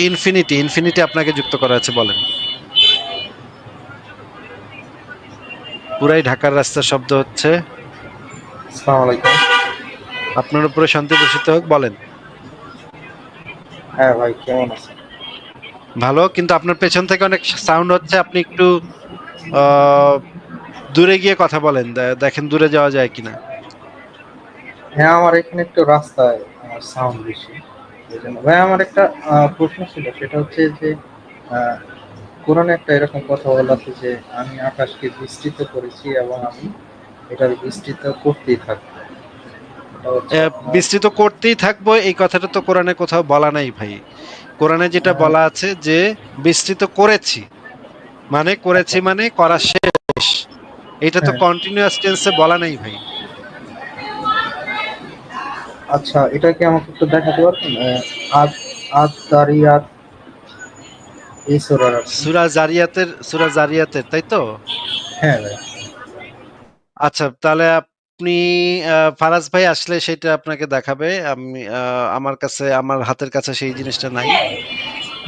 Infinity আপনাকে যুক্ত করা আছে, বলেন। পুরাই ঢাকার রাস্তার শব্দ হচ্ছে। আসসালামু আলাইকুম। আপনার উপরে শান্তি বর্ষিত হোক, বলেন। হ্যাঁ ভাই, কেমন আছেন? ভালো, কিন্তু আপনার পেছন থেকে অনেক সাউন্ড হচ্ছে, আপনি একটু আহ দূরে গিয়ে কথা বলেন, দেখেন দূরে যাওয়া যায় কিনা। হ্যাঁ, আমার এখানে একটু রাস্তায় সাউন্ড বেশি, এই জন্য। ভাই, আমার একটা প্রশ্ন ছিল, সেটা হচ্ছে যে আহ, কোরআনে একটা এরকম কথা বলা আছে যে আমি আকাশকে বিস্তৃত করেছি এবং আমি এটার বিস্তৃত করতেই থাকবো। এটা হচ্ছে আপনার বিস্তৃত করতেই থাকবো, এই কথাটা তো কোরআনে কোথাও বলা নাই ভাই। কোরআনে যেটা আহ, বলা আছে যে বিস্তৃত করেছি, মানে করেছি আচ্ছা। মানে করা শেষ। এটা তো হ্যাঁ, কন্টিনিউয়াস টেন্সে বলা নাই ভাই। আচ্ছা, এটা কি আমাকে একটু দেখাতে পারবেন? আদ আদ দারিয়াত, এই সূরার আর কি। সূরা জারিয়াতের, তাই তো? হ্যাঁ ভাই। আচ্ছা, তাহলে আপনি ফারাজ ভাই আসলে সেটা আপনাকে দেখাবে। আমি আমার হাতের কাছে সেই জিনিসটা নাই।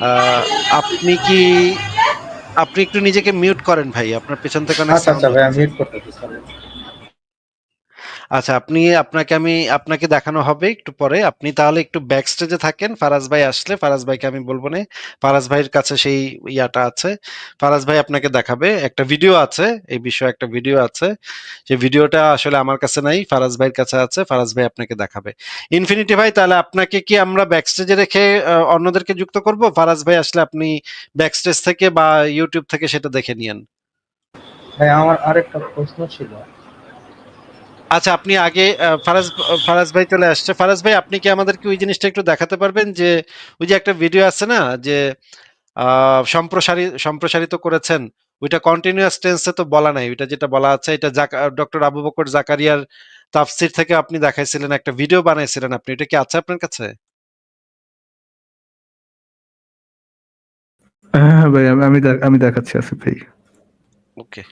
আহ, আপনি কি আপনি একটু নিজেকে মিউট করেন ভাই, আপনার পেছন থেকে অনেক আচ্ছা সাউন্ড আচ্ছা ভাই, আমি হচ্ছে। মিউট করতেছি, সরি। আচ্ছা, আপনাকে দেখানো হবে একটু পরে। আপনি তাহলে একটু ব্যাক স্টেজে থাকেন, ফারাজ ভাই আসলে ফারাজ ভাইকে আমি বলবো না। ফারাজ ভাইয়ের কাছে সেই ইয়াটা আছে। ফারাজ ভাই আপনাকে দেখাবে, একটা ভিডিও আছে এই বিষয়ে, একটা ভিডিও আছে। যে ভিডিওটা আসলে আমার কাছে নাই, ফারাজ ভাইয়ের কাছে আছে। ফারাজ ভাই আপনাকে দেখাবে। ইনফিনিটি ভাই, তাহলে আপনাকে কি আমরা ব্যাক স্টেজে রেখে অন্যদেরকে যুক্ত করব? ফারাজ ভাই আসলে আপনি ব্যাক স্টেজ থেকে বা ইউটিউব থেকে সেটা দেখে নিয়েন। ভাই, আমার আরেকটা প্রশ্ন ছিল। আচ্ছা, আপনি আগে ফারাজ ভাই চলে আসছে। ফারাজ ভাই, আপনি কি আমাদেরকে ওই জিনিসটা একটু দেখাতে পারবেন যে ওই যে একটা ভিডিও আছে না, যে সম্প্রসারিত করেছেন, ওইটা কন্টিনিউয়াস টেন্সে তো বলা নাই। ওইটা যেটা বলা আছে, এটা ডক্টর আবু বকর জাকারিয়ার তাফসির থেকে আপনি দেখাইছিলেন, একটা ভিডিও বানাইছিলেন আপনি, এটা কি আছে আপনার কাছে? হ্যাঁ হ্যাঁ ভাই, আমি দেখাচ্ছি আসিফ ভাই। ওকে।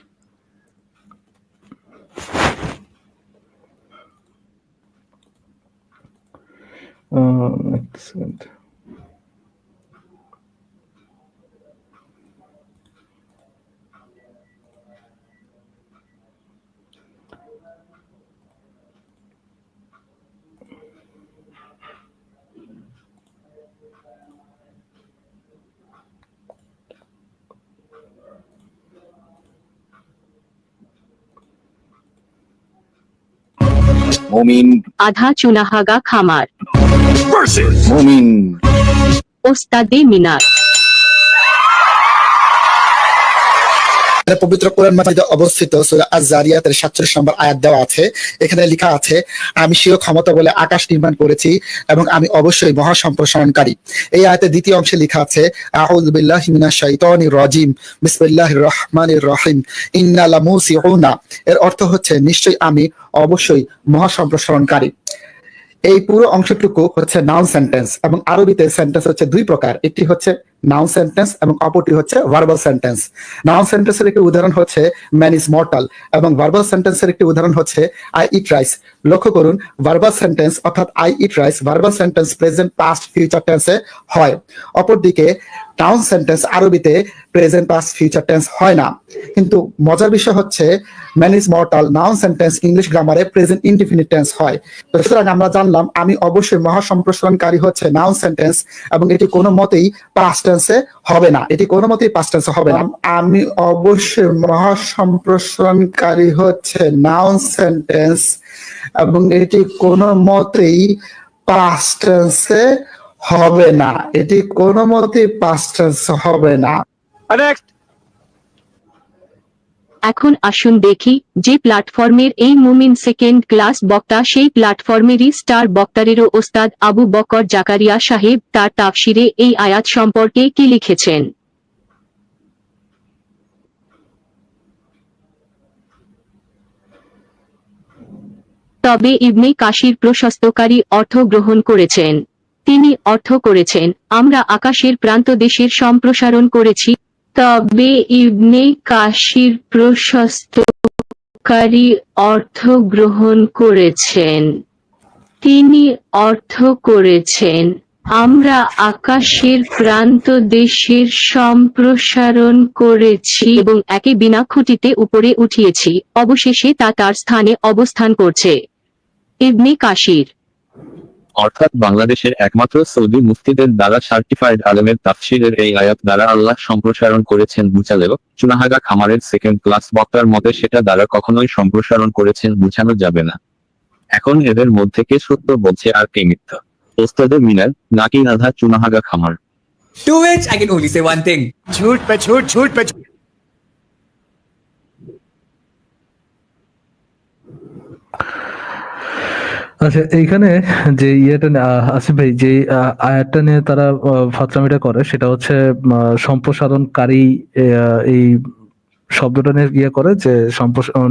এক সেকেন্ড। মুমিন আধা চুনাহাগা খামার মুমিন ওস্তাদে মিনার। পবিত্র কোরআন মাজিদে অবস্থিত সূরা আয-যারিয়াতের ৪৭ নম্বর আয়াত দেওয়া আছে। এখানে লেখা আছে, আমি স্বীয় ক্ষমতা বলে আকাশ নির্মাণ করেছি এবং আমি অবশ্যই মহা সম্প্রসারণকারী। এই আয়াতের দ্বিতীয় অংশে লেখা আছে, আউযু বিল্লাহি মিনাশ শাইতানির রাজিম, বিসমিল্লাহির রহমানির রহিম, ইন্না লামুসিউনা। এর অর্থ হচ্ছে, নিশ্চয়ই আমি অবশ্যই মহা সম্প্রসারণকারী। এই পুরো অংশটুকু হচ্ছে নাউন সেন্টেন্স, এবং আরবিতে সেন্টেন্স হচ্ছে দুই প্রকার। একটি হচ্ছে নাউন সেন্টেন্স এবং অপরটি হচ্ছে ভার্বাল সেন্টেন্স। নাউন সেন্টেন্সের একটি উদাহরণ হচ্ছে ম্যান ইজ মর্টাল, এবং ভার্বাল সেন্টেন্সের একটি উদাহরণ হচ্ছে আই ইট রাইস। লক্ষ্য করুন, ভার্বাল সেন্টেন্স অর্থাৎ I eat rice verbal sentence present, past, future টেন্সে হয়। অপরদিকে নাউন সেন্টেন্স আরবিতে প্রেজেন্ট, পাস্ট, ফিউচার টেন্স হয় না। কিন্তু মজার বিষয় হচ্ছে, man is mortal noun sentence English গ্রামারে প্রেজেন্ট ইনডিফিনিট টেন্স হয়। তো সুতরাং আমরা জানলাম আমি অবশ্যই মহা সম্প্রসারণকারী হচ্ছে নাউন সেন্টেন্স, এবং এটি কোনো মতেই পাস্ট টেন্সে হবে না। এটি কোনো মতেই পাস্ট টেন্সে হবে না। আমি অবশ্যই মহা সম্প্রসারণকারী হচ্ছে নাউন সেন্টেন্স, এবং এটি কোনো মতেই পাস্ট টেন্সে হবে না। এটি কোনো মতেই পাস্ট টেন্সে হবে না। নেক্সট। এখন আসুন দেখি, যে প্ল্যাটফর্মের এই মুমিন সেকেন্ড ক্লাস বক্তা, সেই প্ল্যাটফর্মেরই স্টার বক্তারেরও ওস্তাদ আবু বকর জাকারিয়া সাহেব তার তাফসিরে এই আয়াত সম্পর্কে কি লিখেছেন। তবে ইবনে কাশির প্রশস্তকারী অর্থ গ্রহণ করেছেন। তিনি অর্থ করেছেন, আমরা আকাশের প্রান্তদেশের সম্প্রসারণ করেছি। তবে ইবনে কাশির প্রশস্তকারী অর্থ গ্রহণ করেছেন। তিনি অর্থ করেছেন, আমরা আকাশের প্রান্ত দেশের সম্প্রসারণ করেছি এবং একে বিনা খুঁটিতে উপরে উঠিয়েছি, অবশেষে তা তার স্থানে অবস্থান করছে। ইবনে কাসির। অর্থাৎ বাংলাদেশের একমাত্র সৌদি মুফতিদের দ্বারা সার্টিফাইড আলেমের তাফসিরের এই আয়াত দ্বারা আল্লাহ সম্প্রসারণ করেছেন বুঝালেও চুনাহাগা খামারের সেকেন্ড ক্লাস বক্তার মতে সেটা দ্বারা কখনোই সম্প্রসারণ করেছেন বুঝানো যাবে না। এখন এদের মধ্যে কে সত্য বলছে আর কে মিথ্যা? ওস্তাদে মিনার নাকি আধা চুনাহাগা খামার? To which I can only say one thing. झूठ पे झूठ, झूठ पे झूठ. আচ্ছা, এইখানে যে ইয়েটা আসিফ ভাই, যে আয়াতটা নিয়ে তারা ফাতরামিটা করে সেটা হচ্ছে সম্প্রসারণকারী। এই শব্দটা নিয়ে ইয়ে করে যে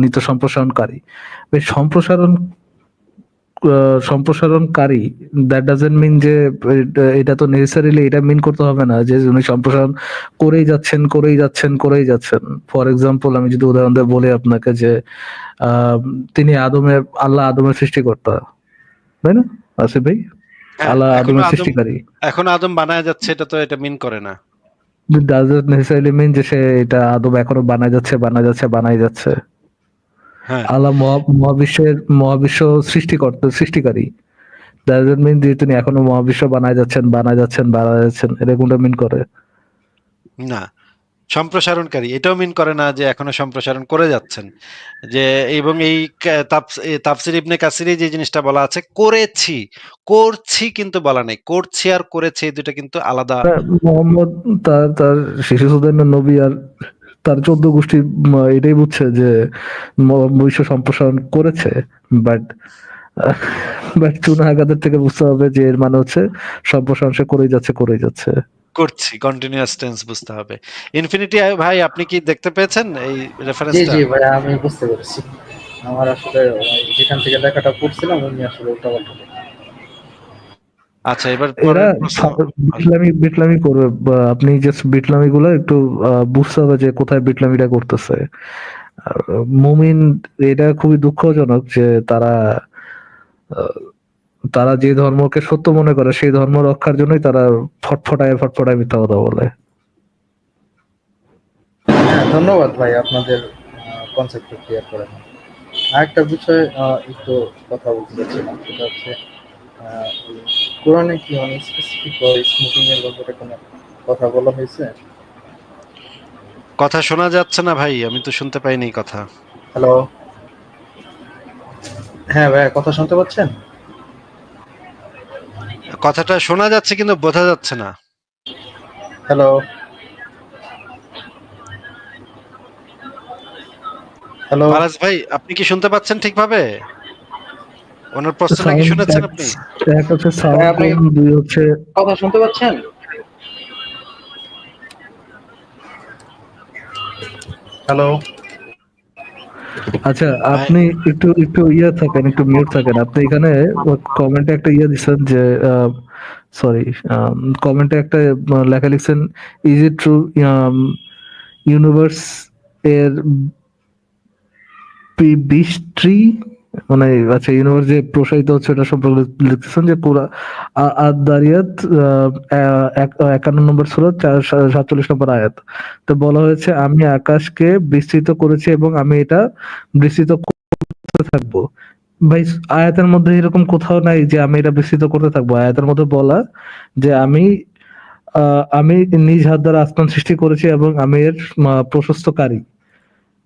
নিত্য সম্প্রসারণকারী। এই সম্প্রসারণকারী দ্যাট ডাজন্ট মিন যে এটা তো নেসেসারিলি এটা মিন করতে হবে না যে উনি সম্প্রসারণ করেই যাচ্ছেন। ফর এক্সাম্পল, আমি যদি উদাহরণ দিয়ে বলি আপনাকে যে তিনি আল্লাহ আদমের সৃষ্টিকর্তা, তাই না আসিফ ভাই? হ্যাঁ, আল্লাহ এখনো আদমের আদম সৃষ্টিকারী। এখন আদম বানায় যাচ্ছে, এটা মিন করে না। ডাজন্ট নেসেসারিলি মিন যে সে এটা আদম এখনো বানাই যাচ্ছে। হ্যাঁ, আল্লাহ মহাবিশ্ব সৃষ্টিকারী। ডাজন্ট মিন যে তিনি এখনো মহাবিশ্ব বানাই যাচ্ছেন, এটা কোনটা মিন করে? না, সম্প্রসারণকারী এটাও মিন করে না যে এখনো সম্প্রসারণ করে যাচ্ছেন। যে এবং এই তাফসির ইবনে কাসিরে যে জিনিসটা বলা আছে, করছি কিন্তু বলা নেই। করছি আর করেছি এই দুটো কিন্তু আলাদা। মোহাম্মদ তার শিশুদের নবী আর তার 14 গোষ্ঠী এটাই বুঝছে যে বিশ্ব সম্প্রসারণ করেছে, বাট চুনাহাগাদের থেকে বুঝতে হবে যে এর মানে হচ্ছে সম্প্রসারণ সে করেই যাচ্ছে। করছি কন্টিনিউয়াস টেন্স বুঝতে হবে। ইনফিনিটি ভাই, আপনি কি দেখতে পেয়েছেন এই জি রেফারেন্সটা? জি ভাই, আমি বুঝতে পেরেছি। আমার আসলে যেখান থেকে লেখাটা পড়ছিলাম উনি আসলে উল্টাপাল্টা লেখা। আচ্ছা, এবার এরা পরের প্রশ্ন। বিটলামি করবে, বা আপনি জাস্ট বিটলামি গুলো একটু বুঝতে হবে যে কোথায় বিটলামিটা করতেছে। মুমিন, এটা খুবই দুঃখজনক যে তারা যে ধর্মকে সত্য মনে করে সেই ধর্ম রক্ষার জন্যই তারা ফটফটায় মিথ্যা কথা বলে। হ্যাঁ, ধন্যবাদ ভাই আপনাদের কনসেপ্টটা ক্লিয়ার করার জন্য। আরেকটা বিষয় একটু কথা বলতে চাচ্ছিলাম, সেটা হচ্ছে ওই কোরআনে কি মানে স্পেসিফিক স্মোকিং এর ব্যাপারে কোনো কথা বলা হয়েছে? কথা শোনা যাচ্ছে না ভাই, আমি তো শুনতে পাইনি কথা। হ্যালো, হ্যাঁ ভাই, কথা শুনতে পাচ্ছেন? কথাটা শোনা যাচ্ছে কিন্তু বোঝা যাচ্ছে না। হ্যালো, হ্যালো, ফারাজ ভাই, আপনি কি শুনতে পাচ্ছেন ঠিকভাবে? ওনার প্রশ্নটা কি শুনেছেন আপনি? এক হচ্ছে ভাই, সাউন্ড আপনি কম, দুই হচ্ছে কথা শুনতে পাচ্ছেন? হ্যালো, আচ্ছা, আপনি একটু ইয়ে থাকেন, একটু মিউট থাকেন। আপনি এখানে কমেন্টে একটা ইয়ে দিচ্ছেন যে সরি, কমেন্টে একটা লেখা লিখছেন, ইজ ইট ট্রু ইউনিভার্স এর বিস্ট্রি, মানে আচ্ছা ইউনিভার্স যে প্রসারিত হচ্ছে এটা সম্পর্কে লিখতেছেন যে পুরা আদ-দারিয়াত 51 নম্বর সূরা 47 নম্বর আয়াত। তো বলা হয়েছে, আমি আকাশকে বিস্তৃত করেছি এবং আমি এটা বিস্তৃত করতে থাকবো। ভাই, আয়াতের মধ্যে এরকম কোথাও নাই যে আমি এটা বিস্তৃত করতে থাকবো। আয়াতের মধ্যে বলা যে আমি নিজ হাত দ্বারা আসমান সৃষ্টি করেছি এবং আমি এর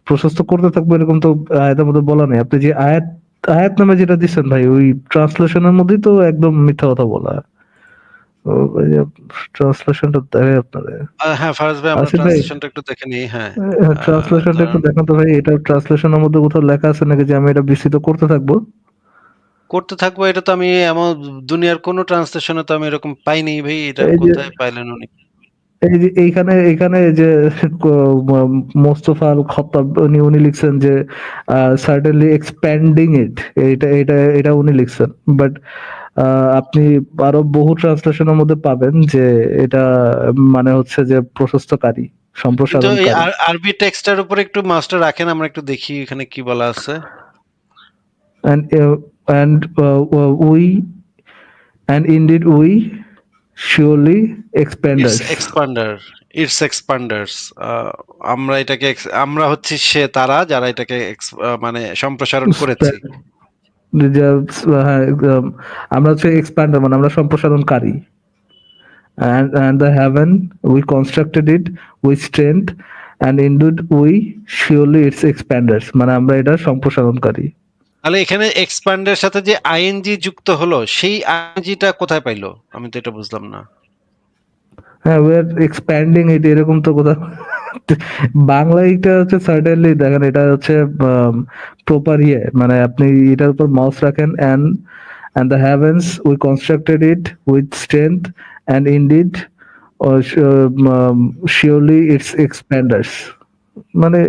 প্রশস্ত করতে থাকবো, এরকম তো আয়াতের মধ্যে বলা নেই। আপনি যে আয়াত নামে যেটা দিচ্ছেন ভাই, ওই ট্রান্সলেশনের মধ্যেই তো একদম মিথ্যা কথা বলা। ট্রান্সলেশনটা দেখে আপনাদের হ্যাঁ ফারাজ ভাই, আমরা আসিফ ভাই, ট্রান্সলেশনটা একটু দেখে নিই। হ্যাঁ, ট্রান্সলেশনটা একটু দেখেন তো ভাই। এটা ট্রান্সলেশনের মধ্যে কোথাও লেখা আছে নাকি যে আমি এটা বিস্তৃত করতে থাকবো? করতে থাকবো, এটা তো আমি এমন দুনিয়ার কোনো ট্রান্সলেশনে তো আমি এরকম পাইনি ভাই। এটা এই যে কোথায় পাইলেন উনি? এইখানে যে মোস্তফা আল খত্তাব উনি লিখছেন যে সার্টেনলি এক্সপ্যান্ডিং ইট, এটা উনি লিখছেন। বাট আপনি আরো বহু ট্রান্সলেশনের মধ্যে পাবেন যে এটা মানে হচ্ছে যে প্রশস্তকারী, কিন্তু এই সম্প্রসারণকারী। আরবি টেক্সটের উপরে একটু মাস্টার রাখেন, আমরা একটু দেখি এখানে কি বলা আছে। and uh, and uh, uh, we and indeed we surely it's expanders. Expander, it's expanders. আমরা এটাকে আমরা হচ্ছি সে তারা যারা এটাকে মানে সম্প্রসারণ করেছি। হ্যাঁ, আমরা হচ্ছে এক্সপ্যান্ডার, মানে আমরা সম্প্রসারণকারী। And the heaven we constructed it with strength, and indeed we surely its expanders, মানে আমরা এটা সম্প্রসারণকারী। তাহলে এখানে এক্সপান্ডের সাথে যে আইএনজি যুক্ত হলো সেই আইএনজিটা কোথায় পাইলো? আমি তো এটা বুঝলাম না। হ্যাঁ, we are expanding it, এরকম তো কোথাও বাংলা এটা হচ্ছে সার্টেনলি দেখেন, এটা হচ্ছে প্রপার মানে আপনি এটার উপর মাউস রাখেন, and the heavens we constructed it with strength, and indeed surely its expanders, মানে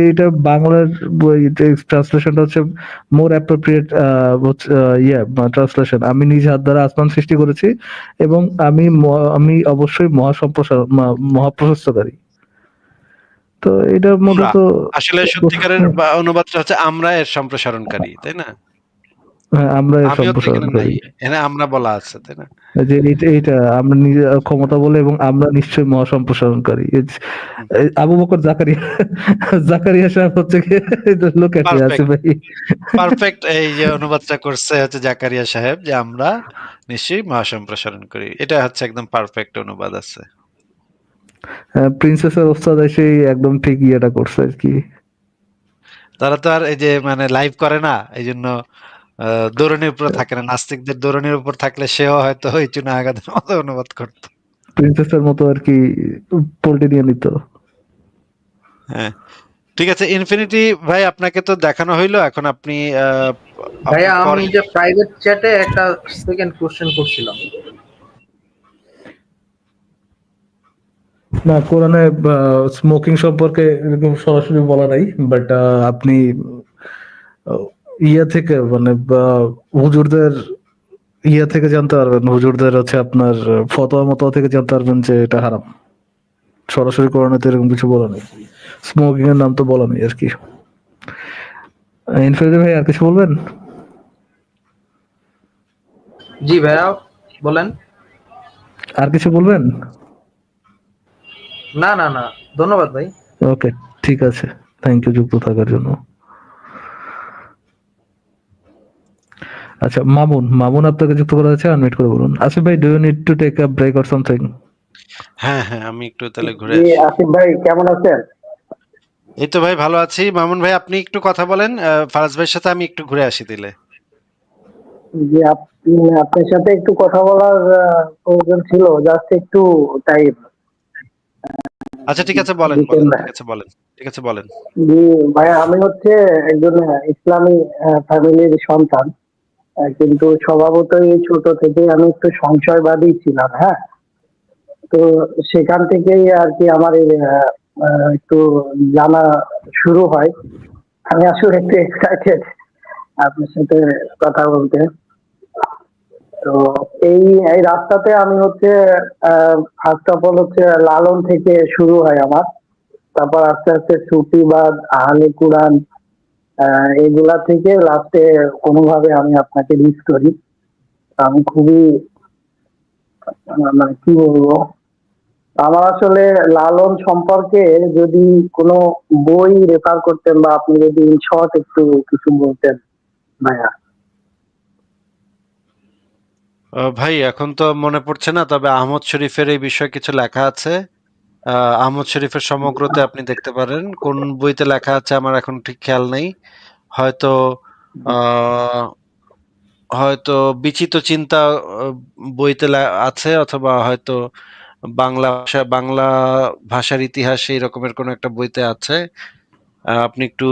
এটা বাংলার ট্রান্সলেশনটা হচ্ছে মোর অ্যাপ্রোপ্রিয়েট ট্রান্সলেশন। আমি নিজ হাত দ্বারা আসমান সৃষ্টি করেছি এবং আমি অবশ্যই মহাপ্রশস্তকারী। তো এটার মধ্যে তো আসলে সত্যিকারের অনুবাদটা হচ্ছে আমরা এর সম্প্রসারণকারী, তাই না? হ্যাঁ, আমরা এর আমিও তো এখানে নাই, সম্প্রসারণকারী। এখানে আমরা বলা আছে, তাই না? যে এইটা আমরা নিজে ক্ষমতা বলে, এবং আমরা নিশ্চয়ই মহাসম্প্রসারণকারী। আবু বকর জাকারিয়া সাহেব হচ্ছে কি লোক আছে ভাই, পারফেক্ট। এই যে অনুবাদটা করছে হচ্ছে জাকারিয়া সাহেব, যে আমরা নিশ্চয়ই মহাসম্প্রসারণ করি, এটা হচ্ছে একদম পারফেক্ট অনুবাদ আছে। প্রিন্সেসের ওস্তাদ এসে একদম ঠিক ইয়েটা করছে আর কি। তারা তো আর এই যে মানে লাইভ করে না, এই জন্য দৌড়নির উপরে থাকে না। নাস্তিকদের দৌড়নির উপর থাকলে সেও হয়তো ওই চুনা আঘাতের মতো অনুবাদ করতো। প্রিন্সেসের মতো আর কি পোল্টে নিয়ে নিত। হ্যাঁ, ঠিক আছে। ইনফিনিটি ভাই, আপনাকে তো দেখানো হইলো, এখন আপনি ভাইয়া আমি যে প্রাইভেট চ্যাটে একটা সেকেন্ড কোশ্চেন করছিলাম। না, কোরআনে স্মোকিং সম্পর্কে এরকম সরাসরি বলা নাই, বাট আপনি ইয়া থেকে মানে হুজুরদের ইয়া থেকে জানতে পারবেন, হুজুরদের হচ্ছে আপনার ফতোয়া মতো থেকে জানতে পারবেন যে এটা হারাম। সরাসরি কোরআনে তো এরকম কিছু বলা নেই, স্মোকিং এর নাম তো বলা নেই আর কি। ইনফিনিটি ভাই আর কিছু বলবেন? জি ভাইয়া বলেন। আর কিছু বলবেন? না না না, ধন্যবাদ ভাই। ওকে, ঠিক আছে, থ্যাংক ইউ যুক্ত থাকার জন্য। আচ্ছা, মামুন আপনাকে যুক্ত করা হয়েছে, আনমিউট করে বলুন। আসিফ ভাই, do you need to take a break or something? হ্যাঁ হ্যাঁ, আমি একটু তাহলে ঘুরে জি আসি। আসিফ ভাই কেমন আছেন? এই তো ভাই ভালো আছি। মামুন ভাই, আপনি একটু কথা বলেন, ফারাজ ভাইয়ের সাথে আমি একটু ঘুরে আসি দিলে। জি আপনার সাথে একটু কথা বলার প্রয়োজন ছিল, জাস্ট একটু টাইম। আচ্ছা ঠিক আছে, বলেন বলেন, ঠিক আছে বলেন, ঠিক আছে বলেন। জি ভাইয়া, আমি হচ্ছে একজন ইসলামী ফ্যামিলির সন্তান, কিন্তু স্বভাবতই ছোট থেকে আমি একটু সংশয়বাদী ছিলাম। হ্যাঁ, তো সেখান থেকেই আর কি আমার এই একটু জানা শুরু হয়। আমি আসলে একটু এক্সাইটেড আপনার সাথে কথা বলতে। তো এই এই রাস্তাতে আমি হচ্ছে ফার্স্ট অফ অল হচ্ছে লালন থেকে শুরু হয় আমার, তারপর আস্তে আস্তে সুফিবাদ, আহলে কুরআন, এগুলা থেকে লাস্টে কোনোভাবে আমি আপনাকে রিচ করি। আমি খুবই মানে কি বলবো, আমার আসলে লালন সম্পর্কে যদি কোনো বই রেফার করতেন, বা আপনি যদি ইন শর্ট একটু কিছু বলতেন ভাইয়া। ভাই এখন তো মনে পড়ছে না, তবে আহমদ শরীফের এই বিষয়ে কিছু লেখা আছে। আহমদ শরীফের সমগ্রতে আপনি দেখতে পারেন। কোন বইতে লেখা আছে আমার এখন ঠিক খেয়াল নেই। হয়তো হয়তো বিচিত্র চিন্তা বইতে আছে, অথবা হয়তো বাংলা ভাষার ইতিহাস এই রকমের কোন একটা বইতে আছে। আপনি একটু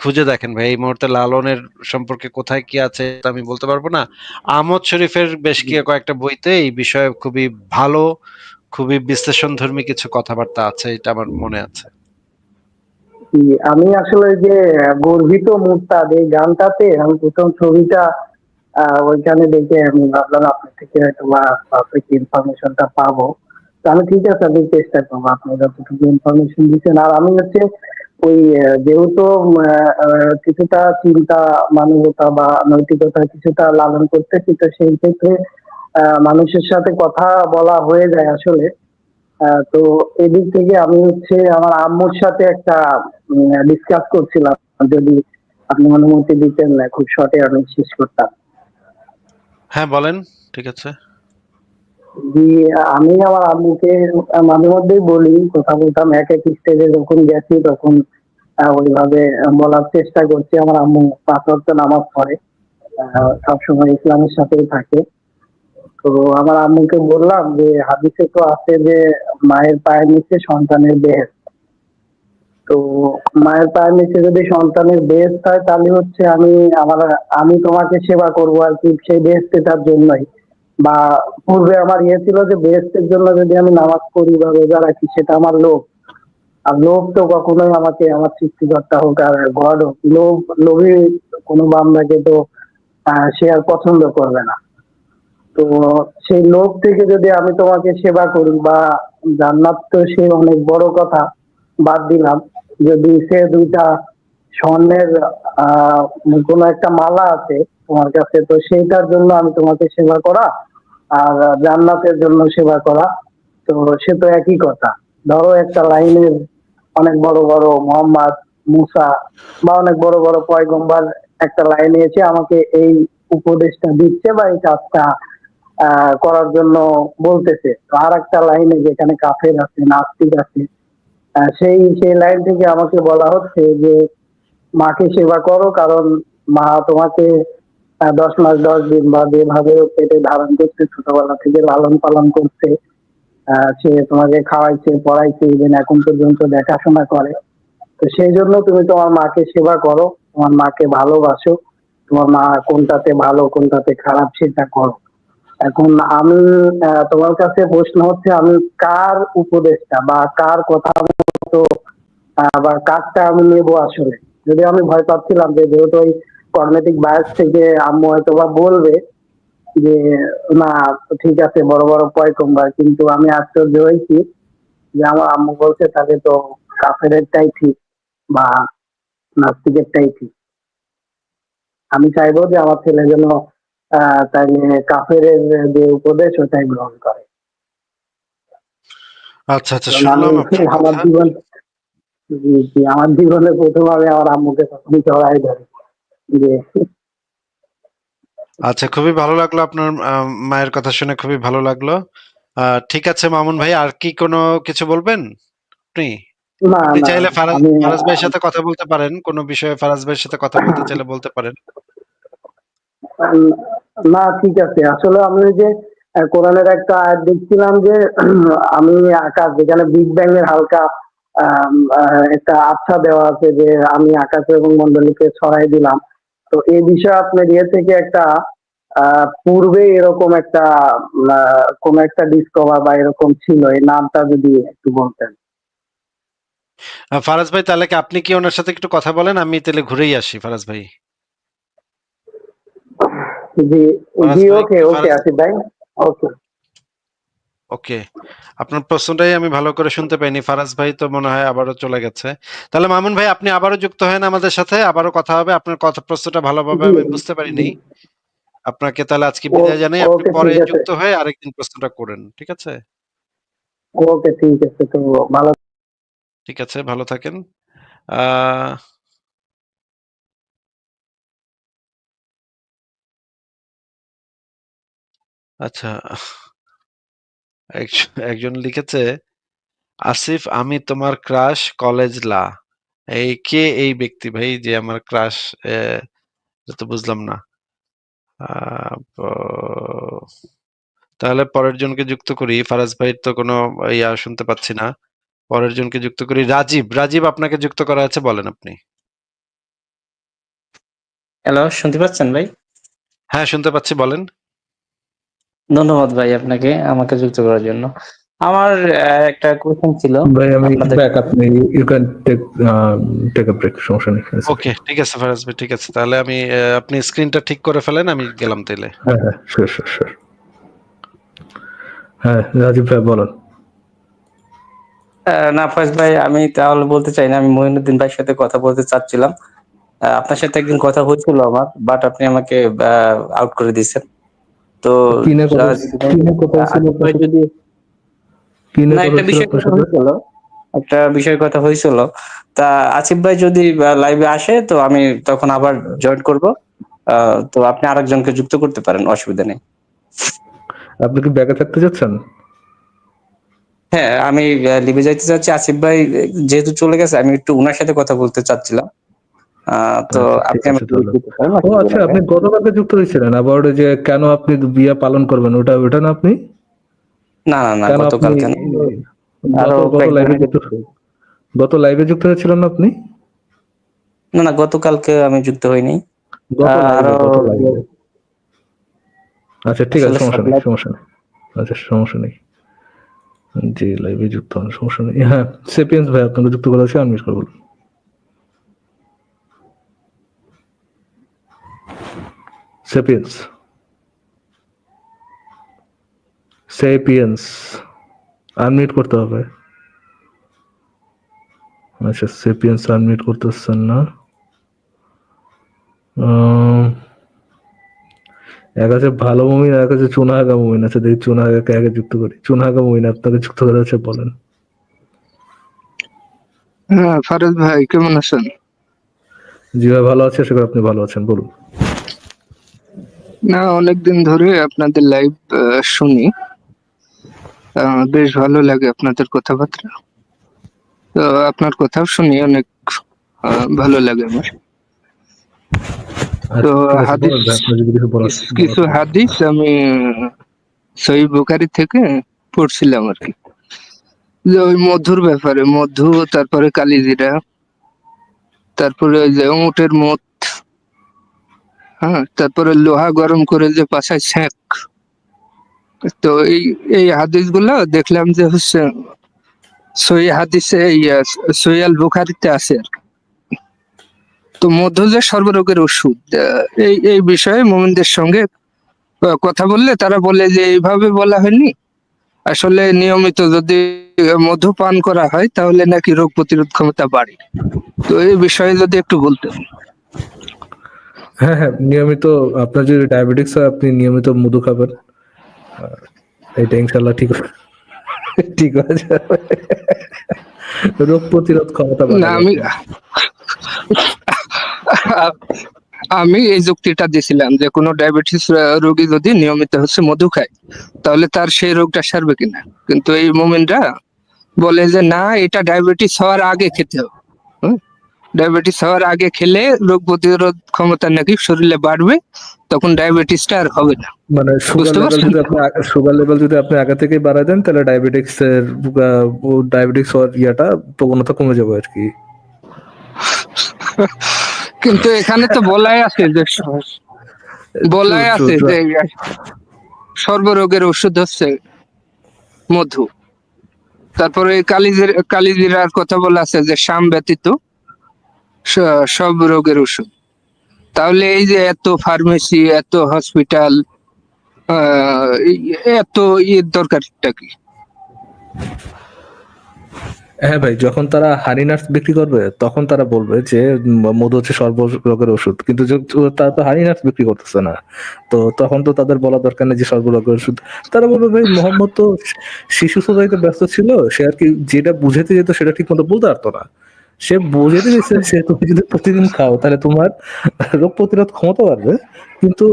খুঁজে দেখেন ভাই, এই মুহূর্তে লালনের সম্পর্কে কোথায় কি আছে তা আমি বলতে পারবো না। আহমদ শরীফের বেশ কয়েকটা বইতে এই বিষয়ে খুবই ভালো, খুবই বিশ্লেষণধর্মী কিছু কথাবার্তা আছে, এটা আমার মনে আছে। আমি আসলে যে গর্বিত মুরতাদ এই গানটাতে আমি প্রথম ছবিটা ওইখানে দেখে আমি ভাবলাম আপনার থেকে হয়তো বা পারফেক্ট ইনফরমেশনটা পাবো। তো আমি ঠিক আছে, আমি চেষ্টা করবো, আপনি যতটুকু ইনফরমেশন দিচ্ছেন। আর আমি হচ্ছে ওই যেহেতু কিছুটা চিন্তা, মানবতা বা নৈতিকতা কিছুটা লালন করতেছি, তো সেই ক্ষেত্রে মানুষের সাথে কথা বলা হয়ে যায় আসলে। তো এদিক থেকে আমি হচ্ছে আমার আম্মুর সাথে একটা ডিসকাস করছিলাম, যদি আপনি অনুমতি দিতেন, খুব শর্টে আমি শেষ করতাম। হ্যাঁ বলেন, ঠিক আছে। জি, আমি আমার আম্মুকে মাঝে মধ্যেই বলি, কথা বলতাম, এক এক স্টেজে যখন গেছি তখন ওইভাবে বলার চেষ্টা করছি। আমার আম্মু 5 ওয়াক্ত নামাজ পড়ে, সবসময় ইসলামের সাথেই থাকে। তো আমার আম্মুকে বললাম যে হাদিসে তো আছে যে মায়ের পায়ের নিচে সন্তানের বেহেশত। তো মায়ের পায়ের নিচে যদি সন্তানের বেহেশত হয়, তাহলে হচ্ছে আমি তোমাকে সেবা করবো আর কি, সেই বেহেশতের জন্যই। বা পূর্বে আমার ছিল যে বেহেশতের জন্য যদি আমি নামাজ পড়ি বা রোজা রাখি, সেটা আমার লোভ। আর লোভ তো কখনোই আমাকে আমার সৃষ্টিকর্তা হোক আর গড হোক, লোভী কোনো বান্দাকে তো সে আর পছন্দ করবে না। তো সেই লোভ থেকে যদি আমি তোমাকে সেবা করি, বা জান্নাত তো সে অনেক বড় কথা, বাদ দিলাম, যদি সে 2টা স্বর্ণের আহ কোনো একটা মালা আছে তোমার কাছে, তো সেইটার জন্য আমি তোমাকে সেবা করা আর জান্নাতের জন্য সেবা করা, তো সে তো একই কথা। ধরো একটা লাইনের অনেক বড় বড় মোহাম্মদ, মুসা বা অনেক বড় বড় পয়গম্বর একটা লাইনে এসে আমাকে এই উপদেশটা দিচ্ছে বা এই কাজটা করার জন্য বলতেছে। তো আর একটা লাইনে যেখানে কাফের আছে, নাস্তিক আছে, সেই লাইন থেকে আমাকে বলা হচ্ছে যে মাকে সেবা করো, কারণ মা তোমাকে 10 মাস 10 দিন বা যেভাবে পেটে ধারণ করছে, ছোটবেলা থেকে লালন পালন করছে, সে তোমাকে খাওয়াইছে, পড়াইছে, ইভেন এখন পর্যন্ত দেখাশোনা করে। তো সেই জন্য তুমি তোমার মাকে সেবা করো, তোমার মাকে ভালোবাসো, তোমার মা কোনটাতে ভালো কোনটাতে খারাপ সেটা করো। এখন আমি তোমার কাছে প্রশ্ন হচ্ছে, আমি কার উপদেশটা বা কার কথা মতো বা কাজটা আমি নেবো আসলে? যদি আমি ভয় পাচ্ছিলাম যে যেহেতু ওই কর্মেটিক বায়াস থেকে আম্মু হয়তো বা বলবে যে না ঠিক আছে বড় বড় পয়গম্বর, কিন্তু আমি আশ্চর্য হয়েছি যে আমার আম্মু বলছে তাহলে তো কাফেরেরটাই ঠিক বা নাস্তিকেরটাই ঠিক। আমি চাইবো যে আমার ছেলে যেন তাইলে কাফেরের যে উপদেশ ওটাই গ্রহণ করে। আচ্ছা আচ্ছা, কারণ আমি শুনলাম আপনার আমার কথা। জীবন, জি জি, আমার জীবনে প্রথম আমি আমার আম্মুকে তখনই চড়াই ধরি যে আচ্ছা, খুবই ভালো লাগলো আপনার মায়ের কথা শুনে, খুবই ভালো লাগলো। ঠিক আছে মামুন ভাই, আর কি কোনো কিছু বলবেন আপনি? না আপনি না, চাইলে ফারাজ আমি ফারাজ ভাইয়ের সাথে কথা বলতে পারেন, কোনো বিষয়ে ফারাজ ভাইয়ের সাথে কথা বলতে চাইলে বলতে পারেন। উম, না ঠিক আছে। আসলে আমি ওই যে কোরআনের একটা আয়াত দেখছিলাম যে আমি আকাশ, যেখানে বিগ ব্যাং এর হালকা একটা আচ্ছা দেওয়া আছে যে আমি আকাশ এবং মন্ডলীকে ছড়াই দিলাম। তো এই বিষয়ে আপনার ইয়ে থেকে একটা পূর্বে এরকম একটা কোন একটা ডিসকভার বা এরকম ছিল, এই নামটা যদি একটু বলতেন। ফারাজ ভাই, তাহলে কি আপনি কি ওনার সাথে একটু কথা বলেন, আমি তাহলে ঘুরেই আসি ফারাজ ভাই। জি ফারাজ জি, ভাই, ওকে ওকে ফারাজ, আসিফ ভাই, ওকে। ওকে। আপনার প্রশ্নটাই আমি ভালো করে শুনতে পাইনি, ফারাজ ভাই তো মনে হয় আবারও চলে গেছে। তাহলে মামুন ভাই, আপনি আবারও যুক্ত হেন আমাদের সাথে, আবারও কথা হবে। আপনার কথা প্রশ্নটা ভালোভাবে জি আমি বুঝতে জি, পারিনি। আপনাকে তাহলে আজকে বিদায় জানাই, আপনি ওকে পরে ঠিক আছে, যুক্ত হয়ে আরেকদিন প্রশ্নটা করেন, ঠিক আছে? ওকে ঠিক আছে, তো ভালো। ঠিক আছে, ভালো থাকেন। আহ আচ্ছা, একজন লিখেছে, আসিফ আমি তোমার ক্রাশ কলেজ লা। এই কে এই ব্যক্তি ভাই যে আমার ক্রাশ? এটা তো বুঝলাম না। তাহলে পরের জনকে যুক্ত করি। ফারাজ ভাইয়ের তো কোনো ইয়া শুনতে পাচ্ছি না। পরের জনকে যুক্ত করি। রাজীব, রাজীব আপনাকে যুক্ত করা আছে, বলেন আপনি। হ্যালো, শুনতে পাচ্ছেন ভাই? হ্যাঁ শুনতে পাচ্ছি, বলেন। ধন্যবাদ ভাই আপনাকে আমাকে যুক্ত করার জন্য। আমার একটা কোয়েশ্চেন ছিল ভাই আমি আপনাদের ব্যাক, কাছে। আপনি you can take a break, সমস্যা নেই। ওকে, ঠিক আছে ফারাজ ভাই, ঠিক আছে। তাহলে আমি আপনি স্ক্রিনটা ঠিক করে ফেলেন, আমি গেলাম তাইলে। হ্যাঁ হ্যাঁ, শিওর শিওর শিওর। হ্যাঁ রাজীব ভাই বলুন। না ফয়েজ ভাই, আমি তাহলে বলতে চাই না, আমি মঈনুদ্দিন ভাইয়ের সাথে কথা বলতে চাচ্ছিলাম। আপনার সাথে একদিন কথা হয়েছিল আমার, বাট আপনি আমাকে আউট করে দিয়েছেন। তো কি নিয়ে কথা কি নিয়ে কথা ছিল আসিফ ভাই আপনার সাথে? যদি কি নিয়ে না কথা একটা ছিল বিষয় আপনার কথা সাথে? হয়েছিল, একটা বিষয় কথা হয়েছিল। তা আসিফ ভাই যদি লাইভে আসে তো আমি তখন আবার জয়েন করব। তো আপনি আরেকজনকে যুক্ত করতে পারেন, অসুবিধা নেই। আপনি কি ব্যাকে থাকতে যাচ্ছেন? হ্যাঁ, আমি লিভে যাইতে চাচ্ছি। আসিফ ভাই যেহেতু চলে গেছে, আমি একটু উনার সাথে কথা বলতে চাচ্ছিলাম। তো আচ্ছা ঠিক আপনি আছে আমাকে তাহলে। দিতে পারেন, ও অসুবিধা আচ্ছা, নেই আপনি ভাই। গতকালকে যুক্ত হয়েছিলেন আবার যে কেন আপনি বিয়ে পালন করবেন, ওটা ওটা না আপনি? না, না, না, কেন আপনি গতকালকে না। গত আরো গত কয়েকদিন লাইভে আগে যুক্ত গত লাইভে যুক্ত হয়েছিলেন না আপনি? না, না, গতকালকে আমি যুক্ত হইনি। আরো গত লাইভে। আচ্ছা ঠিক আছে, আসলে সমস্যা সব নেই লাইভ সমস্যা নেই। আচ্ছা সমস্যা নেই। জি লাইভে যুক্ত হন, সমস্যা নেই। হ্যাঁ, সেপিয়েন্স ভাই আপনাকে যুক্ত করা আছে, আনমিউট করে বলুন। সেপিয়েন্স, সেপিয়েন্স আনমিউট করতে হবে। আচ্ছা সেপিয়েন্স আনমিউট করতেছেন না। এক আছে ভালো মুমিন, এক আছে চুনাহাগা মুমিন আছে। দেখি চুনাহাগাকে আগে যুক্ত করি। চুনাহাগা মুমিন আপনাকে যুক্ত করা আছে, বলেন। হ্যাঁ, ফারাজ ভাই কেমন আছেন? জি ভাই ভালো আছে, আশা করি আপনি ভালো আছেন, বলুন। না, অনেকদিন ধরে আপনাদের লাইভ শুনি। বেশ ভালো লাগে আপনাদের কথাবার্তা। তো আপনার কথাও শুনি, অনেক ভালো লাগে আমার। তো আচ্ছা ঠিক আছে, হাদিস, বলেন ভাই, আপনার যদি কিছু বলার বলার কিছু থাকে। হাদিস আমি সহিহ বুখারী থেকে পড়ছিলাম আর কি, যে ওই মধুর ব্যাপারে, মধু, তারপরে কালিজিরা, তারপরে ওই যে উটের মুত, হ্যাঁ, তারপরে লোহা গরম করে যে পাছায় সেঁক। তো এই এই হাদিসগুলো দেখলাম যে হচ্ছে সহি হাদিসে সহিহ বুখারীতে আছে আর কি। তো মধু যে সর্বরোগের ওষুধ, এই এই বিষয়ে মুমিনদের সঙ্গে কথা বললে তারা বলে যে এইভাবে বলা হয়নি, আসলে নিয়মিত যদি মধু পান করা হয় তাহলে নাকি রোগ প্রতিরোধ ক্ষমতা বাড়ে। তো এই বিষয়ে যদি একটু বলতেন। হ্যাঁ হ্যাঁ, নিয়মিত আপনার যদি ডায়াবেটিস হয় আপনি নিয়মিত মধু খাবেন, এটা ইনশাল্লাহ ঠিক ঠিক হয়ে যাবে। রোগ প্রতিরোধ ক্ষমতা না, বাড়াবে। আমি এই যুক্তিটা দিছিলাম যে কোনো ডায়াবেটিস রোগী যদি নিয়মিত হচ্ছে মধু খায় তাহলে তার সেই রোগটা সারবে কিনা, কিন্তু এই মুমিনরা বলে যে না, এটা ডায়াবেটিস হওয়ার আগে খেতে হবে। ডায়াবেটিস হওয়ার আগে খেলে রোগ প্রতিরোধ ক্ষমতা নাকি শরীরে বাড়বে, তখন ডায়াবেটিসটা আর হবে না। মানে সুগার বুঝতে লেভেল পারছেন? যদি আপনি সুগার লেভেল যদি আপনি আগে থেকেই বাড়ায় দেন তাহলে ডায়াবেটিক্স এর ডায়াবেটিক্স হওয়ার ইয়াটা প্রবণতা কমে যাবে আর কি। কিন্তু এখানে তো বলাই আছে যে বলাই আছে যে সর্বরোগের ওষুধ হচ্ছে মধু। তারপরে এই কালিজিরার কথা বলা আছে যে শাম ব্যতীত সব রোগের ওষুধ। তাহলে এই যে এত ফার্মেসি, এত হসপিটাল, এত ইয়ের দরকারটা কি? হ্যাঁ ভাই, যখন তারা হানি নাটস বিক্রি করবে তখন তারা বলবে যে মধু হচ্ছে সর্বরোগের ওষুধ, কিন্তু তারা তো হানি নাটস বিক্রি করতেছে না, তো তখন তো তাদের বলা দরকার নেই যে সর্বরোগের ওষুধ। তারা বলবে ভাই মোহাম্মদ তো শিশু শ্রদ্ধাইতে ব্যস্ত ছিল, সে আর কি যেটা বুঝাতে যেত সেটা ঠিক মতো বলতে পারতো না। সে বুঝাতে দিচ্ছে সে তুমি যদি প্রতিদিন খাও তাহলে তোমার রোগ প্রতিরোধ ক্ষমতা বাড়বে, কিন্তু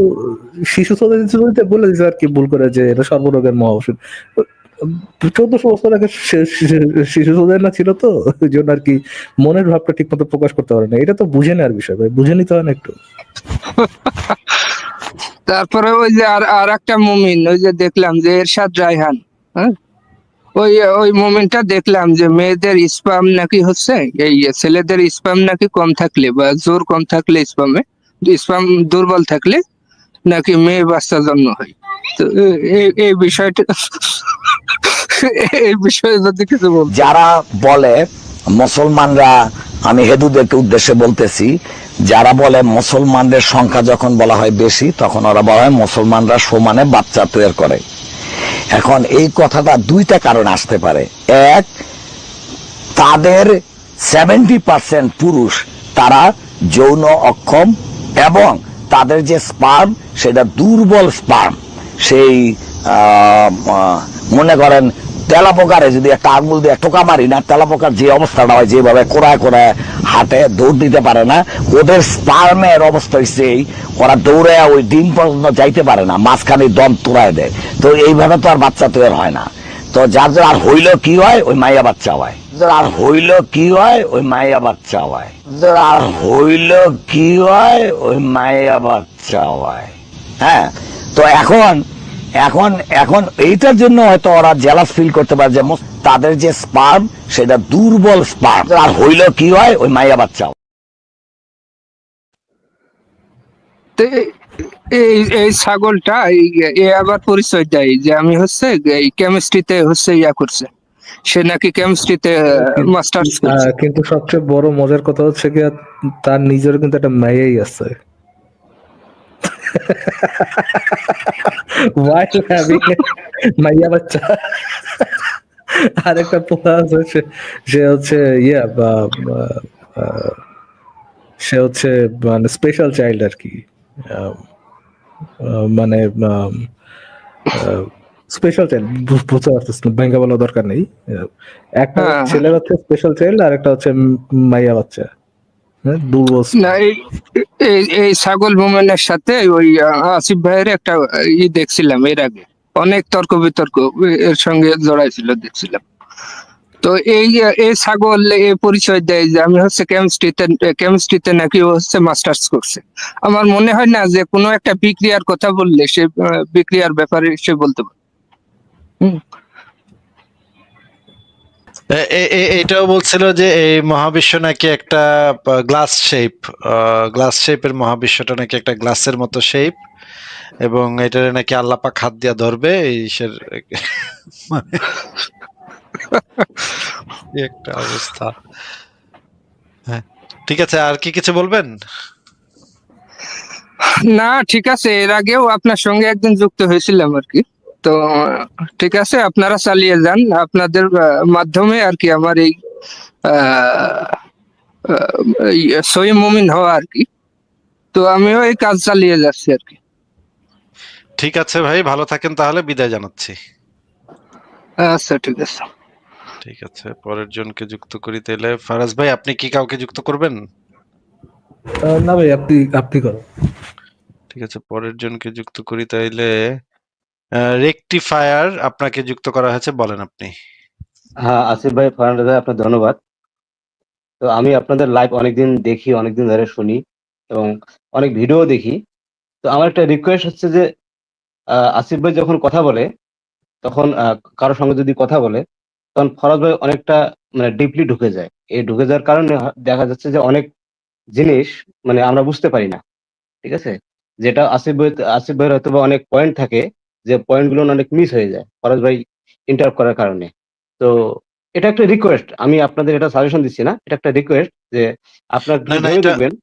শিশু শ্রদ্ধাইতে বলে দিচ্ছে আর কি ভুল করে যে এটা সর্বরোগের মহা ওষুধ। 1400 বছর আগে শিশু শ্রদ্ধাই না ছিল, তো ওই জন্য আর কি মনের ভাবটা ঠিক মতো প্রকাশ করতে পারে না। এটা তো বুঝে নেওয়ার বিষয় ভাই, বুঝে নিতে হয় না একটু। তারপরে ওই যে আর একটা মুমিন, ওই যে দেখলাম যে এরশাদ রায়হান, হ্যাঁ, ওই ওই মুমিনটা দেখলাম যে মেয়েদের স্পাম নাকি হচ্ছে, এই ছেলেদের স্পাম নাকি কম থাকলে বা জোর কম থাকলে স্পাম দুর্বল থাকলে নাকি মেয়ে বাচ্চা জন্ম হয়। তো এই বিষয়টা এই বিষয়ে যদি কিছু বলতে। যারা বলে মুসলমানরা, আমি হিন্দুদেরকে উদ্দেশ্যে বলতেছি, যারা বলে মুসলমানদের সংখ্যা যখন বলা হয় বেশি তখন ওরা বলা হয় মুসলমানরা সমানে বাচ্চা তৈরি করে। এখন এই কথাটা দুইটা কারণ আসতে পারে। এক, তাদের 70% পুরুষ তারা যৌন অক্ষম এবং তাদের যে স্পার্ম সেটা দুর্বল স্পার্ম, সেই মনে করেন তেলাপোকারে যদি একটা আঙুল দিয়ে টোকা মারি না, তেলাপোকার যে অবস্থাটা হয়, যেভাবে কোড়ায় কোড়ায় হাঁটে, দৌড় দিতে পারে না, ওদের স্পার্মের অবস্থা হচ্ছে এই, ওরা দৌড়ে ওই ডিম পর্যন্ত যাইতে পারে না, মাঝখানে দম তোড়ায় দেয়। তো এইভাবে তো আর বাচ্চা তৈরি হয় না। তো যার আর হইল কি হয়, ওই মাইয়া বাচ্চা হয়। আর হইল কি হয়, ওই মাইয়া বাচ্চা হয়। আর হইল কি হয়, ওই মাইয়া বাচ্চা হয়। হ্যাঁ, তো এখন এখন এখন এইটার জন্য হয়তো ওরা জেলাস ফিল করতে পারে যে তাদের যে স্পার্ম সেটা দুর্বল স্পার্ম। আর হইল কি হয়, ওই মাইয়া বাচ্চা হয়। তো এই এই ছাগলটা এ আবার পরিচয় দেয় যে আমি হচ্ছে এই কেমিস্ট্রিতে হচ্ছে ইয়া করছে, সে নাকি কেমিস্ট্রিতে মাস্টার্স করছে। কিন্তু সবচেয়ে বড় মজার কথা হচ্ছে কি, তার নিজের কিন্তু একটা মেয়েই আছে। While having মাইয়া বাচ্চা। আর একটা পোলা আছে, সে হচ্ছে ইয়া সে হচ্ছে মানে স্পেশাল চাইল্ড আর কি, মানে স্পেশাল চাইল্ড, বুঝতে পারছিস না, ব্যাংকা বলা দরকার নেই। একটা হ্যাঁ। ছেলের হচ্ছে স্পেশাল চাইল্ড, আর একটা হচ্ছে মাইয়া বাচ্চা। হ্যাঁ, দুর্বল। না, এই ছাগল মোমেনের সাথে ওই আসিফ ভাইয়ের একটা দেখছিলাম এর আগে, অনেক তর্ক বিতর্ক এর সঙ্গে জড়াইছিল দেখছিলাম। তো এই ছাগল এই পরিচয় দেয় যে আমি হচ্ছে কেমিস্ট্রিতে নাকি ও হচ্ছে মাস্টার্স করছে। আমার মনে হয় না যে কোনো একটা বিক্রিয়ার কথা বললে সে বিক্রিয়ার ব্যাপারে সে বলতে পারে। এটাও বলছিল যে এই মহাবিশ্ব নাকি একটা গ্লাস শেপের মহাবিশ্বটা নাকি একটা গ্লাসের মতো শেপ, এবং এটা নাকি আল্লাহ পাক হাত দিয়া ধরবে এইসের মানে কি একটা অবস্থা। হ্যাঁ, ঠিক আছে, আর কি কিছু বলবেন? না, ঠিক আছে, এর আগেও আপনার সঙ্গে একদিন যুক্ত হয়েছিলাম আর কি। তো ঠিক আছে, আপনারা চালিয়ে যান আপনাদের মাধ্যমে আর কি আমার এই সহি মুমিন হওয়া আর কি। তো আমিও এই কাজ চালিয়ে যাচ্ছি আর কি। ঠিক আছে ভাই, ভালো থাকেন, তাহলে বিদায় জানাচ্ছি। আচ্ছা, ঠিক আছে। ঠিক আছে, পরের জনকে যুক্ত করি তাইলে। ফারাজ ভাই, আপনি কি কাউকে যুক্ত করবেন? না ভাই, আপনি করো। ঠিক আছে, পরের জনকে যুক্ত করি তাইলে। রেকটিফায়ার আপনাকে যুক্ত করা হয়েছে, বলেন আপনি। হ্যাঁ, আসিফ ভাই, ফারহান ভাই, আপনার ধন্যবাদ। তো আমি আপনাদের লাইভ অনেকদিন দেখি, অনেকদিন ধরে শুনি এবং অনেক ভিডিও দেখি। তো আমার একটা রিকোয়েস্ট হচ্ছে যে আসিফ ভাই যখন কথা বলে, তখন কারোর সঙ্গে যদি কথা বলে, তখন ফরাজ ভাই অনেকটা মানে ডিপলি ঢুকে যায়। এই ঢুকে যাওয়ার কারণে দেখা যাচ্ছে যে অনেক জিনিস মানে আমরা বুঝতে পারি না। ঠিক আছে? যেটা আসিফ ভাইয়ের হয়তো বা অনেক পয়েন্ট থাকে, যে পয়েন্ট গুলো অনেক মিস হয়ে যায় ফরাজ ভাই ইন্টারাপ্ট করার কারণে। তো এটা একটা রিকোয়েস্ট, আমি আপনাদের এটা সাজেশন দিচ্ছি না, এটা একটা রিকোয়েস্ট যে আপনারা না একটু না, ভেবে এটা দেখবেন।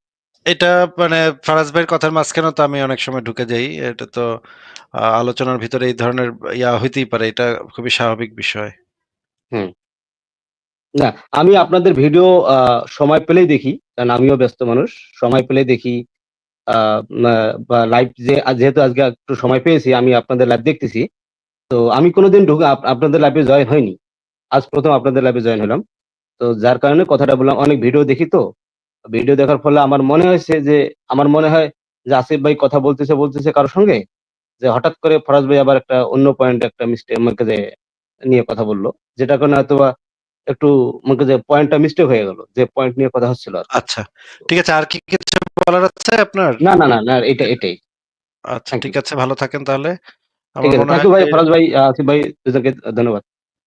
এটা মানে ফারাজ ভাইয়ের কথার মাঝখানে তো আমি অনেক সময় ঢুকে যাই। এটা তো আলোচনার ভিতরে এই ধরনের ইয়া হইতেই পারে, এটা খুবই স্বাভাবিক বিষয়। হুম। না, আমি আপনাদের ভিডিও সময় পেলেই দেখি, কারণ আমিও ব্যস্ত মানুষ। সময় পেলেই দেখি, বা লাইভ যেহেতু আজকে একটু সময় পেয়েছি, আমি আপনাদের লাইভ দেখতেছি। তো আমি কোনোদিন ঢুকে আপনাদের লাইভে জয়েন হয়নি, আজ প্রথম আপনাদের লাইভে জয়েন হলাম। তো যার কারণে কথাটা বললাম, অনেক ভিডিও দেখি, তো ভিডিও দেখার ফলে আমার মনে হয়েছে যে আমার মনে হয় যে আসিফ ভাই কথা বলতেছে কারোর সঙ্গে, যে হঠাৎ করে ফরাজ ভাই আবার একটা অন্য পয়েন্ট একটা মিস্টেক আমাকে যে নিয়ে কথা বললো, যেটা কারণে হয়তোবা একটু আমাকে যে পয়েন্টটা মিস্টেক হয়ে গেল, যে পয়েন্ট নিয়ে কথা হচ্ছিল আর কি। আচ্ছা, ঠিক আছে, আর কি কিছু বলার আছে আপনার? না না না না, এটাই। আচ্ছা, থ্যাংক ঠিক ইউ। আছে, ভালো থাকেন তাহলে। ঠিক আমার আছে, মনে থ্যাংক হয় ইউ ভাই, যে ফরাজ ভাই, আসিফ ভাই, দুজনকে ধন্যবাদ।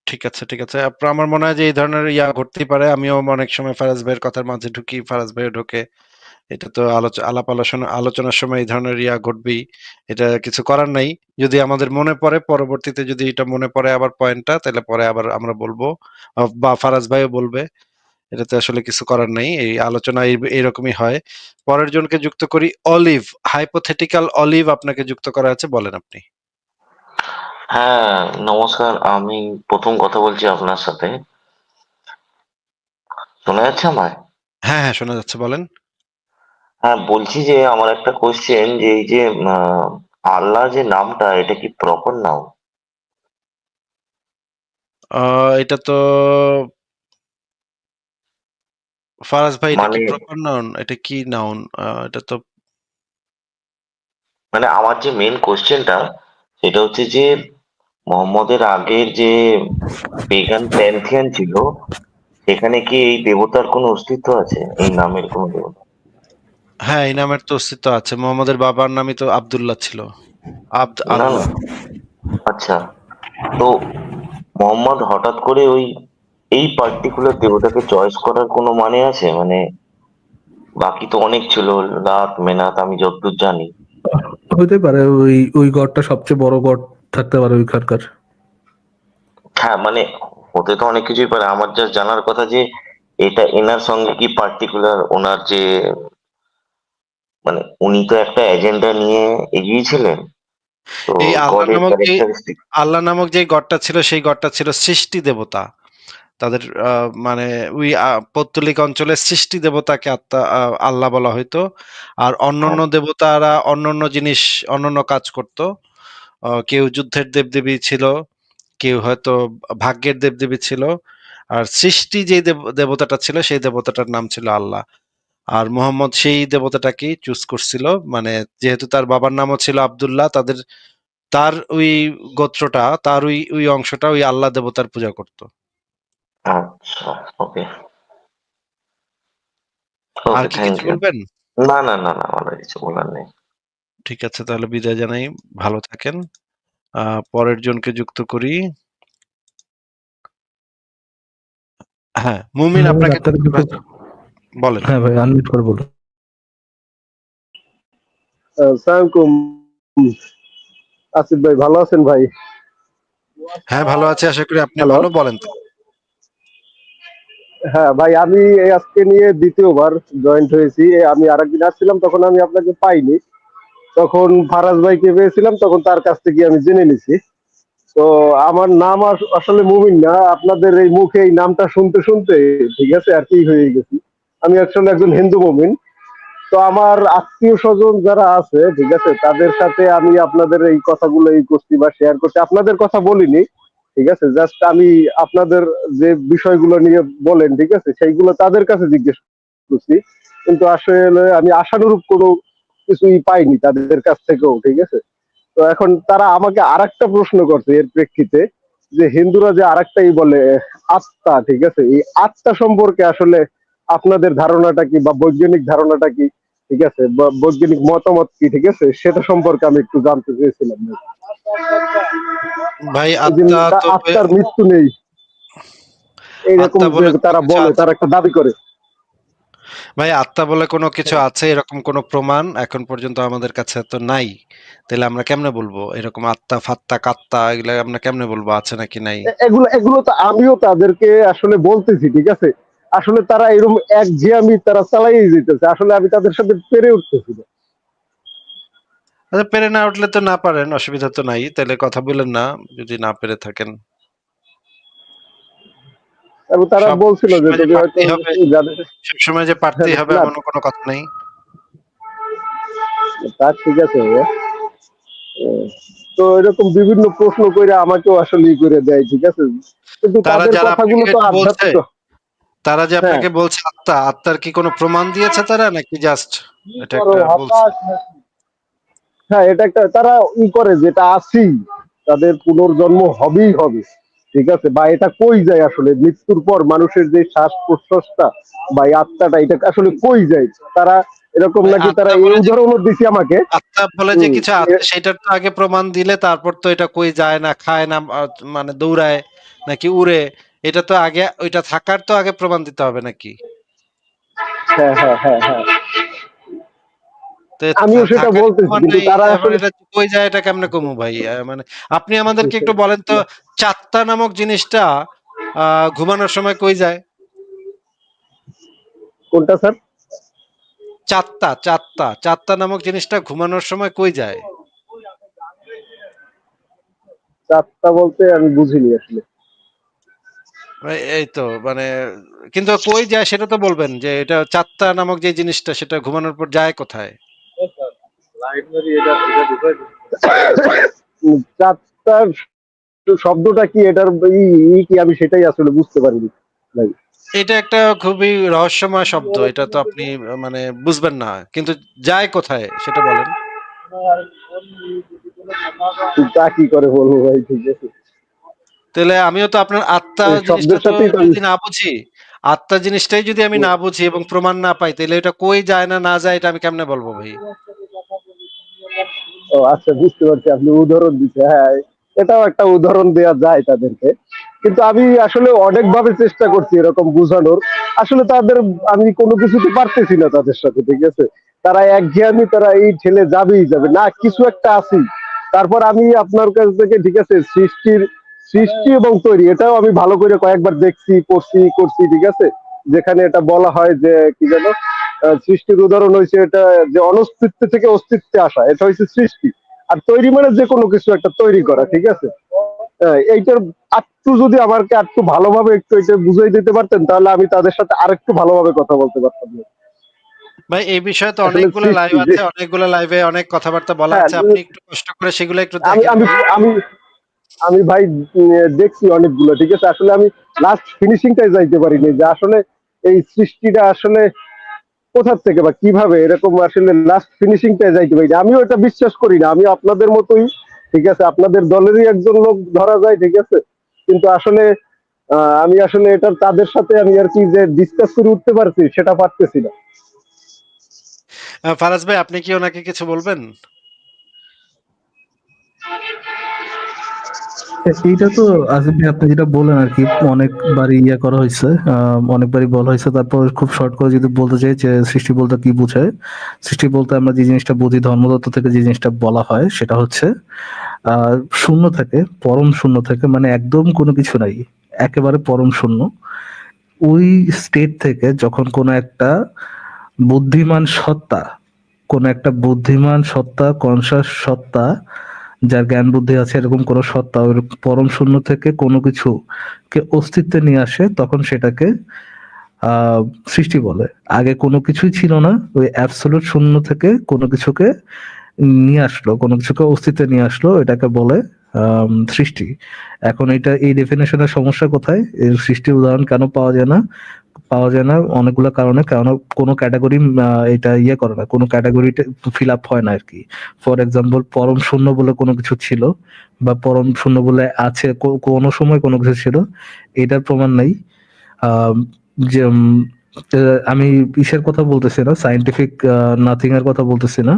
ঠিক আছে, ঠিক আছে, আমার মনে হয় যে এই ধরনের ইয়া ঘটতেই পারে। আমিও অনেক সময় ফারাজ ভাইয়ের কথার মাঝে ঢুকি, ফারাজ ভাইও ঢোকে। এটা তো আলোচনার সময় এই ধরনের ইয়া ঘটবেই। এটা কিছু করার নাই। যদি আমাদের মনে পড়ে, পরবর্তীতে যদি এটা মনে পড়ে আবার পয়েন্টটা, তাহলে পরে আবার আমরা বলবো, বা ফারাজ ভাইও বলবে। এটাতে আসলে কিছু করার নাই, এই আলোচনা এইরকমই হয়। পরের জনকে যুক্ত করি। অলিভ, হাইপোথেটিক্যাল অলিভ আপনাকে যুক্ত করা আছে, বলেন আপনি। হ্যাঁ, নমস্কার। আমি প্রথম কথা বলছি আপনার সাথে। শোনা যাচ্ছে আমায়? হ্যাঁ হ্যাঁ, শোনা যাচ্ছে, বলেন। হ্যাঁ, বলছি যে আমার একটা কোয়েশ্চেন, যে এই যে আল্লাহ যে নামটা এটা কি প্রপার নাম? এটা তো ফারাজ ভাই, এটা কি মানে প্রপার নাউন? এটা কি নাউন? এটা তো মানে আমার যে মেন কোশ্চেনটা সেটা হচ্ছে যে মোহাম্মদের আগের যে পেগান প্যান্থিয়ান ছিল সেখানে কি এই দেবতার কোনো অস্তিত্ব আছে, এই নামের কোনো দেবতা? হ্যাঁ, এই নামের তো অস্তিত্ব আছে। মোহাম্মদের বাবার নামই তো আব্দুল্লাহ ছিল। না না, আল্লাহ। আচ্ছা, তো মোহাম্মদ হঠাৎ করে ওই এই পার্টিকুলার দেবতাকে চয়েস করার কোনো মানে আছে? মানে বাকি তো অনেক ছিল, লাত মেনাত, আমি যতদূর জানি। হইতে পারে ওই ওই গড়টা সবচেয়ে বড় গড় থাকতে পারে ওইখানকার। হ্যাঁ মানে হতে তো অনেক কিছুই পারে, আমার জাস্ট জানার কথা যে এটা এনার সঙ্গে কি পার্টিকুলার ওনার যে মানে উনি তো একটা এজেন্ডা নিয়ে এগিয়েছিলেন, তো এই গডের ক্যারেক্টারিস্টিক। আল্লাহ নামক যে গড়টা ছিল সেই গড়টা ছিল সৃষ্টি দেবতা। তাদের মানে ওই পৌত্তলিক অঞ্চলের সৃষ্টি দেবতাকে আল্লাহ বলা হইতো। আর অন্যান্য দেবতারা অন্যান্য জিনিস, অন্যান্য কাজ করত। কেউ যুদ্ধের দেবদেবী ছিল, কেউ হয়তো ভাগ্যের দেবদেবী ছিল। আর সৃষ্টি যে দেবতাটা ছিল সেই দেবতাটার নাম ছিল আল্লাহ। আর মোহাম্মদ সেই দেবতাটাকেই চুজ করছিল। মানে যেহেতু তার বাবার নামও ছিল আব্দুল্লাহ, তার ওই গোত্রটা, তার ওই ওই অংশটা ওই আল্লাহ দেবতার পূজা করত। আচ্ছা, ওকে আর ওকে, কি থ্যাংক কিছু ইউ। বলবেন? না না না না, আমার আর কিছু বলার নেই। ঠিক আছে, তাহলে বিদায় জানাই। ভালো থাকেন। পরের জনকে যুক্ত করি। হ্যাঁ, মুমিন আপনাকে ডাক্তারের যুক্ত। বলেন। হ্যাঁ ভাই, আনমিউট করে বলুন। আসসালামুয়ালাইকুম আসিফ ভাই, ভালো আছেন ভাই? হ্যাঁ, ভালো আছি, আশা করি আপনি হ্যালো। ভালো। বলেন তো। হ্যাঁ ভাই, আমি এই আজকে নিয়ে দ্বিতীয়বার জয়েন্ট হয়েছি। আমি আরেকদিন আসছিলাম, তখন আমি আপনাকে পাইনি। তখন ফারাজ ভাইকে পেয়েছিলাম, তখন তার কাছ থেকে আমি জেনে নিছি। তো আমার নাম আসলে মুমিন না, আপনাদের এই মুখে এই নামটা শুনতে শুনতে ঠিক আছে আর কি হয়ে গেছি। আমি আসলে একজন হিন্দু মুমিন। তো আমার আত্মীয় স্বজন যারা আছে ঠিক আছে, তাদের সাথে আমি আপনাদের এই কথাগুলো এই করছি বা শেয়ার করছি, আপনাদের কথা বলিনি। ঠিক আছে, জাস্ট আমি আপনাদের যে বিষয়গুলো নিয়ে বলেন ঠিক আছে সেইগুলো তাদের কাছে জিজ্ঞেস করছি। কিন্তু আসলে আমি আশানুরূপ কোনো কিছুই পাইনি তাদের কাছ থেকেও, ঠিক আছে। তো এখন তারা আমাকে আরেকটা প্রশ্ন করছে এর প্রেক্ষিতে, যে হিন্দুরা যে আরেকটাই বলে আত্মা, ঠিক আছে, এই আত্মা সম্পর্কে আসলে আপনাদের ধারণাটা কি বা বৈজ্ঞানিক ধারণাটা কি, ঠিক আছে, বা বৈজ্ঞানিক মতামত কি, ঠিক আছে, সেটা সম্পর্কে আমি একটু জানতে চেয়েছিলাম। ভাই, এই যে আত্মা তো আত্মার মৃত্যু নেই, এইরকম আত্মা যে বলে কোনো তারা কিছু বলে, আছে? তারা একটা দাবি করে। ভাই, আত্মা বলে কোনো কিছু আছে এরকম কোনো প্রমাণ এখন পর্যন্ত আমাদের কাছে তো নাই। তাহলে আমরা কেমনে বলবো এরকম আত্মা ফাত্তা কাত্তা এগুলা আমরা কেমনে বলবো আছে নাকি নাই? এগুলো এগুলো তো আমিও তাদেরকে আসলে বলতেছি, ঠিক আছে। আসলে তারা এরকম এক জিয়ামি তারা চালাই যেতেছে, আসলে আমি তাদের সাথে পেরে উঠতেছি না। আচ্ছা, পেরে না উঠলে তো না পারেন, অসুবিধা তো নাই। তাহলে কথা বলেন না যদি না পেরে থাকেন। এবং তারা সব বলছিল যে সময় যে তুমি হয়তো পারতেই হবে, যাদের সবসময় যে পারতেই হবে না, এমনও কোনো কথা নেই। তা ঠিক আছে ভাইয়া। তো এরকম বিভিন্ন প্রশ্ন করে আমাকেও আসলে ই করে দেয়, ঠিক আছে, কিন্তু তারা তাদের যারা কথাগুলো আপনাকে তো এটা বলছে, আধ্যাত্মিক। তারা যে হ্যাঁ, আপনাকে বলছে আত্মার কি কোনো প্রমাণ দিয়েছে তারা, নাকি জাস্ট এটা একটা বলছে? হ্যাঁ, এটা একটা তারা ই করে যেটা আছি, তাদের পুনর্জন্ম হবেই হবে, ঠিক আছে, বা এটা কই যায় আসলে মৃত্যুর পর মানুষের যে শ্বাস প্রশ্বাসটা বা এই আত্মাটা এটা আসলে কই যায়, তারা এরকম ভাই, নাকি তারা আত্মা এই বলে যে উদাহরণও দিছে আমাকে। আত্মা বলে যে কিছু আছে সেটার তো আগে প্রমাণ দিলে তারপর তো এটা কই যায় না, খায় না, মানে দৌড়ায় নাকি উড়ে, এটা তো আগে ওইটা থাকার তো আগে প্রমাণ দিতে হবে নাকি? হ্যাঁ হ্যাঁ হ্যাঁ হ্যাঁ, তো আমিও সেটা থাকারই বলতেছি, প্রমাণ কিন্তু নাই, তারা এখন আসলে এটা কই যায় এটা কেমনে কমু ভাই? মানে আপনি আমাদেরকে একটু বলেন তো, চাত্তা নামক জিনিসটা ঘুমানোর সময় কই যায়? কোনটা স্যার? চাত্তা চাত্তা চাত্তা নামক জিনিসটা ঘুমানোর সময় কই যায়? চারটা বলতে আমি বুঝিনি আসলে। এই তো মানে, কিন্তু কই যায় সেটা তো বলবেন, যে এটা চাত্তা নামক যে জিনিসটা সেটা ঘুমানোর পর যায় কোথায়? চাঁদটার শব্দটা কি, এটার কি আমি সেটাই আসলে বুঝতে পারিনি ভাই। এটা একটা খুবই রহস্যময় শব্দ, এটা তো আপনি মানে বুঝবেন না, কিন্তু যায় কোথায় সেটা বলেন। তা কি করে বলবো ভাই, ঠিক আছে। তাহলে আমিও তো আপনার আত্মা এই জিনিসটা শব্দের তো সাথেই তো যদি না বুঝি, আত্মা জিনিসটাই যদি আমি না বুঝি এবং প্রমাণ না পাই, তাহলে এটা কই যায় না না যায় এটা আমি কেমনে বলবো ভাই? ও আচ্ছা, বুঝতে পারছি, আপনি উদাহরণ দিচ্ছে, হ্যাঁ এটাও একটা উদাহরণ দেওয়া যায় তাদেরকে। কিন্তু আমি আসলে অনেক ভাবে চেষ্টা করছি এরকম বোঝানোর, আসলে তাদের আমি কোনো কিছুতে পারতেছি না তাদের সাথে, ঠিক আছে। তারা একঘেয়েমি, তারা এই ঠেলে যাবেই যাবে না, কিছু একটা আছি। তারপর আমি আপনার কাছ থেকে, ঠিক আছে, সৃষ্টি এবং তৈরি এটাও আমি ভালো করে কয়েকবার দেখছি, করছি, ঠিক আছে। যেখানে এটা বলা হয় যে কি যেন, সৃষ্টির উদাহরণ হয়েছে এটা, যে অনস্তিত্ব থেকে অস্তিত্বে আসা, এটা হচ্ছে সৃষ্টি। আর তৈরি মানে যে কোনো কিছু একটা তৈরি করা, ঠিক আছে। এইটার আরেকটু যদি আমাকে আরেকটু ভালোভাবে একটু এটা বুঝিয়ে দিতে পারতেন, তাহলে আমি তাদের সাথে আরেকটু ভালোভাবে কথা বলতে পারতাম। ভাই এই বিষয়ে তো আসলে অনেকগুলো লাইভ সৃষ্টি যে, আছে, অনেকগুলো লাইভে অনেক কথাবার্তা বলা হ্যাঁ আছে, আপনি একটু কষ্ট করে সেগুলো একটু আমি দেখেন আমি ভাই। আমি আমি ভাই দেখছি অনেকগুলো, ঠিক আছে। আসলে আমি লাস্ট ফিনিশিংটাই যাইতে পারিনি, যে আসলে এই সৃষ্টিটা আসলে কোথার থেকে বা কিভাবে এরকম, আসলে লাস্ট ফিনিশিংটাই যাইতে পারি। আমিও এটা বিশ্বাস করি না, আমি আপনাদের মতোই, ঠিক আছে, আপনাদের দলেরই একজন লোক ধরা যায়, ঠিক আছে। কিন্তু আসলে আমি আসলে এটা তাদের সাথে আমি আর কি যে ডিসকাস করে উঠতে পারছি, সেটা পারতেছি না। ফারাজ ভাই আপনি কি ওনাকে কিছু বলবেন? এইটা তো আসিফ ভাই আপনি যেটা বলেন আর কি, অনেকবারই ইয়ে করা হয়েছে, অনেকবারই বলা হয়েছে। তারপর খুব শর্ট করে যদি বলতে চাই যে সৃষ্টি বলতে কি বোঝায়, সৃষ্টি বলতে আমরা যে জিনিসটা বুঝি ধর্মতত্ত্ব থেকে, যে জিনিসটা বলা হয় সেটা হচ্ছে শূন্য থেকে, পরম শূন্য থেকে, মানে একদম কোনো কিছু নাই, একেবারে পরম শূন্য। ওই স্টেট থেকে যখন কোনো একটা বুদ্ধিমান সত্তা, কোন একটা বুদ্ধিমান সত্তা, কনসাস সত্তা, যার জ্ঞান বুদ্ধি আছে, এরকম কোন সত্তা ওই পরম শূন্য থেকে কোনো কিছু কে অস্তিত্বে নিয়ে আসে, তখন সেটাকে আহ সৃষ্টি বলে। আগে কোনো কিছুই ছিল না, ওই অ্যাবসলিউট শূন্য থেকে কোনো কিছুকে নিয়ে আসলো, কোনো কিছুকে অস্তিত্বে নিয়ে আসলো, এটাকে বলে সৃষ্টি। এখন এটা, এই ডেফিনেশনের সমস্যা কোথায়? এর সৃষ্টির উদাহরণ কেন পাওয়া যায় না অনেকগুলো কারণে। কারণ কোনো ক্যাটাগরি এটা ইয়ে করে না, কোনো ক্যাটাগরিতে ফিল আপ হয় না আর কি। ফর এক্সাম্পল, পরম শূন্য বলে কোনো কিছু ছিল, বা পরম শূন্য বলে আছে কোনো সময় কোনো কিছু ছিল, এটার প্রমাণ নাই। আহ, যে আমি ইসের কথা বলতেছি না, সাইন্টিফিক নাথিং এর কথা বলতেছি না,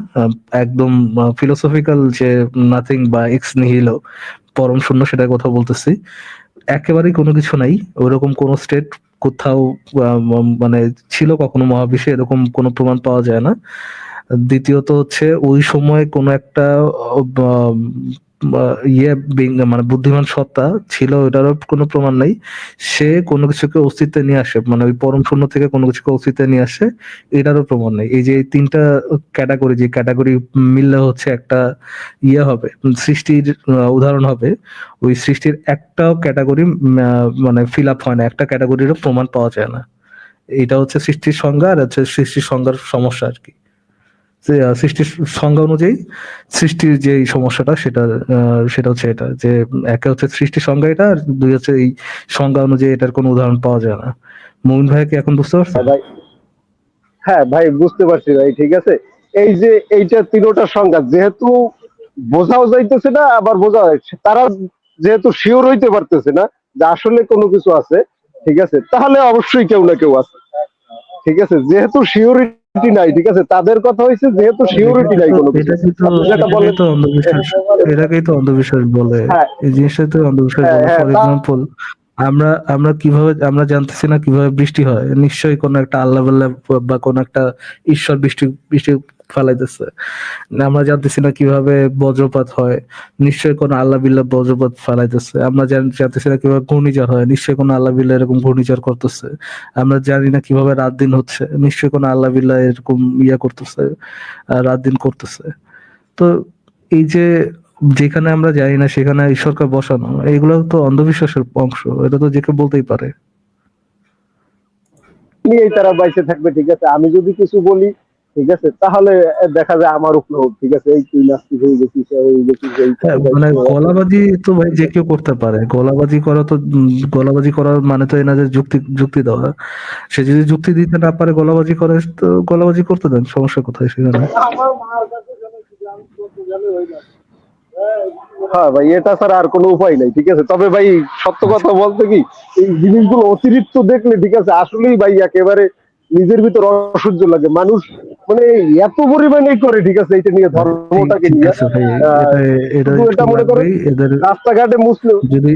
একদম ফিলোসফিক্যাল যে নাথিং বা এক্স নিহিলো, পরম শূন্য, সেটার কথা বলতেছি। একেবারেই কোনো কিছু নাই, ওইরকম কোনো স্টেট কোথাও মানে ছিল কখনো মহাবিশ্বে, এরকম কোনো প্রমাণ পাওয়া যায় না। দ্বিতীয়ত হচ্ছে, ওই সময় কোনো একটা মানে বুদ্ধিমান সত্তা ছিল, এটারও কোনো প্রমাণ নাই। সে কোনো কিছুকে অস্তিত্বে নিয়ে আসে, মানে ওই পরম শূন্য থেকে কোনো কিছুকে অস্তিত্বে নিয়ে আসে, এটারও প্রমাণ নেই। এই যে এই তিনটা ক্যাটাগরি, যে ক্যাটাগরি মিললে হচ্ছে একটা হবে, সৃষ্টির উদাহরণ হবে, ওই সৃষ্টির একটাও ক্যাটাগরি মানে ফিল আপ হয় না, একটা ক্যাটাগরিরও প্রমাণ পাওয়া যায় না। এটা হচ্ছে সৃষ্টির সংজ্ঞা, আর হচ্ছে সৃষ্টির সংজ্ঞার সমস্যা আর কি। সৃষ্টির সংজ্ঞা অনুযায়ী সৃষ্টির যে এই সমস্যাটা, সেটা হচ্ছে এটা, যে একে হচ্ছে সৃষ্টির সংজ্ঞা এটা, আর দুই হচ্ছে এই সংজ্ঞা অনুযায়ী এটার কোনো উদাহরণ পাওয়া যায় না। মুমিন ভাই কি এখন বুঝতে পারছেন? ভাই, হ্যাঁ ভাই বুঝতে পারছি ভাই, ঠিক আছে। এই যে এইটা তিনোটা সংজ্ঞা যেহেতু বোঝাও যাইতেছে না, আবার বোঝা যাচ্ছে, তারা যেহেতু শিওর হইতে পারতেছে না যে আসলে কোনো কিছু আছে, ঠিক আছে, তাহলে অবশ্যই কেউ না কেউ আছে, ঠিক আছে। যেহেতু শিওরিটি নাই, ঠিক আছে, তাদের কথা হয়েছে যেহেতু শিওরিটি নাই কোনো কিছু, আপনি যেটা বলেন। এটাকেই তো অন্ধবিশ্বাস বলে, হ্যাঁ এই জিনিসটাই তো অন্ধবিশ্বাস হ্যাঁ বলে। হ্যাঁ ফর এক্সাম্পল, আমরা আমরা কিভাবে আমরা জানতেছি না কিভাবে বৃষ্টি হয়? নিশ্চয়ই কোনো একটা আল্লাহ বাল্লাহ বা কোনো একটা ঈশ্বর বৃষ্টি বৃষ্টি ফালাইতেছে। আমরা জানতেছি না কিভাবে বজ্রপাত হয়, নিশ্চয়ই কোনো আল্লাহ বিল্লাহ বজ্রপাত ফালাইতেছে। আমরা জানতেছি না কিভাবে ঘূর্ণিঝড় হয়, নিশ্চয়ই কোনো আল্লাহ বিল্লাহ এরকম ঘূর্ণিঝড় করতেছে। আমরা জানি না কিভাবে রাত দিন হচ্ছে, নিশ্চয়ই কোনো আল্লাহ বিল্লাহ এরকম করতেছে, রাত দিন করতেছে। তো এই যে যেখানে আমরা জানি না সেখানে ঈশ্বরকে বসানো, এইগুলো তো অন্ধবিশ্বাসের অংশ, এটা তো যে কেউ বলতেই পারে। নিয়েই তারা বাইসে থাকবে, ঠিক আছে। আমি যদি কিছু বলি, ঠিক আছে, তাহলে দেখা যায় আমার উপরে হোক, ঠিক আছে, এই তুই নাস্তিক হয়ে গেছিস, হয়ে গেছিস, এই হ্যাঁ, মানে গলাবাজি তো ভাই যে কেউ করতে পারে। গলাবাজি করা তো গলাবাজি করার মানে তো এই না যে যুক্তি দেওয়া। সে যদি যুক্তি দিতে না পারে গলাবাজি করে, তো গলাবাজি করতে দেন, সমস্যা কোথায় সেখানে? হ্যাঁ ভাই, এটা ছাড়া আর কোনো উপায় নাই, ঠিক আছে। তবে ভাই সত্য আচ্ছা। কথা বলতে কি, এই জিনিসগুলো অতিরিক্ত দেখলে, ঠিক আছে, আসলেই ভাই একেবারে নিজের ভিতর অসহ্য লাগে। মানুষ মানে এত পরিমাণে করে, ঠিক আছে, এটা নিয়ে, ধর্মটাকে ঠিক নিয়ে আছে ভাই, আহ, এটা শুধু একটু এটা মনে করেন লাগবেই এদের। রাস্তাঘাটে মুসলিম যদি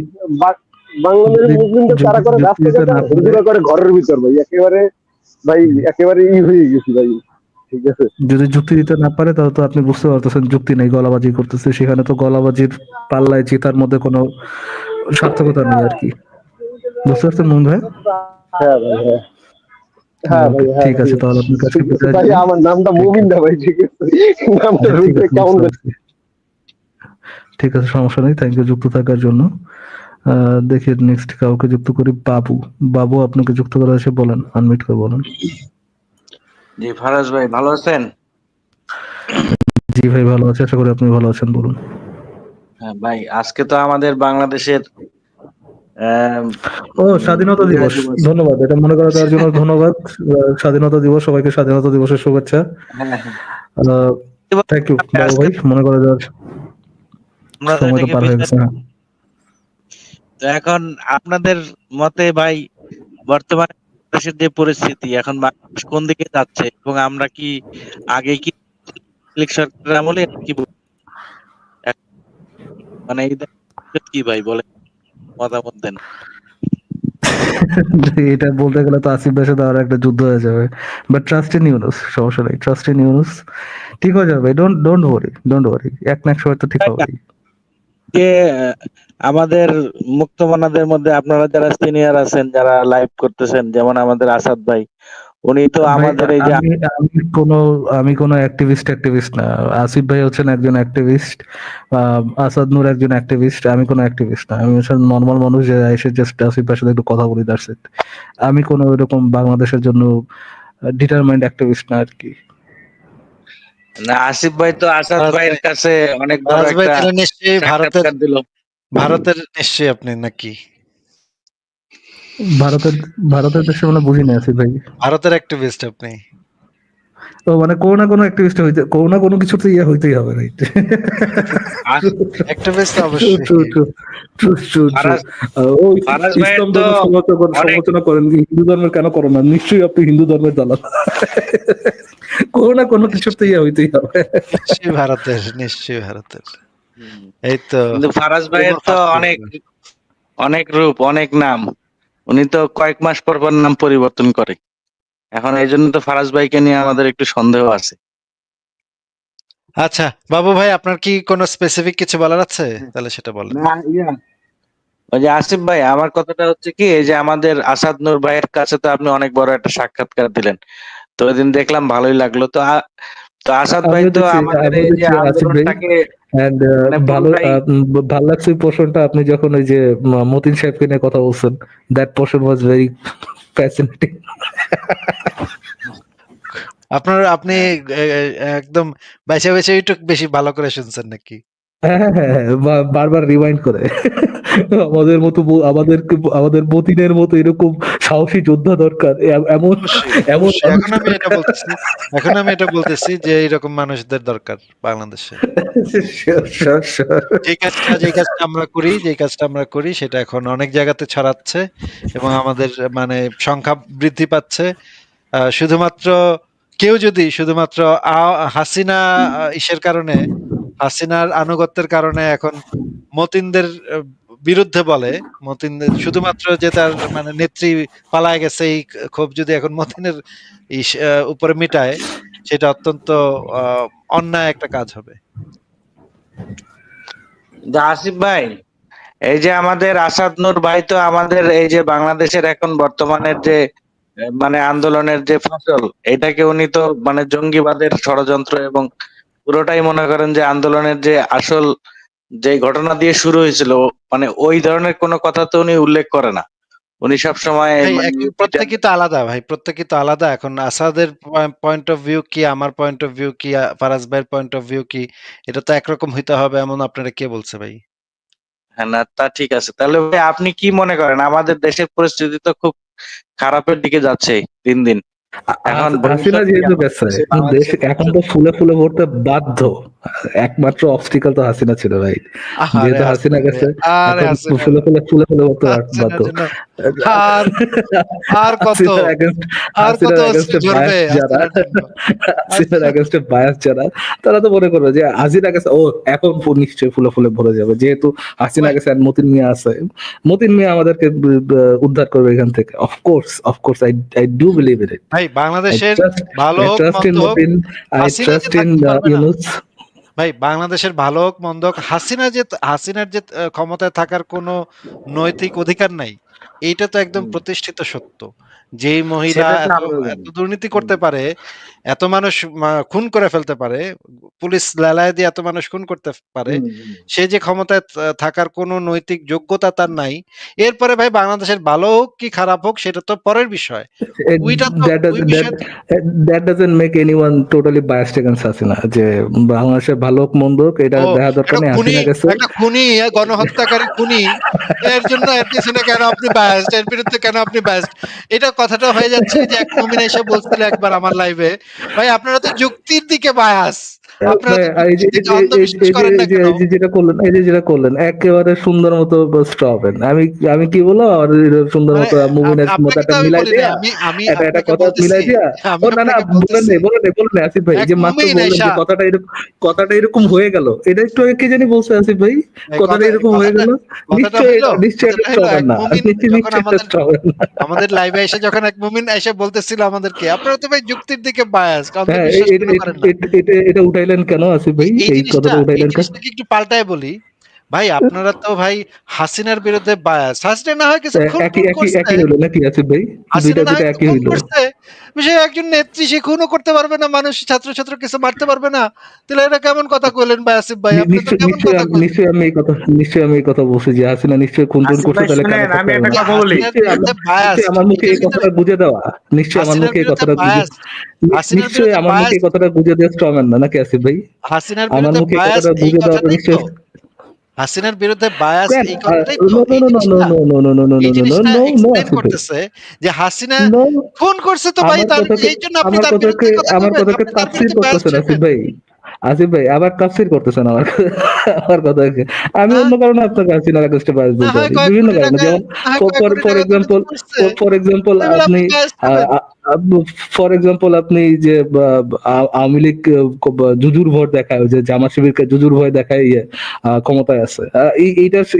বাংলাদেশের যদি মুসলিমদের তারা করে যুক্তি দিতে রাস্তাঘাটে, না আর পারে, হিন্দুরা করে ঘরের ভিতর। ভাই একেবারে, ভাই একেবারে হয়ে গেছি ভাই, ঠিক আছে। যদি যুক্তি দিতে না পারে, তাহলে তো আপনি বুঝতে পারতেছেন যুক্তি নেই, গলাবাজি করতেছে। সেখানে তো গলাবাজির পাল্লায় জেতার মধ্যে কোনো সার্থকতা নেই আর কি। বুঝতে পারছেন মন ভাই? হ্যাঁ ভাই, হ্যাঁ হ্যাঁ ভাই, ওকে, হ্যাঁ ঠিক ভাই, আছে, তাহলে আপনার কাছে ঠিক আছে বিদায় ভাই। জানাই। আমার নামটা ঠিক মুমিন আছে, না ভাই, ঠিক আছে, নামটা আচ্ছা, ঠিক আছে, কেমন? বুঝতে পারছি। ঠিক আছে, সমস্যা নেই। থ্যাংক ইউ যুক্ত থাকার জন্য। দেখি নেক্সট কাউকে যুক্ত করি। বাবু, বাবু আপনাকে যুক্ত করা এসে বলেন, আনমিউট করে বলেন। জি ফারাজ ভাই ভালো আছেন? জি ভাই, ভালো আছে, আশা করি আপনি ভালো আছেন, বলুন। হ্যাঁ ভাই, আজকে তো আমাদের বাংলাদেশের ও, স্বাধীনতা বিজয় দিবস। দিবস। ধন্যবাদ, এটা মনে করার দেওয়ার জন্য ধন্যবাদ। স্বাধীনতা দিবস, সবাইকে স্বাধীনতা দিবসের শুভেচ্ছা। হ্যাঁ হ্যাঁ। থ্যাংক ইউ বাবু আজকে ভাই, মনে করে দেওয়ার আমরা সময় তো এটাকে পার হয়ে বিজয়, গেছে। হ্যাঁ, তো এখন আপনাদের মতে ভাই, বর্তমানে দেশের যে পরিস্থিতি, এখন বাংলাদেশ কোন দিকে যাচ্ছে এবং আমরা কি আগে কি সরকারের আমলে কি মানে এই কি ভাই বলে মতামত দেন। এটা বলতে গেলে তো আসিফ ভাইয়ের সাথে আর একটা যুদ্ধ হয়ে যাবে। বাট ট্রাস্ট ইন ইউনুস, সমস্যা নেই, ট্রাস্ট ইন ইউনুস, ঠিক হয়ে যাবে। ডোন্ট ওয়ারি, এক না এক সময় তো ঠিক হবে। যে আমাদের মুক্তমনাদের মধ্যে আপনারা যারা সিনিয়র আছেন, যারা লাইভ করতেছেন, যেমন আমাদের আসাদ ভাই, উনি তো ভাই, আমাদের এই যে আমি কোনো অ্যাক্টিভিস্ট না। আসিফ ভাই হচ্ছেন একজন অ্যাক্টিভিস্ট, আসাদ নূর একজন অ্যাক্টিভিস্ট। আমি কোনো অ্যাক্টিভিস্ট না, আমি হচ্ছে নর্মাল মানুষ যে এসে জাস্ট আসিফ ভাইয়ের সাথে একটু কথা বলি, দ্যাটস ইট। আমি কোনো এরকম বাংলাদেশের জন্য ডিটারমাইন্ড অ্যাক্টিভিস্ট না আর কি। না, আসিফ ভাই তো আসাদ ফারাজ ভাইয়ের ভাই, কাছে অনেক বড় ফারাজ ভাই একটা তাহলে নিশ্চয়ই সাক্ষাৎকার দিল। ভারতের নিশ্চয়ই আপনি নাকি ভারতের ভারতের দেশে মানে বুঝি না আসিফ ভাই। ভারতের অ্যাক্টিভিস্ট আপনি? তো মানে কোনো না কোনো অ্যাক্টিভিস্ট হইতে, কোনো না কোনো কিছু তো ইয়ে হইতেই হবে, রাইট? অ্যাক্টিভিস্ট অবশ্যই। ফারাজ ওই ফারাজ ভাইয়ের ইসলাম তো ধর্মের অনেক সমালোচনা করেন, হিন্দু ধর্মের কেন করেন না? নিশ্চয়ই আপনি হিন্দু ধর্মের দালাল। কোনো না কোনো কিছু তো ইয়ে হইতেই হবে। নিশ্চয়ই ভারতের। এই তো কিন্তু ফারাজ ভাইয়ের তো অনেক অনেক রূপ, অনেক নাম। উনি তো কয়েক মাস পর পর নাম পরিবর্তন করে। এখন এই জন্য তো ফারাজ ভাইকে নিয়ে আমাদের একটু সন্দেহ আছে। আচ্ছা বাবু ভাই, আপনার কি কোনো স্পেসিফিক কিছু বলার আছে? তাহলে সেটা বলেন। না, ওই যে আসিফ ভাই, আমার কথাটা হচ্ছে কি, এই যে আমাদের আসাদ নূর ভাইয়ের কাছে তো আপনি অনেক বড় একটা সাক্ষাৎকার দিলেন, তো ওই দিন দেখলাম, ভালোই লাগলো। তো আসাদ ভাই আমিও তো দেখছি, আমাদের আমিও এই যে দেখছি আসিফ ভাই। আন্দোলনটাকে এন্ড মানে ভালো পুরোটাই, ভালো লাগছে ওই পোর্শনটা, আপনি যখন ওই যে মতিন সাহেবকে নিয়ে কথা বলছেন। That portion was very fascinating. আপনি একদম বেছে বেছে একটু বেশি ভালো করে শুনছেন নাকি? হ্যাঁ, বারবার রিমাইন্ড করে। আমাদের মতো আমাদের মতিনের মতো এরকম সাহসী যোদ্ধা দরকার। এমন এমন অবশ্যই। মানুষ এখন আমি এটা বলতেছি যে এইরকম মানুষদের দরকার বাংলাদেশে। যে কাজটা আমরা করি সেটা এখন অনেক জায়গাতে ছড়াচ্ছে এবং আমাদের মানে সংখ্যা বৃদ্ধি পাচ্ছে। শুধুমাত্র শুধুমাত্র হাসিনা ইসের কারণে, হাসিনার আনুগত্যের কারণে এখন মতিনদের বিরুদ্ধে বলে, মতিনদের শুধুমাত্র যে তার মানে নেত্রী পালায় গেছে এই ক্ষোভ যদি এখন মতিনের উপরে মিটায়, সেটা অত্যন্ত অন্যায় একটা কাজ হবে। যে আসিফ ভাই, এই যে আমাদের আসাদ নূর ভাই তো আমাদের এই যে বাংলাদেশের এখন বর্তমানের যে মানে আন্দোলনের যে ফসল, এটাকে উনি তো মানে জঙ্গিবাদের ষড়যন্ত্র এবং পুরোটাই মনে করেন যে আন্দোলনের যে আসল যে ঘটনা দিয়ে শুরু হয়েছিল, মানে ওই ধরনের কোনো কথা তো উনি উল্লেখ করে না। উনি সবসময় ভাই মানে এখন প্রত্যেকেই তো আলাদা ভাই, প্রত্যেকেই তো আলাদা। এখন আসাদের পয়েন্ট অফ ভিউ কি, আমার পয়েন্ট অফ ভিউ কি, ফারাজ ভাইয়ের পয়েন্ট অফ ভিউ কি, এটা তো একরকম হইতে হবে এমন আপনারা কে বলছে ভাই? হ্যাঁ, না তা ঠিক আছে। তাহলে ভাই আপনি কি মনে করেন আমাদের দেশের পরিস্থিতি তো খুব খারাপের দিকে যাচ্ছে দিন দিন। এখন হাসিনা ভবিষ্যৎ কি যেহেতু আমাদের গেছে দেশ বাংলাদেশের এখন তো ফুলে ফুলে ভরতে বাধ্য। একমাত্র অবস্টিকাল তো হাসিনা ছিল ভাই। আরে যেহেতু হাসিনা হাসিনা ভাই, গেছে আরে এখন হাসিনা ফুলে ফুলে ভরতে বাধ্য। হাসিনার জন্য আর আর কত হাসিনার against আর কত হাসিনার অশ্রু against ঝরবে bias যারা হাসিনার জন্য? হাসিনার against bias যারা তারা তো মনে করবে যে হাসিনা গেছে, ও এখন নিশ্চয়ই ফুলে ফুলে ভরে যাবে, যেহেতু হাসিনা গেছে আর মতিন মিয়া আছে। মতিন মিয়া আমাদেরকে উদ্ধার করবে এখান থেকে। Of course I do believe in it. ভাই বাংলাদেশের ভালো I হোক trust in মন্দ হোক, Motin, I হাসিনা যে trust in থাকতে পারবে না Yunus. ভাই, বাংলাদেশের ভালো হোক মন্দ হোক, হাসিনার যে ক্ষমতায় থাকার কোনো নৈতিক অধিকার নাই, এইটা তো একদম প্রতিষ্ঠিত সত্য। যেই মহিলা সেটা তো এত আমিও এত জানি। দুর্নীতি করতে পারে, এত মানুষ খুন করে ফেলতে পারে, পুলিশ লেলায় দিয়ে এত মানুষ খুন করতে পারে, সে যে ক্ষমতায় থাকার কোনো নৈতিক যোগ্যতা তার নাই। এরপরে ভাই বাংলাদেশের ভালো হোক কি খারাপ হোক সেটা তো পরের বিষয়। ওইটা তো ওই বিষয় That doesn't make anyone totally biased against Hasina. যে বাংলাদেশের ভালো হোক মন্দ হোক এটা ও দেখা দরকার নেই, হাসিনা গেছে। একটা খুনি, গণহত্যাকারী খুনি, এর জন্য এর পিছনে কেন আপনি বায়াসড, এর বিরুদ্ধে কেন আপনি বায়াসড? এটা কথাটা হয়ে যাচ্ছে যে এক মুমিন এসে বলছিল একবার আমার লাইভে, ভাই আপনারা তো যুক্তির দিকে বায়াস, আপনারা তো যুক্তির দিকে অন্ধবিশ্বাস করেন না কেন? যেটা করলেন একেবারে সুন্দর মতো স্ট্র হবেন। আমি কি বললাম, আর সুন্দর মানে মতো মুমিনের মতো আপনাকে তো একটা আমি মিলাই বলি নাই, দিয়া আমি একটা আপনাকে কথা বলতেছি, মিলাই দিয়া আমি ও না আপনাকে বলেন বলতেছি নেই আসিফ ভাই, এক যে মাত্র মুমিন বললেন এসা যে কথাটা এরকম হয়ে গেল, এটা একটু আগে কে জানি বলছে আসিফ ভাই, কথাটা এরকম হয়ে গেল। কথাটা নিশ্চয়ই হইলো এটা স্ট্রবেন এক না, মুমিন যখন নিশ্চয়ই এটা স্ট্রবেন না। আমাদের লাইভে এসে যখন এক মুমিন এসে বলতেছিল আমাদেরকে, আপনারা তো ভাই যুক্তির দিকে বায়াস, হ্যাঁ, অন্ধবিশ্বাস কেন করেন না? এটা উঠাইলেন কেন আসিফ ভাই, এই কথাটা এই উঠাইলেন কেন? জিনিসটাকে একটু পাল্টায় বলি, ভাই আপনারা তো ভাই হাসিনার বিরুদ্ধে বায়াস। হাসিনা না হয় কিছু খুন একই টুন একই করছে, একই হইলো নাকি আসিফ ভাই? হাসিনা দুইটা না দুইটা হয় কিছু একই খুন হইলো। করছে, সে একজন নেত্রী, সে খুনও করতে পারবে না, মানুষ ছাত্র কিছু মারতে পারবে না, তাহলে এটা কেমন কথা কইলেন ভাই আসিফ ভাই? আপনি তো কেমন কথা কইলেন? নিশ্চয়ই আমি এই কথা বলছি যে হাসিনা নিশ্চয়ই খুন টুন আসিফ করছে, ভাই তাহলে কেন শুনেন, করতে আমি পারবে একটা না? কথা বলি। হাসিনার বিরুদ্ধে নিশ্চয়ই আমার মুখে এটার এই ভিতরে কথাটা গুঁজে দেওয়া, নিশ্চয়ই আমার হাসিনার মুখে এই বিরুদ্ধে কথাটা গুঁজে বায়াস, হাসিনার নিশ্চয়ই বিরুদ্ধে আমার মুখে বায়াস, এই কথাটা গুঁজে দেওয়া স্ট্রবেন না নাকি আসিফ ভাই? হাসিনার আমার বিরুদ্ধে মুখে এই বায়াস কথাটা এই গুঁজে দেওয়াটা কথাটাই তো, নিশ্চয়ই হাসিনার বিরুদ্ধে বায়াস কেন? এই কথাটাই তো, নো নো এই নো নো নো জিনিসটা, no no no no no এই নো নো জিনিসটা নো নো এক্সপ্লেইন আসিফ ভাই, করতেছে যে হাসিনা নো। খুন করছে তো ভাই, আমার তার কথাকে এই জন্য আপনি তার বিরুদ্ধে কথা আমার কইবেন, কথাকে আপনি তার তাফসীর বিরুদ্ধে বায়াস করতেছেন আসিফ হইবেন। ভাই। আসিফ ভাই আবার তাফসীর করতেছেন আমার কথাকে। আমি না অন্য কারণে আপনাকে হাসিনার আগস্টে বায়াস না বলতে হয় পারি, কয়েক বিভিন্ন কোটি কারণে, টাকা, যেমন না হয় কয়েক কোটি ফর টাকা এক্সাম্পল দুর্নীতি করছে, ফর এক্সাম্পল এবার আপনি আপনি বায়াস হবেন। আপনি যে আওয়ামী লীগ জুজুর ভোট দেখায়, ওই যে জামাত শিবিরকে জুজুর ভয় দেখায় ক্ষমতায় আছে,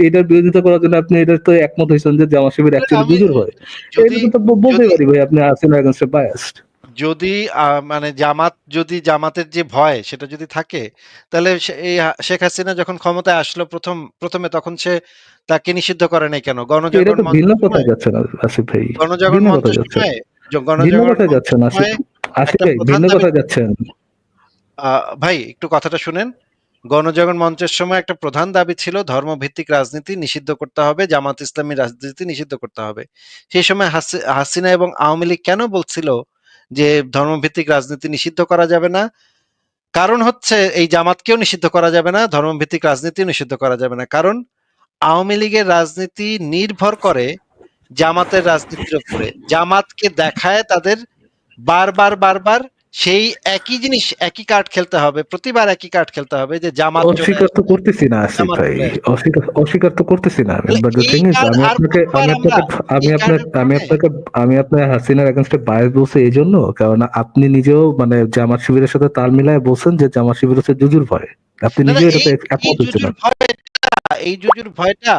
এইটার বিরোধিতা করার জন্য আপনি এটা তো একমত হয়েছেন যে জামাত শিবির অ্যাকচুয়ালি আমি জুজুর ভয়। যদি এটা তো বলতে যদি পারি ভাই আপনি হাসিনার আগস্টে বায়াসড। যদি মানে যদি জামাতের যে ভয় সেটা যদি থাকে, তাহলে শেখ হাসিনা যখন ক্ষমতায় আসলো প্রথমে তখন সে তাকে নিষিদ্ধ করে নাই কেন? এটা গণজাগরণ তো ভিন্ন মঞ্চের কথায় সময়, যাচ্ছে না আসিফ ভাই, গণজাগরণ ভিন্ন কথায় মঞ্চের যাচ্ছে, সময়, ভিন্ন গণজাগরণ কথায় মঞ্চের যাচ্ছেন আসিফ সময় আসিফ একটা ভাই, প্রধান ভিন্ন দাবি, কথায় যাচ্ছেন। ভাই একটু কথাটা শুনেন। গণজাগরণ মঞ্চের সময় একটা প্রধান দাবি ছিল ধর্মভিত্তিক রাজনীতি নিষিদ্ধ করতে হবে, জামাত ইসলামী রাজনীতি নিষিদ্ধ করতে হবে। সেই সময় হাসিনা এবং আওয়ামী লীগ কেন বলছিল যে ধর্মভিত্তিক রাজনীতি নিষিদ্ধ করা যাবে না? কারণ হচ্ছে এই জামাতকেও নিষিদ্ধ করা যাবে না, ধর্মভিত্তিক রাজনীতিও নিষিদ্ধ করা যাবে না। কারণ আওয়ামী লীগের রাজনীতি নির্ভর করে জামাতের রাজনীতির উপরে। জামাতকে দেখায় তাদের বারবার সেই একই জিনিস, একই কার্ড খেলতে হবে, প্রতিবার একই কার্ড খেলতে হবে যে জামাত চলে অস্বীকার তো আসবে, করতেছি না আসিফ জামাত ভাই, চলে আসবে। অস্বীকার তো করতেছি না আমি, তাহলে বাট দ্য এই থিং ইজ কার্ড আর কতবার আমরা এই কার্ডের কারণে আমি আপনার হাসিনার এগেইনস্টে বায়াস বলছি এই জন্য, কারণ আপনি নিজেও মানে জামাত শিবিরের সাথে তাল মিলায় বলছেন যে জামাত শিবির হচ্ছে জুজুর ভয়, আপনি না নিজেও এই এটাতে এই একমত জুজুর হচ্ছিলেন। ভয়টা, এই জুজুর ভয়টা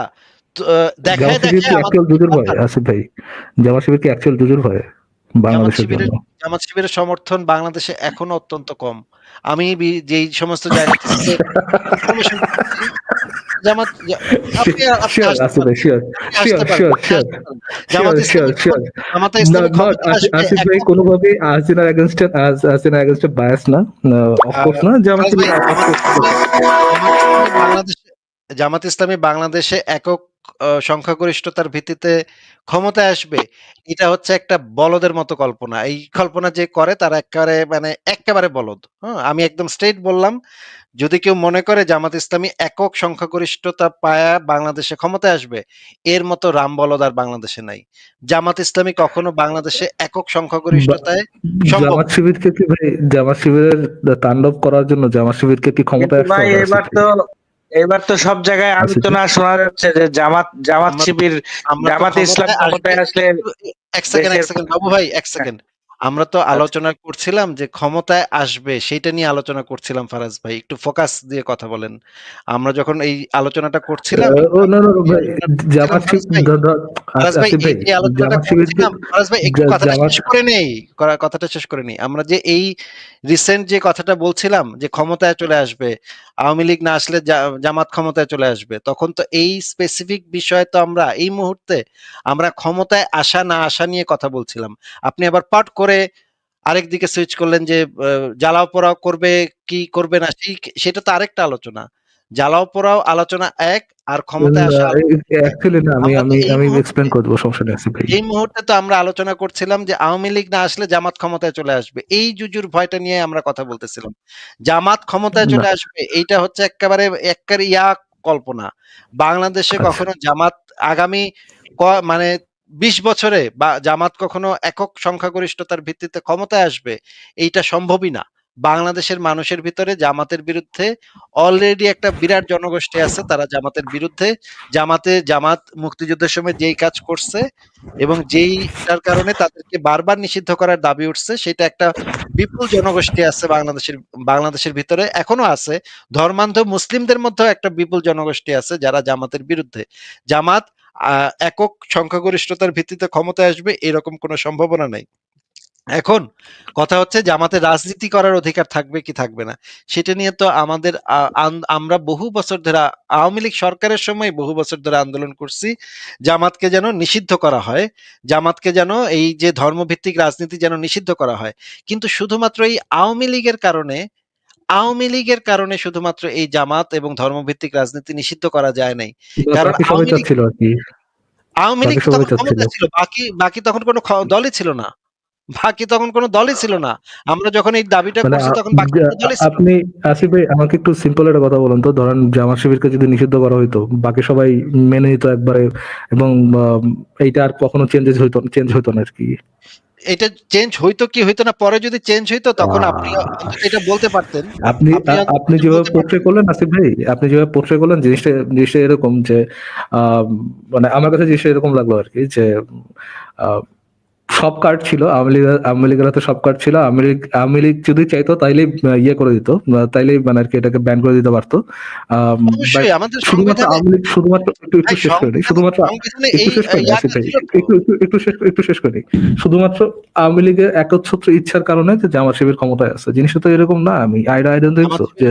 তো, জামাত দেখায় শিবির কি অ্যাকচুয়াল আমাদেরকে জুজুর ভয় বারবার আসিফ ভাই? জামাত শিবির কি অ্যাকচুয়াল জুজুর ভয় বাংলাদেশের জন্য? জামাত শিবিরের সমর্থন বাংলাদেশে এখনো অত্যন্ত কম। আমি যেই সমস্ত জায়গা থেকে ইনফরমেশন পাচ্ছি, জামাত আপনি আপনি শিওর আসতে আসিফ ভাই, পারেন, শিওর আপনি আসতে পারেন, আপনি শিওর আসতে পারেন। জামাত ইসলামী শিওর। জামাত ইসলামী ক্ষমতায় আসবে আসিফ ভাই এখন। কোনোভাবেই হাসিনার এগেইনস্টে বায়াস না, অফকোর্স না। জামাত ফারাজ শিবির ভাই, জামাত ইসলামী বাংলাদেশে একক সংখ্যাগরিষ্ঠতার ভিত্তিতে ক্ষমতায় আসবে, এটা হচ্ছে একটা বলদের মতো কল্পনা। এই কল্পনা যে করে তারা এক্কেবারে বলদ। হ্যাঁ? আমি একদম স্ট্রেইট বললাম, যদি কেউ মনে করে জামাত ইসলামী একক সংখ্যাগরিষ্ঠতা পায়া বাংলাদেশে ক্ষমতায় আসবে, এর মতো রামবলদ আর বাংলাদেশে নাই। জামাত ইসলামী কখনো বাংলাদেশে একক বা- সংখ্যাগরিষ্ঠতায় সম্ভব জামাত না। শিবিরকে কি ভাই, জামাত শিবিরের তাণ্ডব করার জন্য জামাত শিবিরকে কি কিন্তু ক্ষমতায় আসতে ভাই হবে আসিফ ভাই? এবার তো সব জায়গায় আসিফ ভাই? আলোচনা শোনা যাচ্ছে যে জামাত আমরা শিবির, আমরা তো জামাত ইসলাম ক্ষমতায় আসবে ক্ষমতায় আসলে একটু ১ সেকেন্ড, ১ দেশের সেকেন্ড বাবু ভাই ১ হ্যাঁ, সেকেন্ড। আমরা তো আচ্ছা। আলোচনা করছিলাম যে ক্ষমতায় আসবে সেইটা নিয়ে আলোচনা করছিলাম ফারাজ ভাই। একটু ফোকাস দিয়ে কথা বলেন। আমরা যখন এই আলোচনাটা করছিলাম ও না না এই ভাই, আলোচনাটা করছিলাম জামাত ফারাজ ভাই, আসিফ এই ভাই, যে আলোচনাটা জামাত শিবিরকে করছিলাম, ফারাজ ভাই একটু কথাটা জামাত, শেষ করে নেই। কথাটা শেষ করে নেই। আমরা যে এই রিসেন্ট যে কথাটা বলছিলাম যে ক্ষমতায় চলে আসবে, আওয়ামী লীগ না আসলে জামাত ক্ষমতায় চলে আসবে। তখন তো এই স্পেসিফিক বিষয়ে তো আমরা এই মুহূর্তে আমরা ক্ষমতায় আসা না আসা নিয়ে কথা বলছিলাম। আপনি আবার পট করে আরেক দিকে সুইচ করলেন যে জ্বালাও পোড়াও করবে কি করবে না সেটা তো আরেকটা আলোচনা। জ্বালাও পোড়াও আলোচনা এক, আর ক্ষমতায় আসা আলোচনা এক। অ্যাকচুয়ালি না, আমি আমরা তো আমি এই আমি মুহূর্তে এক্সপ্লেন করে দেবো, সমস্যা নেই আসিফ ভাই। এই মুহূর্তে তো আমরা আলোচনা করছিলাম যে আওয়ামী লীগ না আসলে জামাত ক্ষমতায় চলে আসবে। এই জুজুর ভয়টা নিয়ে আমরা কথা বলতেছিলাম। জামাত ক্ষমতায় না, চলে আসবে এইটা হচ্ছে এক্কেবারে কল্পনা। বাংলাদেশে আচ্ছা, কখনো জামাত আগামী মানে ২০ বছরে বা জামাত কখনো একক সংখ্যাগরিষ্ঠতার ভিত্তিতে ক্ষমতায় আসবে, এইটা সম্ভবই না। বাংলাদেশের মানুষের ভিতরে জামাতের বিরুদ্ধে অলরেডি একটা বিরাট জনগোষ্ঠী আছে, তারা জামাতের বিরুদ্ধে। জামাত মুক্তিযুদ্ধের সময় যেই কাজ করছে এবং যেইটার কারণে তাদেরকে বারবার নিষিদ্ধ করার দাবি উঠছে, সেটা একটা বিপুল জনগোষ্ঠী আছে বাংলাদেশের ভিতরে, এখনো আছে। ধর্মান্ধ মুসলিমদের মধ্যেও একটা বিপুল জনগোষ্ঠী আছে যারা জামাতের বিরুদ্ধে। জামাত একক সংখ্যাগরিষ্ঠতার ভিত্তিতে ক্ষমতায় আসবে এরকম কোনো সম্ভাবনা নাই। এখন কথা হচ্ছে জামাতের রাজনীতি করার অধিকার থাকবে কি থাকবে না, সেটা নিয়ে তো আমাদের আমরা বহু বছর ধরে আওয়ামী লীগ সরকারের সময় বহু বছর ধরে আন্দোলন করছি জামাতকে যেন নিষিদ্ধ করা হয়, জামাতকে যেন এই যে ধর্মভিত্তিক রাজনীতি যেন নিষিদ্ধ করা হয়। কিন্তু শুধুমাত্র এই আওয়ামী লীগের কারণে শুধুমাত্র এই জামাত এবং ধর্মভিত্তিক রাজনীতি নিষিদ্ধ করা যায় নাই। কারণ বাকি সবাই চাচ্ছিল আর কি, আওয়ামী লীগ বাকি তো সবাই তখন চাচ্ছিল। ক্ষমতায় ছিল, বাকি বাকি তখন কোনো দলই ছিল না। বাকি তখন কোনো দলই ছিল না। আমরা যখন এই দাবিটা মানে করছি তখন বাকি কোনো দলই ছিল আপনি না। আসিফ ভাই, আমাকে একটু সিম্পল একটা কথা বলুন তো, ধরেন জামাত শিবিরকে যদি নিষিদ্ধ করা হইতো, বাকি সবাই মেনে নিত একবারে, এবং এইটা আর কখনো চেঞ্জ হইতো না আর কি। এটা চেঞ্জ হইতো কি হইতো না, পরে যদি চেঞ্জ হইতো তখন আপনি অন্তত এটা বলতে পারতেন। আপনি আপনি অন্তত আপনি এটা যেভাবে বলতে পোর্ট্রে পারতেন। করলেন আসিফ ভাই, আপনি যেভাবে পোর্ট্রে করলেন, জিনিসটা এরকম যে, আহ, মানে আমার কাছে জিনিসটা এরকম লাগলো আর কি, যে আহ, সব কার্ড ছিল আওয়ামী লীগের হাতে, সব কার্ড ছিল। আওয়ামী লীগ যদি চাইতো তাইলে ইয়ে করে দিত, তাইলে মানে আর কি এটাকে ব্যান করে দিতে পারতো। বাট অবশ্যই আমাদের শুধুমাত্র সংবিধানে আওয়ামী লীগ, শুধুমাত্র একটু ভাই শেষ করে নিই, সংবিধানে একটু এই শেষ করে নিই আসিফ ইয়াটা ভাই, ছিল তো। একটু শেষ করে নিই। শুধুমাত্র আওয়ামী লীগের একচ্ছত্র ইচ্ছার কারণে যে জামাত শিবির ক্ষমতায় আছে, জিনিসটা তো এরকম না। আমি আইডেন দেখছো আমাদের যে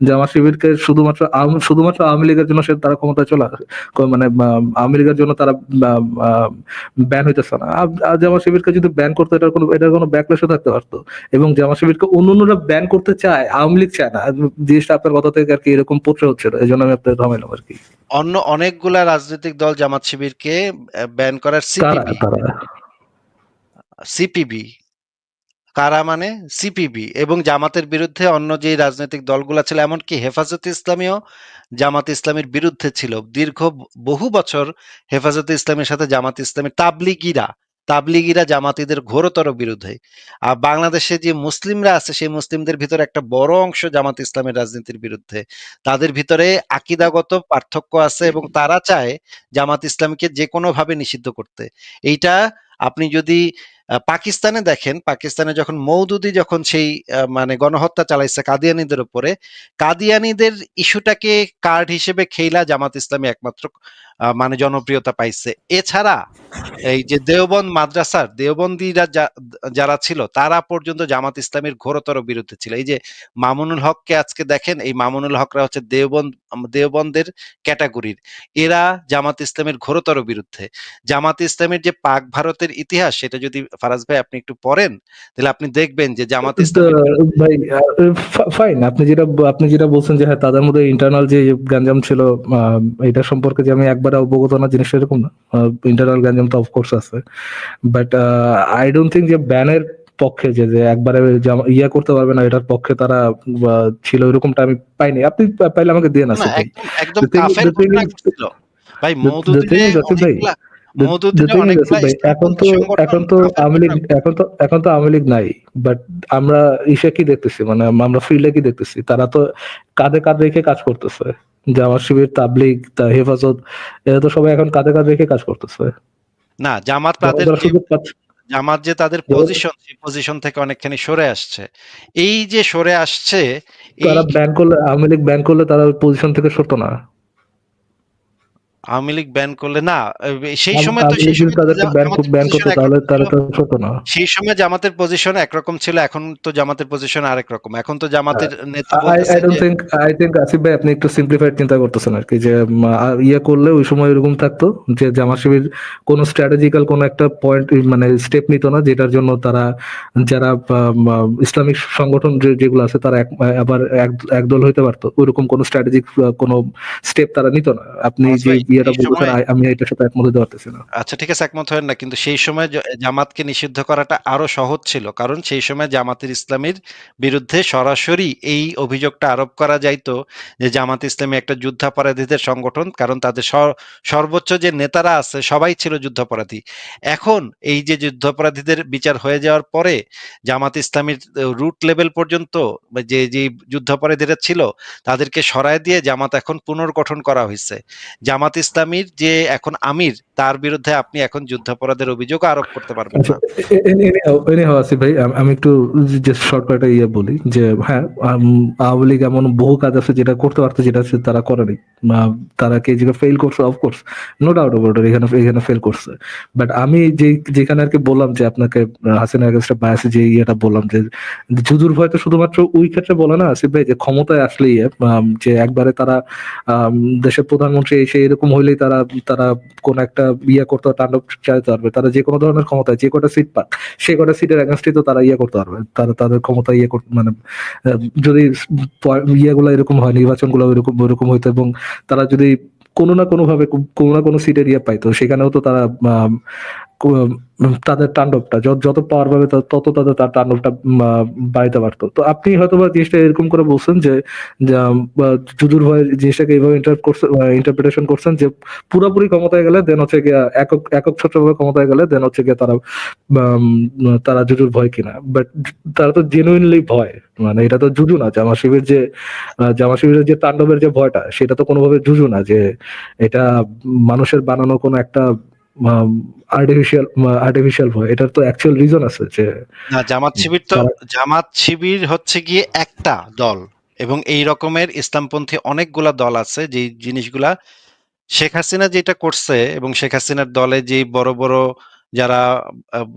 জামাত শিবিরকে শুধুমাত্র আওয়ামী লীগের জন্য তারা ক্ষমতায় চলে আসে, মানে আওয়ামী লীগের জন্য তারা ব্যান হইতেছে না। আর জামাত শিবিরকে যদি ব্যান করতো, এটার কোনো ব্যাকলেশও থাকতে পারতো। এবং জামাত শিবিরকে অন্যরা ব্যান করতে চায়, আওয়ামী লীগ চায় না। জিনিসটা আপনার কথা থেকে আর কি এরকম পোট্রে হচ্ছিল, এই জন্য আমি আপনার থামাইলাম আর কি। অন্য অনেকগুলা রাজনৈতিক দল জামাত শিবিরকে ব্যান করার তারা তারা সিপিবি কারা মানে সিপিবি এবং জামাতের বিরুদ্ধে অন্য যে রাজনৈতিক দলগুলা ছিল, এমনকি হেফাজতে ইসলামীও জামাত ইসলামের বিরুদ্ধে ছিল দীর্ঘ বহু বছর। হেফাজতে ইসলামের সাথে জামাত ইসলামের তাবলিগিরা জামাতিদের ঘোরতর বিরুদ্ধে। আর বাংলাদেশে যে মুসলিমরা আছে সেই মুসলিমদের ভিতরে একটা বড় অংশ জামাত ইসলামের রাজনীতির বিরুদ্ধে। তাদের ভিতরে আকিদাগত পার্থক্য আছে এবং তারা চায় জামাত ইসলামকে যে কোনো ভাবে নিষিদ্ধ করতে। এইটা আপনি যদি পাকিস্তানে দেখেন, পাকিস্তানে যখন মওদুদি যখন সেই মানে গণহত্যা চালাইছে কাদিয়ানীদের উপরে, কাদিয়ানীদের ইস্যুটাকে কার্ড হিসেবে খেইলা জামাত ইসলামী একমাত্র মানে জনপ্রিয়তা পাইছে। এছাড়া এই যে দেওবন্দীরা যারা ছিল তারা পর্যন্ত জামাত ইসলামীর ঘোরতর বিরুদ্ধে ছিল। এই যে মামুনুল হককে আজকে দেখেন, এই মামুনুল হকরা হচ্ছে দেওবন্দের ক্যাটাগরির। এরা জামাত ইসলামের ঘোরতর বিরুদ্ধে। জামাত ইসলামের যে পাক ভারতের ইতিহাস সেটা যদি ফারাজ ভাই আপনি একটু পড়েন, তাহলে আপনি দেখবেন যে জামাত তো ইসলামীর বিরুদ্ধে ভাই ফাইন, আপনি যেটা বলছেন যে হ্যাঁ তাদের মধ্যে ইন্টারনাল যে গ্যাঞ্জাম ছিল, এটা সম্পর্কে যে আমি একবারে অবগত না জিনিসটা এরকম না। ইন্টারনাল গ্যাঞ্জাম তো অফকোর্স আছে, বাট আই ডোন্ট থিঙ্ক যে ব্যানের পক্ষে যে একবারে ইয়া করতে পারবে না এটার পক্ষে তারা ছিল, এরকমটা আমি পাইনি। আপনি পাইলে আমাকে দিয়ে না না ভাই। একদম একদম কাফের ঘোষণা করছিল ভাই। মওদুদিনে ভাই অনেকগুলা মওদুদিনে অনেকগুলা এখন ইসলামপন্থী তো সংগঠন এখন তো কাফের আওয়ামী লীগ ঘোষণা করছে। এখন তো আওয়ামী লীগ নাই, বাট আমরা ইসে কি দেখতেছি, মানে আমরা ফিল্ডে কি দেখতেছি, তারা তো কাঁধে কাঁধ রেখে কাজ করতেছে। জামাত শিবির, তাবলিগ, হেফাজত, এরা তো সবাই এখন কাঁধে কাঁধ রেখে কাজ করতেছে। না জামাত যখন তাদের তারা যে সুযোগ পাচ্ছে, জামাত যে তাদের যখন পজিশন, সেই পজিশন থেকে অনেকখানি সরে আসছে। এই যে সরে আসছে, এই তারা ব্যান করলে, আওয়ামী লীগ ব্যান করলে তারা পজিশন থেকে সরতো না। আওয়ামী লীগ ব্যান করলে না, সেই সময় তো আওয়ামী লীগ যদি তাদেরকে জামাতের ব্যান পজিশন করতো তাহলে একরকম ছিল। তারা তো সরতো না। সেই সময় জামাতের পজিশন একরকম ছিল, এখন তো জামাতের পজিশন আরেক রকম। এখন তো জামাতের নেতা আই বলতেছে আই ডোন্ট যে থিঙ্ক আই থিঙ্ক আসিফ ভাই আপনি একটু সিম্পলিফাইড চিন্তা করতেছেন আর কি, যে ইয়ে করলে ওই সময় এরকম থাকতো যে জামাত শিবির কোনো স্ট্র্যাটেজিক্যাল কোনো একটা পয়েন্ট, মানে স্টেপ নিত না, যেটার জন্য তারা যারা ইসলামিক সংগঠন যেগুলো আছে তারা আবার একদল হইতে পারতো, ওইরকম কোনো স্ট্র্যাটেজিক কোনো স্টেপ তারা নিত না। আপনি ফারাজ যে ভাই ইয়েটা সেই বলতেছেন সময়, আমি এটার সাথে একমত হতে পারতেছি না। আচ্ছা ঠিক আছে একমত হয় না, কিন্তু সেই সময় জামাতকে নিষিদ্ধ করাটা আরো সহজ ছিল, কারণ সেই সময় জামাতের ইসলামীর বিরুদ্ধে সরাসরি এই অভিযোগটা আরোপ করা যাইতো যে জামাত ইসলামী একটা যুদ্ধাপরাধীদের সংগঠন, কারণ তাদের সর্বোচ্চ যে নেতারা আছে সবাই ছিল যুদ্ধাপরাধী। এখন এই যে যুদ্ধাপরাধীদের বিচার হয়ে যাওয়ার পরে জামাত ইসলামীর রুট লেভেল পর্যন্ত যে যে যুদ্ধাপরাধীরা ছিল তাদেরকে সরায় দিয়ে জামাত এখন পুনর্গঠন করা হয়েছে। জামাত ইসলামীর যে এখন আমির, তার বিরুদ্ধে আপনি এখন যুদ্ধাপরাধের অভিযোগ আরোপ করতে পারবেন আচ্ছা, না। এনিহাও আসিফ ভাই, আমি একটু জাস্ট শর্টকাটে ইয়ে বলি যে হ্যাঁ, আওয়ামী লীগ এমন বহু কাজ আছে যেটা করতে পারতো, যেটা হচ্ছে তারা করেনি। তারা কে যেটা ফেল করছে, of course no doubt about it, এখানে ফেল করছে। বাট আমি যেখানে আর কি বললাম যে আপনাকে হাসিনা এগেইনস্ট বায়াসে যে ইয়েটা বললাম যে জুজুর ভয় তো শুধুমাত্র ওই ক্ষেত্রে বলে না আসিফ ভাই, যে ক্ষমতায় আসলেই যে একবারে তারা দেশের প্রধানমন্ত্রী এসে এরকম হইলেই তারা তারা কোন একটা ইয়ে করতে, তাণ্ডব চালাতে পারবে। তারা যে কোনো ধরনের ক্ষমতায় যে কটা সিট পাক, সে কটা সিটের এগেনস্টে তো তারা ইয়ে করতে পারবে। তারা তাদের ক্ষমতা ইয়ে করতে, মানে যদি ইয়েগুলো এরকম হয়, নির্বাচনগুলো ওইরকম হইতো, এবং তারা যদি কোনো না কোনো ভাবে কোনো না কোনো সিটের ইয়ে পাইতো, সেখানেও তো তারা তাদের তাণ্ডবটা যত পাওয়ার পাবে তত তাদের তার তাণ্ডবটা বাড়াইতে পারতো। তো আপনি হয়তো বা জিনিসটা এরকম করে বলছেন যে যুদুর ভয় জিনিসটাকে এইভাবে ইন্টারপ্রিটেশন করছেন যে পুরোপুরি ক্ষমতায় গেলে দেন হচ্ছে গিয়া একক ছত্রভাবে ক্ষমতায় গেলে দেন হচ্ছে গিয়া তারা জুজুর ভয় কিনা। বাট তারা তো জেনুইনলি ভয়, মানে এটা তো জুজু না। জামা শিবিরের যে তাণ্ডবের যে ভয়টা, সেটা তো কোনোভাবে জুজু না, যে এটা মানুষের বানানো কোনো একটা আর্টিফিশিয়াল ভয়। এটার তো অ্যাকচুয়াল রিজন আছে যে না জামাত শিবির হচ্ছে গিয়ে একটা দল, এবং এই রকমের ইসলামপন্থী অনেকগুলা দল আছে। যে জিনিসগুলা শেখ হাসিনা যেটা করছে, এবং শেখ হাসিনার দলে যে বড় বড় যারা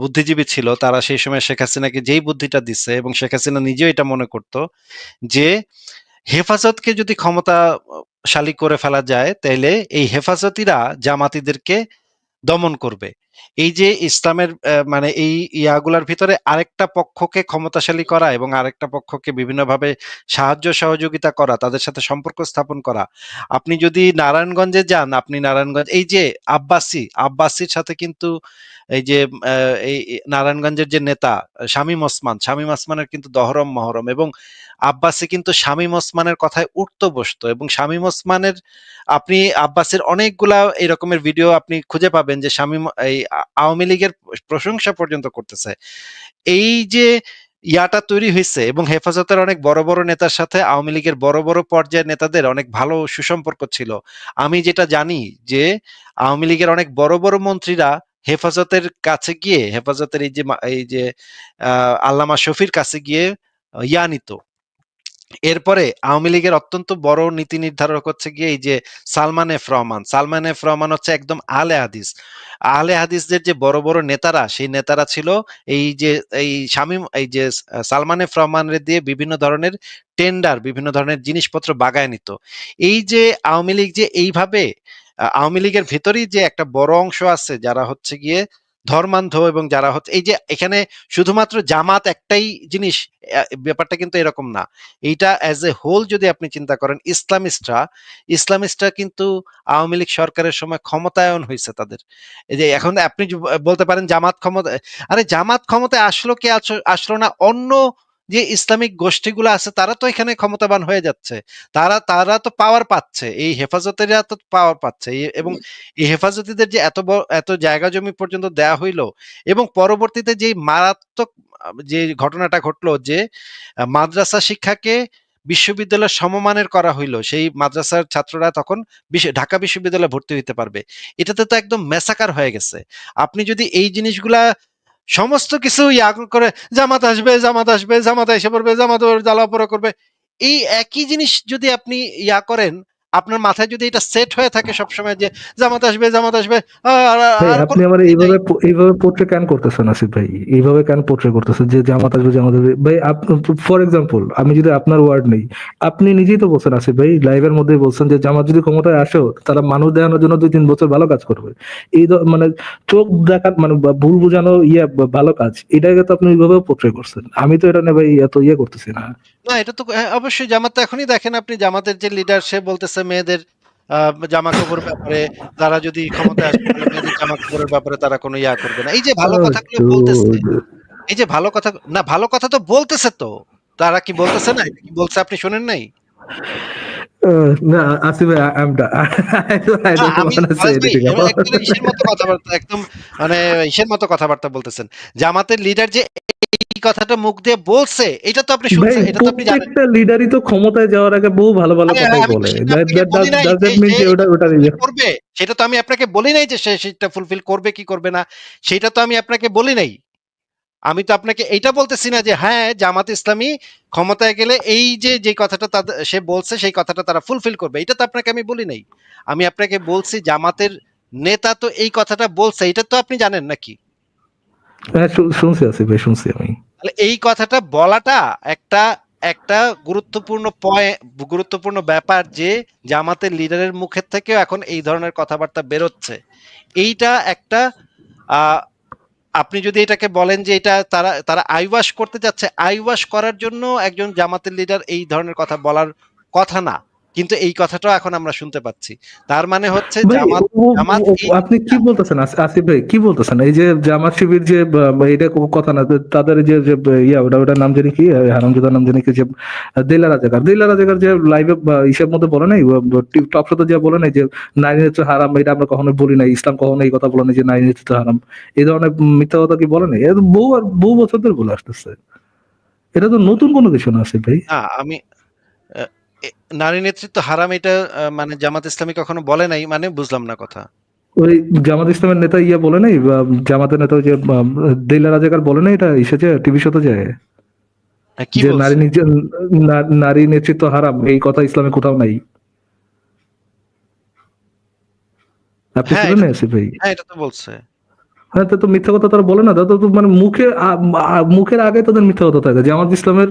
বুদ্ধিজীবী ছিল, তারা সেই সময় শেখ হাসিনাকে যেই বুদ্ধিটা দিচ্ছে, এবং শেখ হাসিনা নিজেও এটা মনে করতো যে হেফাজতকে যদি ক্ষমতাশালী করে ফেলা যায়, তাইলে এই হেফাজতিরা জামাতিদেরকে দমন করবে। এই যে ইসলামের মানে এই ইয়াগুলার ভিতরে আরেকটা পক্ষকে ক্ষমতাশালী করা এবং আরেকটা পক্ষকে বিভিন্নভাবে সাহায্য সহযোগিতা করা, তাদের সাথে সম্পর্ক স্থাপন করা। আপনি যদি নারায়ণগঞ্জে যান, আপনি নারায়ণগঞ্জ এই যে আব্বাসির সাথে কিন্তু এই যে এই নারায়ণগঞ্জের যে নেতা শামীম ওসমানের কিন্তু দহরম মহরম, এবং আব্বাসি কিন্তু শামীম ওসমানের কথায় উঠতো বসতো, এবং শামীম ওসমানের আপনি আব্বাসের অনেকগুলা এরকমের ভিডিও আপনি খুঁজে পাবেন যে শামীম এই আওয়ামী লীগের প্রশংসা পর্যন্ত করতেছে। এই যে ইয়াটা তৈরি হয়েছে, এবং হেফাজতের অনেক বড় বড় নেতার সাথে আওয়ামী লীগের বড় বড় পর্যায়ের নেতাদের অনেক ভালো সুসম্পর্ক ছিল। আমি যেটা জানি যে আওয়ামী লীগের অনেক বড় বড় মন্ত্রীরা হেফাজতের কাছে গিয়ে, হেফাজতের এই যে আল্লামা শফির কাছে গিয়ে ইয়া নিত। এরপরে আওয়ামী লীগের অত্যন্ত বড় নীতি নির্ধারক হচ্ছে গিয়ে এই যে সালমান এফ রহমান হচ্ছে একদম আহলে হাদিসদের যে বড় বড় নেতারা, সেই নেতারা ছিল এই যে এই যে সালমান এফ রহমানের দিয়ে বিভিন্ন ধরনের টেন্ডার, বিভিন্ন ধরনের জিনিসপত্র বাগায় নিত। এই যে আওয়ামী লীগ যে এইভাবে আওয়ামী লীগের ভেতরেই যে একটা বড় অংশ আছে যারা হচ্ছে গিয়ে ধর্মান্ধ এবং যারা হচ্ছে এই যে এখানে শুধুমাত্র জামাত একটাই জিনিস, ব্যাপারটা কিন্তু এরকম না। এইটা অ্যাজ এ হোল যদি আপনি চিন্তা করেন, ইসলামিস্টরা কিন্তু আওয়ামী লীগ সরকারের সময় ক্ষমতায়ন হয়েছে তাদের। এই যে এখন আপনি বলতে পারেন জামাত ক্ষমতা, আরে জামাত ক্ষমতায় আসলো কে আসলো না, অন্য যে ইসলামিক গোষ্ঠীগুলো আছে তারা তো এখানে ক্ষমতাবান হয়ে যাচ্ছে, তারা তারা তো পাওয়ার পাচ্ছে, এই হেফাজতেরা তো পাওয়ার পাচ্ছে, এবং এই হেফাজতিদের যে এত জায়গা জমি পর্যন্ত দেয়া হইলো, এবং পরবর্তীতে যে মারাত্মক যে ঘটনাটা ঘটলো যে মাদ্রাসা শিক্ষাকে বিশ্ববিদ্যালয়ের সমমানের করা হইলো, সেই মাদ্রাসার ছাত্ররা তখন ঢাকা বিশ্ববিদ্যালয়ে ভর্তি হইতে পারবে, এটাতে তো একদম মেসাকার হয়ে গেছে। আপনি যদি এই জিনিসগুলা সমস্ত কিছু করে জামাত আসবে, জামাত এসে পড়বে, জামাত জ্বালাপোড়া করবে, এই একই জিনিস যদি আপনি করেন, আপনার মাথায় যদি এটা সেট হয়ে থাকে সবসময় যে জামাত আসবে, ভাই আর আপনি আমার এইভাবে পোর্ট্রে কেন করতেছেন আসিফ ভাই? এইভাবে কেন পোর্ট্রে করতেছেন যে জামাত আসবে, জামাত আসবে? ভাই ফর এক্সাম্পল আমি যদি আপনার ওয়ার্ড নেই, আপনি নিজেই তো বলছেন আসিফ ভাই, লাইভের মধ্যে বলছেন যে জামাত যদি ক্ষমতায় আসেও তারা মানুষ দেখানোর জন্য 2-3 বছর ভালো কাজ করবে। এই মানে চোখ দেখার মানে ভুল বুঝানো ভালো কাজ, এটাকে তো আপনি ওইভাবে পোর্ট্রে করছেন। আমি তো এটা নিয়ে ভাই এত করতেছি না। না, এটা তো অবশ্যই জামাত তো এখনই দেখেন আপনি, জামাতের যে লিডার সে বলতেছে মেয়েদের জামা কাপড়ের ব্যাপারে, তারা যদি ক্ষমতায় আসে তাহলে মেয়েদের জামা কাপড়ের ব্যাপারে তারা কোনো করবে না। এই যে ভালো কথাগুলো বলতেছে, এই যে ভালো কথা, না ভালো কথা তো বলতেছে তো, তারা কি বলতেছে না? এটা কি বলছে আপনি শোনেন নাই? না আসিফ ভাই, I don't আমি wanna say ফারাজ ভাই anything about একবারে ইসের মতো কথাবার্তা, একদম মানে ইসের মতো কথাবার্তা বলতেছেন। জামাতের লিডার যে এই কথাটা মুখ দিয়ে বলছে, এটা তো আপনি ভাই। শুনছেন, এটা তো আপনি জানেন। প্রত্যেকটা লিডারই তো ক্ষমতায় যাওয়ার আগে বহু ভালো ভালো আরে কথাই আমি তো বলে। সেটা আপনাকে বলি নাই Does যে that mean সে যে এটা ওটা ফুলফিল করবে। সেটা তো আমি আপনাকে বলি নাই যে সে সেটা ফুলফিল করবে কি করবে না। সেটা তো আমি আপনাকে বলি নাই। আমি তো আপনাকে এইটা বলতেছি না যে হ্যাঁ, জামাত ইসলামী ক্ষমতায় গেলে এই যে কথাটা তাদের সে বলছে সেই কথাটা তারা ফুলফিল করবে। এটা তো আপনাকে আমি বলি নাই। আমি আপনাকে বলছি জামাতের নেতা তো এই কথাটা বলছে। এটা তো আপনি জানেন নাকি? হ্যাঁ, শুনছি আসিফ ভাই, শুনছি আমি। তাহলে এই কথাটা বলাটা একটা একটা গুরুত্বপূর্ণ ব্যাপার যে জামাতের লিডারের মুখের থেকেও এখন এই ধরনের কথাবার্তা বেরোচ্ছে। এইটা একটা আহ আপনি যদি এটাকে বলেন যে এটা তারা তারা আইওয়াশ করতে যাচ্ছে, আইওয়াশ করার জন্য একজন জামাতের লিডার এই ধরনের কথা বলার কথা না, কিন্তু এই কথাটাও এখন আমরা শুনতে পাচ্ছি। তার মানে হচ্ছে ভাই জামাত এই আপনি কি বলতেছেন আসিফ ভাই, কি বলতেছেন? এই যে জামাত শিবির যে এটা কোনো কথা না, তাদের যে যে ওটার নাম জানি কি, হারামজাদার নাম জানি কি, যে দিলা রাজাকার যে লাইভে ইসের মধ্যে বলে নাই, টপ শোতে যে বলে নাই যে নারী নেতৃত্ব হারাম, এটা আমরা কখনো বলি নাই, ইসলাম কখনো এই কথা বলে নাই যে নারী নেতৃত্ব হারাম, এই ধরনের মিথ্যা কথা কি বলে নাই? এটা তো বহু বছর ধরে বলে আসতেছে। এটা তো নতুন কোনো কিছু না আসিফ ভাই। না আমি আহ, নারী নেতৃত্ব হারাম এটা মানে জামাত ইসলামী কখনো বলে নাই, মানে বুঝলাম না কথা। ওই জামাত ইসলামের নেতা বলে নাই, বা জামাতের নেতা ওই যে দিলা রাজাকার বলে নাই, এটা এসেছে টিভি শোতে যায় কি যে বলছে? নারী নেতৃত্ব হারাম, এই কথা ইসলামে কোথাও নাই। আপনি হ্যাঁ শুনেন না আসিফ ভাই? হ্যাঁ, এটা তো বলছে। হ্যাঁ, তো মিথ্যা কথা তারা বলে না, তারা তো মানে মুখের আগে তাদের মিথ্যা কথা থাকে। জামাত ইসলামের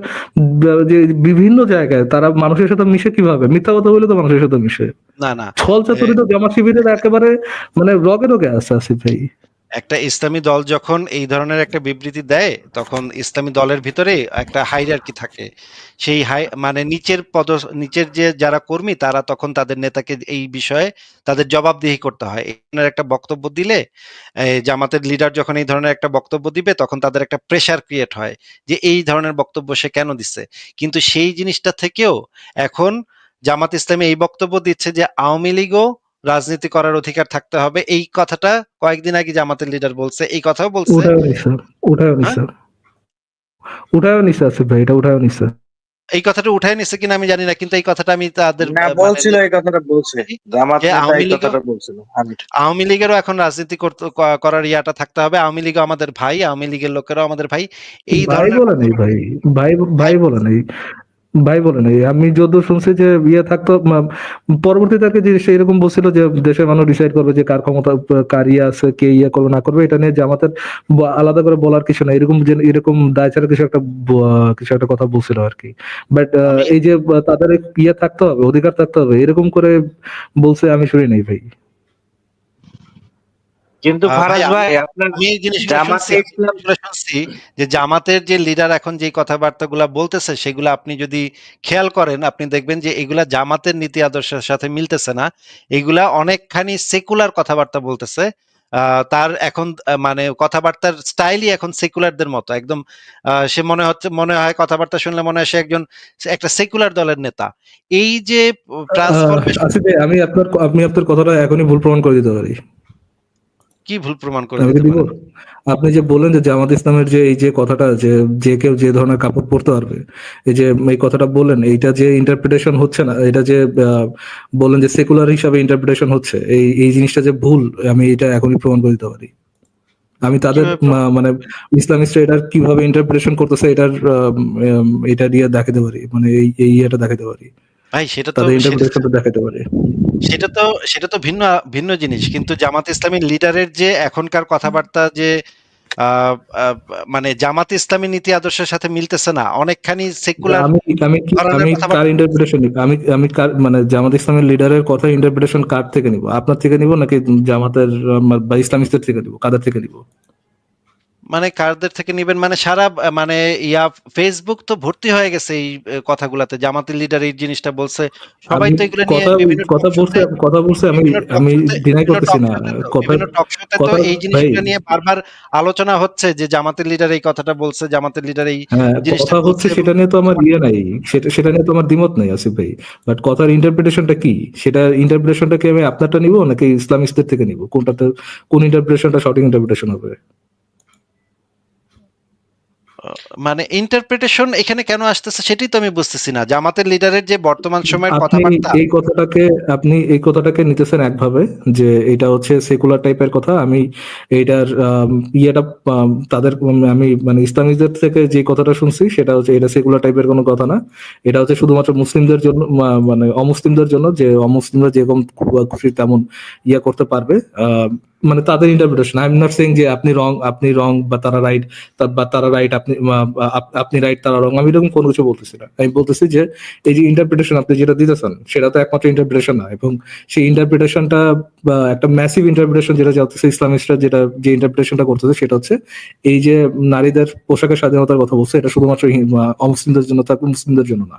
যে বিভিন্ন জায়গায় তারা মানুষের সাথে মিশে কিভাবে, মিথ্যা কথা বলে তো মানুষের সাথে মিশে। না না ছল চাতুরি তো জামাত শিবিরের একেবারে মানে রগে রগে আছে আসিফ ভাই। একটা ইসলামী দল যখন এই ধরনের একটা বিবৃতি দেয়, তখন ইসলামী দলের ভিতরে একটা হাইরার্কি থাকে। সেই মানে নিচের যে যারা কর্মী তারা তখন তাদের নেতাকে এই বিষয়ে তাদের জবাবদিহি করতে হয়। এই ধরনের একটা বক্তব্য দিলে, জামাতের লিডার যখন এই ধরনের একটা বক্তব্য দিবে তখন তাদের একটা প্রেসার ক্রিয়েট হয় যে এই ধরনের বক্তব্য সে কেন দিচ্ছে। কিন্তু সেই জিনিসটা থেকেও এখন জামাত ইসলামী এই বক্তব্য দিচ্ছে যে আওয়ামী লীগও রাজনীতি করার অধিকার থাকতে হবে। এই কথাটা কয়েকদিন আগে জামাতের লিডার বলছে, এই কথাও বলছে। উঠায়ও হ্যাঁ? নিছে আসিফ ভাই, এটা উঠায়ও নিছে। এই কথাটা উঠায় নিছে কিনা আমি জানি না, কিন্তু এই কথাটা আমি তাদের না, বলছিল এই কথাটা বলছে জামাত যে নেতা এই কথাটা বলছিল। আওয়ামী লীগেরও এখন রাজনীতি করার ইয়াটা থাকতে হবে। আওয়ামী লীগও আমাদের ভাই, আওয়ামী লীগের লোকেরাও আমাদের ভাই। এই ভাই ধরনের বলে নেই ভাই, ভাই বলে নেই, ভাই বলে নাই। আমি যত শুনছি যে থাকতো পরবর্তীতে আর কি, যে সেইরকম বলছিল যে দেশের মানুষ ডিসাইড করবে যে কার ক্ষমতা, কার আছে, কে করবে না করবে, এটা নিয়ে জামাতের আলাদা করে বলার কিছু না, এরকম যে এরকম দায় ছাড়া কিছু একটা কথা বলছিল আর কি। বাট এই যে তাদের থাকতে হবে, অধিকার থাকতে হবে, এরকম করে বলছে আমি শুনি নাই ভাই। কিন্তু ভাই ফারাজ আমি ভাই আপনার আমি এই জিনিসগুলো শুনছি জামাতে আমি এই ইসলাম জিনিসগুলো শুনছি যে জামাতের যে লিডার এখন যে কথাবার্তাগুলা বলতেছে সেগুলো আপনি যদি খেয়াল করেন আপনি দেখবেন যে এগুলা জামাতের নীতি আদর্শের সাথে মিলতেছে না। এগুলা অনেকখানি সেকুলার কথাবার্তা বলতেছে। তার এখন মানে কথাবার্তার স্টাইলই এখন সেকুলারদের মতো একদম। সে মনে হয় কথাবার্তা শুনলে মনে হয় সে একটা সেকুলার দলের নেতা। এই যে ট্রান্সফরমেশন আসিফ ভাই, আমি আপনার কথাটা এখনই ভুল প্রমাণ করে দিতে পারি। কি ভুল প্রমাণ করে আমি কি দিতে দিব? পারেন? আপনি যে বললেন যে জামাত ইসলামের যে এই যে কথাটা যে যে কেউ যে ধরনের কাপড় পরতে পারবে, এই যে এই কথাটা বললেন, এইটা যে ইন্টারপ্রিটেশন হচ্ছে না, এটা যে বললেন যে সেকুলার হিসাবে ইন্টারপ্রিটেশন হচ্ছে, এই জিনিসটা যে ভুল, আমি এটা এখনই প্রমাণ করে দিতে পারি। আমি তাদের কিভাবে প্রমাণ? মানে ইসলামিস্টরা এটার কিভাবে ইন্টারপ্রিটেশন করতেছে এটা দিয়ে দেখাতে পারি, মানে এই ইয়েটা দেখাতে পারি, ভাই সেটা তো তাদের সেটা ইন্টারপ্রিটেশনটা দেখাতে পারি। সেটা তো সেটা তো ভিন্ন ভিন্ন জিনিস। কিন্তু জামাত ইসলামী লিডারের যে এখনকার কথাবার্তা যে আহ, আহ, মানে জামাত ইসলামী নীতি আদর্শের সাথে মিলতেছে না, অনেকখানি সেকুলার আমি আমি ধরনের আমি কার কথাবার্তা বলতেছে। ইন্টারপ্রিটেশন নিব? আমি কার মানে জামাত ইসলামের লিডারের কথা ইন্টারপ্রিটেশন কার থেকে নিব? আপনার থেকে নিব নাকি জামাতের বা ইসলামিস্টদের থেকে নিব? কাদের থেকে নিব? মানে কারদের থেকে নিবেন মানে সারা মানে ফেসবুক তো ভর্তি হয়ে গেছে এই কথাগুলাতে জামাতের লিডার এই জিনিসটা বলছে। সবাই আমি তো এগুলো নিয়ে কথা বিভিন্ন টক কথা শোতে বলছে কথা বলছে আমি বিভিন্ন টক আমি শোতে ডিনাই বিভিন্ন করতেছি টক না শোতে তো কথা বিভিন্ন টক শোতে তো কথা এই ভাই। জিনিসগুলো নিয়ে বারবার আলোচনা হচ্ছে যে জামাতের লিডার এই কথাটা বলছে, জামাতের লিডার এই হ্যাঁ, জিনিসটা কথা বলছে হচ্ছে এবং সেটা নিয়ে তো আমার ইয়ে নাই, সেটা নিয়ে তো আমার দ্বিমত নাই আসিফ ভাই। বাট কথার ইন্টারপ্রিটেশনটা কি, সেটা ইন্টারপ্রিটেশনটা কি আমি আপনারটা নিব নাকি ইসলামিস্টদের থেকে নিব? কোনটাতে কোন ইন্টারপ্রিটেশনটা সঠিক ইন্টারপ্রিটেশন হবে? মানে ইন্টারপ্রিটেশন এখানে কেন আসতেছে সেটাই তো আমি বুঝতেছি না। জামাতের লিডারের যে বর্তমান সময়ের আপনি কথাবার্তা এই কথাটাকে নিতেছেন একভাবে যে এটা হচ্ছে সেকুলার টাইপের কথা। আমি এইটার ইয়েটা তাদের আমি মানে ইসলামিকদের থেকে যে কথাটা শুনছি সেটা হচ্ছে এটা সেকুলার টাইপের কোনো কথা না। এটা হচ্ছে শুধুমাত্র মুসলিমদের জন্য, মানে অমুসলিমদের জন্য, যে অমুসলিমরা যেরকম খুশি তেমন ইয়া করতে পারবে। মানে তাদের interpretation. I am not saying যে আপনি রং বা তারা রাইট, বা তারা রাইট আপনি রাইট তারা রং, আমি এরকম কোনো কিছু বলতেছি না। আমি বলতেছি যে এই যে ইন্টারপ্রিটেশন আপনি যেটা দিতেছেন সেটা তো একমাত্র ইন্টারপ্রিটেশন না, এবং সেই ইন্টারপ্রিটেশনটা বা একটা ম্যাসিভ ইন্টারপ্রিটেশন যেটা যাচ্ছে ইসলামিস্টরা যে ইন্টারপ্রিটেশনটা করতেছে সেটা হচ্ছে এই যে নারীদের পোশাকের স্বাধীনতার কথা বলছে, এটা শুধুমাত্র অমুসলিমদের জন্য থাকবে, মুসলিমদের জন্য না।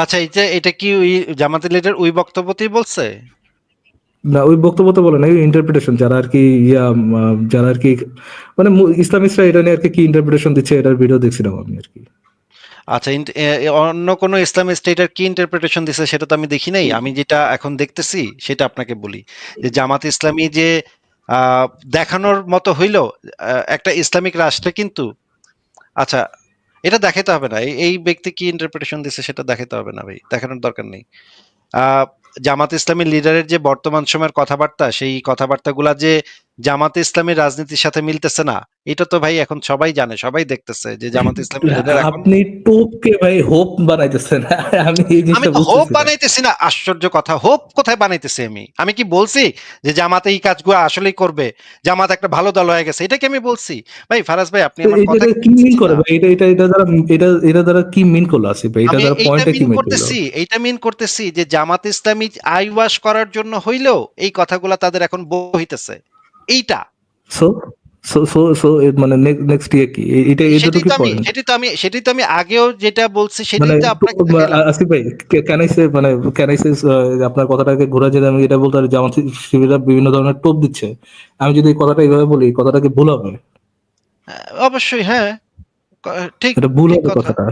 আচ্ছা এই যে এটা কি ওই জামাতের লিডার ওই বক্তব্যতেই বলছে? না, ওই বক্তব্য তো বলে না, ইন্টারপ্রিটেশন যারা আর কি যারা আর কি মানে ইসলামিস্টরা এটা নিয়ে আর কি ইন্টারপ্রিটেশন দিচ্ছে, এটার ভিডিও দেখছিলাম আমি আর কি। আচ্ছা অন্য কোনো ইসলামিক স্টেটের কি ইন্টারপ্রিটেশন দিছে সেটা তো আমি দেখি নাই। আমি যেটা এখন দেখতেছি সেটা আপনাকে বলি যে জামাত ইসলামী যে আহ, দেখানোর মতো হইল একটা ইসলামিক রাষ্ট্রে কিন্তু আচ্ছা এটা দেখাতে হবে না এই ব্যক্তি কি ইন্টারপ্রিটেশন দিছে সেটা দেখাতে হবে না ভাই, দেখানোর দরকার নেই। আহ, জামাত ইসলামী লিডারের যে বর্তমান সময়ের কথাবার্তা সেই কথাবার্তাগুলা যে জামাত ইসলামী রাজনীতির সাথে মিলতেছে না, এটা তো ভাই এখন সবাই জানে, সবাই দেখতেছে যে জামাত ইসলামী লিডার এখন। আপনি টোপকে ভাই হোপ বানাইতেছেন। আমি এই আমি জিনিসটা তো হোপ বুঝতেছি না। বানাইতেছি না, আশ্চর্য কথা, হোপ কোথায় বানাইতেছি আমি কি বলছি যে জামাত এই কাজগুলো আসলেই করবে, জামাত একটা ভালো দল হয়ে গেছে, এটা কি আমি বলছি? ভাই ফারাজ ভাই আপনি তো আমার এটা কথা এটা কি মিন করে ভাই? এটা দ্বারা এটা দ্বারা কি মিন করলো আসিফ ভাই? এটা আমি দ্বারা এইটা পয়েন্টটা কি মিন মিন করলো? করতেছি, এইটা মিন করতেছি যে জামাত ইসলামী আই ওয়াশ করার জন্য হইলেও এই কথাগুলা তাদের এখন বহিতেছে এইটা। সো সো মানে নেক্সট ইয়ে কি? এটা তো সেটাই কি তো আমি পয়েন্ট? সেটাই তো আমি আগেও যেটা বলছি সেটাই মানে তো আপনাকে দেখাইলাম। আসিফ ভাই, ক্যান আই সে আপনার কথাটাকে ঘুরে যদি আমি এটা বলতে পারি যে আমার শিবিরা বিভিন্ন ধরনের টোপ দিচ্ছে, আমি যদি এই কথাটা এইভাবে বলি কথাটা কি ভুল হবে? অবশ্যই হ্যাঁ, ঠিক এটা ভুল ঠিক হবে কথা, কথাটা?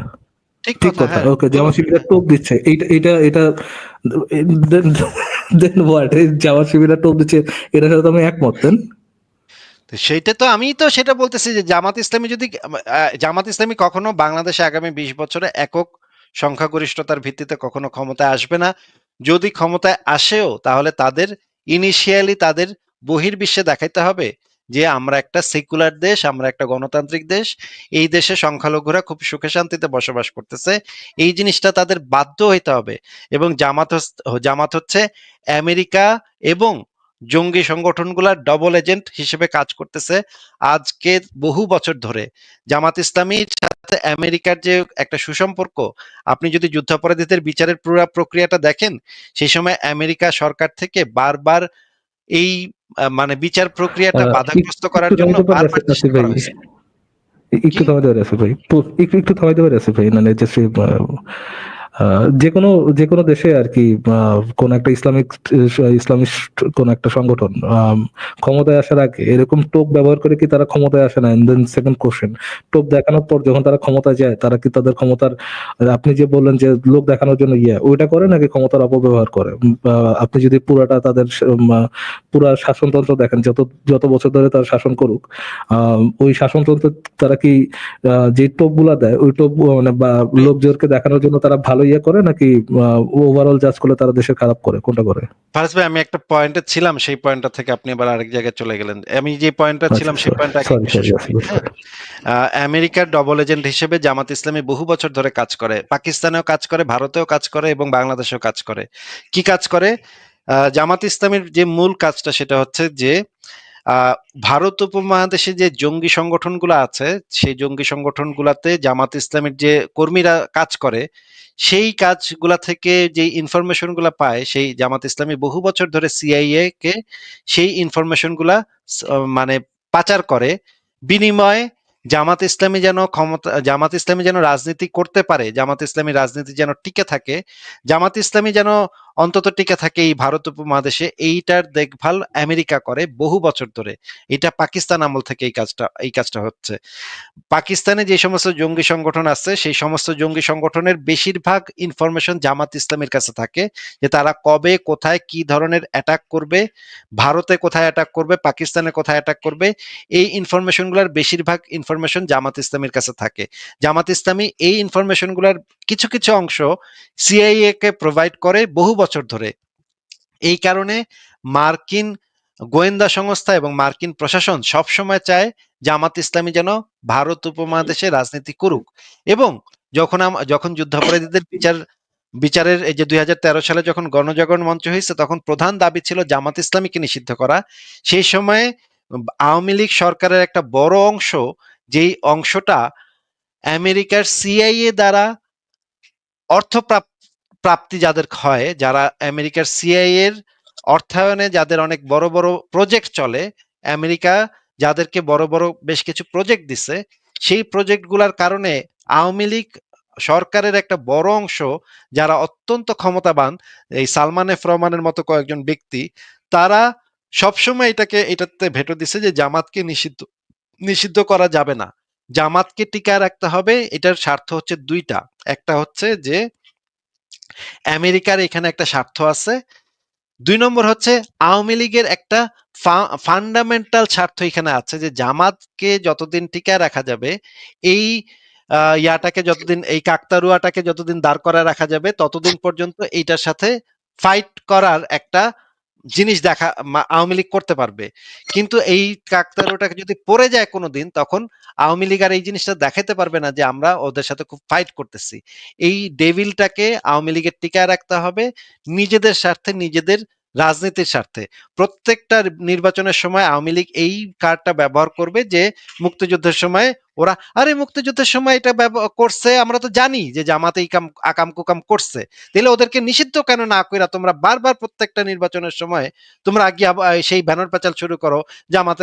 ঠিক ঠিক কথা, কথা, হ্যাঁ ওকে। ভুল জামা হবে, শিবিরা হ্যাঁ। টোপ দিচ্ছে, এটা দেন হোয়াট? জামা শিবিরা টোপ দিচ্ছে, এটার সাথে তো আমি একমত দেন। তো সেইটা তো আমি তো সেটা বলতেছি যে জামাত ইসলামী যদি জামাত ইসলামী কখনো বাংলাদেশে আগামী 20 বছরে একক সংখ্যাগরিষ্ঠতার ভিত্তিতে কখনো ক্ষমতায় আসবে না। যদি ক্ষমতায় আসেও তাহলে তাদের ইনিশিয়ালি তাদের বহির্বিশ্বে দেখাইতে হবে যে আমরা একটা সেকুলার দেশ, আমরা একটা গণতান্ত্রিক দেশ, এই দেশে সংখ্যালঘুরা খুব সুখে শান্তিতে বসবাস করতেছে, এই জিনিসটা তাদের বাধ্য হইতে হবে। এবং জামাত হচ্ছে আমেরিকা এবং জঙ্গি সংগঠনগুলা ডবল এজেন্ট হিসেবে কাজ করতেছে আজকে বহু বছর ধরে। জামাত ইসলামীর সাথে আমেরিকার যে একটা সুসম্পর্ক, আপনি যদি যুদ্ধাপরাধীদের বিচারের পুরো প্রক্রিয়াটা দেখেন সেই সময় আমেরিকা সরকার থেকে বারবার এই মানে বিচার প্রক্রিয়াটা আহ, বাধাগ্রস্ত করার একটু জন্য থামাইতে পারে বারবার চেষ্টা আসিফ ভাই, করা হয়েছে। একটু কি? থামাইতে পারে আসিফ ভাই, একটু থামাইতে পারে আসিফ ভাই, মানে যে যে কোনো দেশে আর কি কোন একটা ইসলামিস্ট কোন একটা সংগঠন ক্ষমতায় আসার আগে এরকম টোপ ব্যবহার করে কি তারা ক্ষমতায় আসে না? এন্ড দেন সেকেন্ড কোশ্চেন, টোপ দেখানোর পর যখন তারা ক্ষমতায় যায়, তারা কি তাদের ক্ষমতার, আপনি যে বললেন যে লোক দেখানোর জন্য ওইটা করে নাকি ক্ষমতার অপব্যবহার করে? আপনি যদি পুরাটা তাদের পুরা শাসনতন্ত্র দেখেন, যত যত বছর ধরে তারা শাসন করুক, ওই শাসনতন্ত্র তারা কি যে টোপ গুলা দেয় ওই টোপ মানে বা লোকজনকে দেখানোর জন্য তারা ভালো করে, নাকি ওভারঅল জাজ করলে তারা দেশের খারাপ করে, কোনটা করে? ফারাজ ভাই, আমি একটা পয়েন্টে ছিলাম, সেই পয়েন্টটা থেকে আপনি আবার আরেক জায়গায় চলে গেলেন। আমি যে পয়েন্টটা আচ্ছা, ছিলাম সেই পয়েন্টটা আগে সরি একটু শেষ সরি করি। হ্যাঁ, আমেরিকার ডবল এজেন্ট হিসেবে জামাত ইসলামী বহু বছর ধরে কাজ করে, পাকিস্তানেও কাজ করে, ভারতেও কাজ করে এবং বাংলাদেশেও কাজ করে। কি কাজ করে? জামাত ইসলামের যে মূল কাজটা সেটা হচ্ছে যে আহ ভারত উপমহাদেশে যে জঙ্গি সংগঠনগুলো আছে, সেই জঙ্গি সংগঠনগুলাতে জামাত ইসলামের যে কর্মীরা কাজ করে, সেই কাজগুলা থেকে যে ইনফরমেশন গুলা পায়, সেই জামাত ইসলামী বহু বছর ধরে সিআইএ কে সেই ইনফরমেশন গুলা মানে পাচার করে। বিনিময়ে জামাত ইসলামী যেন রাজনীতি করতে পারে, জামাত ইসলামী রাজনীতি যেন টিকে থাকে, জামাত ইসলামী যেন অন্তত টিকে থাকে এই ভারত উপমহাদেশে, এইটার দেখভাল আমেরিকা করে বহু বছর ধরে। এটা পাকিস্তান আমল থেকে এই কাজটা হচ্ছে। পাকিস্তানে যে সমস্ত জঙ্গি সংগঠন আছে, সেই সমস্ত জঙ্গি সংগঠনের বেশিরভাগ ইনফরমেশন জামাত ইসলামের কাছে থাকে, যে তারা কবে কোথায় কি ধরনের অ্যাটাক করবে, ভারতে কোথায় অ্যাটাক করবে, পাকিস্তানে কোথায় অ্যাটাক করবে, এই ইনফরমেশনগুলোর বেশিরভাগ ইনফরমেশন জামাত ইসলামের কাছে থাকে। জামাত ইসলামী এই ইনফরমেশনগুলোর কিছু কিছু অংশ সিআইএ কে প্রোভাইড করে বহু বছর ধরে। এই কারণে মার্কিন গোয়েন্দা সংস্থা এবং মার্কিন প্রশাসন সবসময় চায় জামাত ইসলামী যেন ভারত উপমহাদেশে রাজনীতি করুক। এবং যখন যুদ্ধাপরাধীদের বিচারের এই যে 2013 সালে যখন গণজাগরণ মঞ্চ হয়েছে, তখন প্রধান দাবি ছিল জামাত ইসলামীকে নিষিদ্ধ করা। সেই সময়ে আওয়ামী লীগ সরকারের একটা বড় অংশ, যেই অংশটা আমেরিকার সিআইএ দ্বারা অর্থ প্রাপ্তি যাদের হয়, যারা আমেরিকার সিআইএ এর অর্থায়নে যাদের অনেক বড় বড় প্রজেক্ট চলে, আমেরিকা যাদেরকে বড় বড় বেশ কিছু প্রজেক্ট দিছে, সেই প্রজেক্টগুলোর কারণে আওয়ামী লীগ সরকারের একটা বড় অংশ, যারা অত্যন্ত ক্ষমতাবান, এই সালমান এফ রহমানের মতো কয়েকজন ব্যক্তি, তারা সবসময় এটাতে ভেটো দিছে যে জামাতকে নিষিদ্ধ করা যাবে না, জামাতকে টিকায় রাখতে হবে। এটার স্বার্থ হচ্ছে দুইটা। একটা হচ্ছে যে আমেরিকার এখানে একটা স্বার্থ আছে, ২ নম্বর হচ্ছে আওয়ামী লীগের একটা ফান্ডামেন্টাল স্বার্থ এখানে আছে, যে জামাতকে যতদিন টিকায় রাখা যাবে, এই এই কাকতারুয়াটাকে যতদিন দাঁড় করায় রাখা যাবে, ততদিন পর্যন্ত এইটার সাথে ফাইট করার একটা জিনিস আওয়ামী লীগ করতে পারবে। কিন্তু এই কাকতারুয়াটাকে যদি পড়ে যায় কোনোদিন, তখন আওয়ামী লীগ আর এই জিনিসটা দেখাতে পারবে না যে আমরা ওদের সাথে খুব ফাইট করতেছি। এই ডেভিলটাকে আওয়ামী লীগের টিকায় রাখতে হবে নিজেদের স্বার্থে, নিজেদের রাজনীতির স্বার্থে। প্রত্যেকটা নির্বাচনের সময় আওয়ামী লীগ এই কার্ডটা ব্যবহার করবে, যে মুক্তিযুদ্ধের সময় ওরা, আরে মুক্তিযুদ্ধের সময় এটা করছে, আমরা তো জানি যে জামাত এই আকাম কুকাম করছে, তাহলে ওদেরকে নিষিদ্ধ কেন না কইরা তোমরা বারবার প্রত্যেকটা নির্বাচনের সময় তোমরা গিয়ে সেই ব্যানর পেঁচাল শুরু করো, জামাত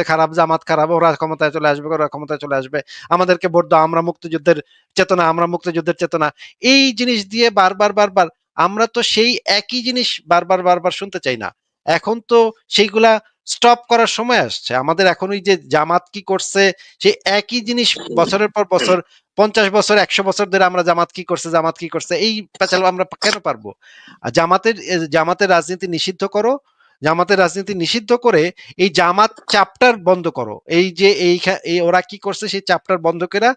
খারাপ, ওরা ক্ষমতায় চলে আসবে, ওরা ক্ষমতায় চলে আসবে, আমাদেরকে ভোট দাও, আমরা মুক্তিযুদ্ধের চেতনা। এই জিনিস দিয়ে বারবার আমরা তো সেই একই জিনিস বারবার শুনতে চাই না। এখন তো সেইগুলা স্টপ করার সময় আসছে আমাদের। এখন ওই যে জামাত কি করছে, সেই একই জিনিস বছরের পর বছর, 50 বছর 100 বছর ধরে আমরা জামাত কি করছে এই পেঁচাল আমরা কেন পারবো? আর জামাতের রাজনীতি নিষিদ্ধ করো, জামাতের রাজনীতি নিষিদ্ধ করে এই জামাত চ্যাপ্টার বন্ধ করো। এই যে ওরা কি করছে সেই চ্যাপ্টার বন্ধ করে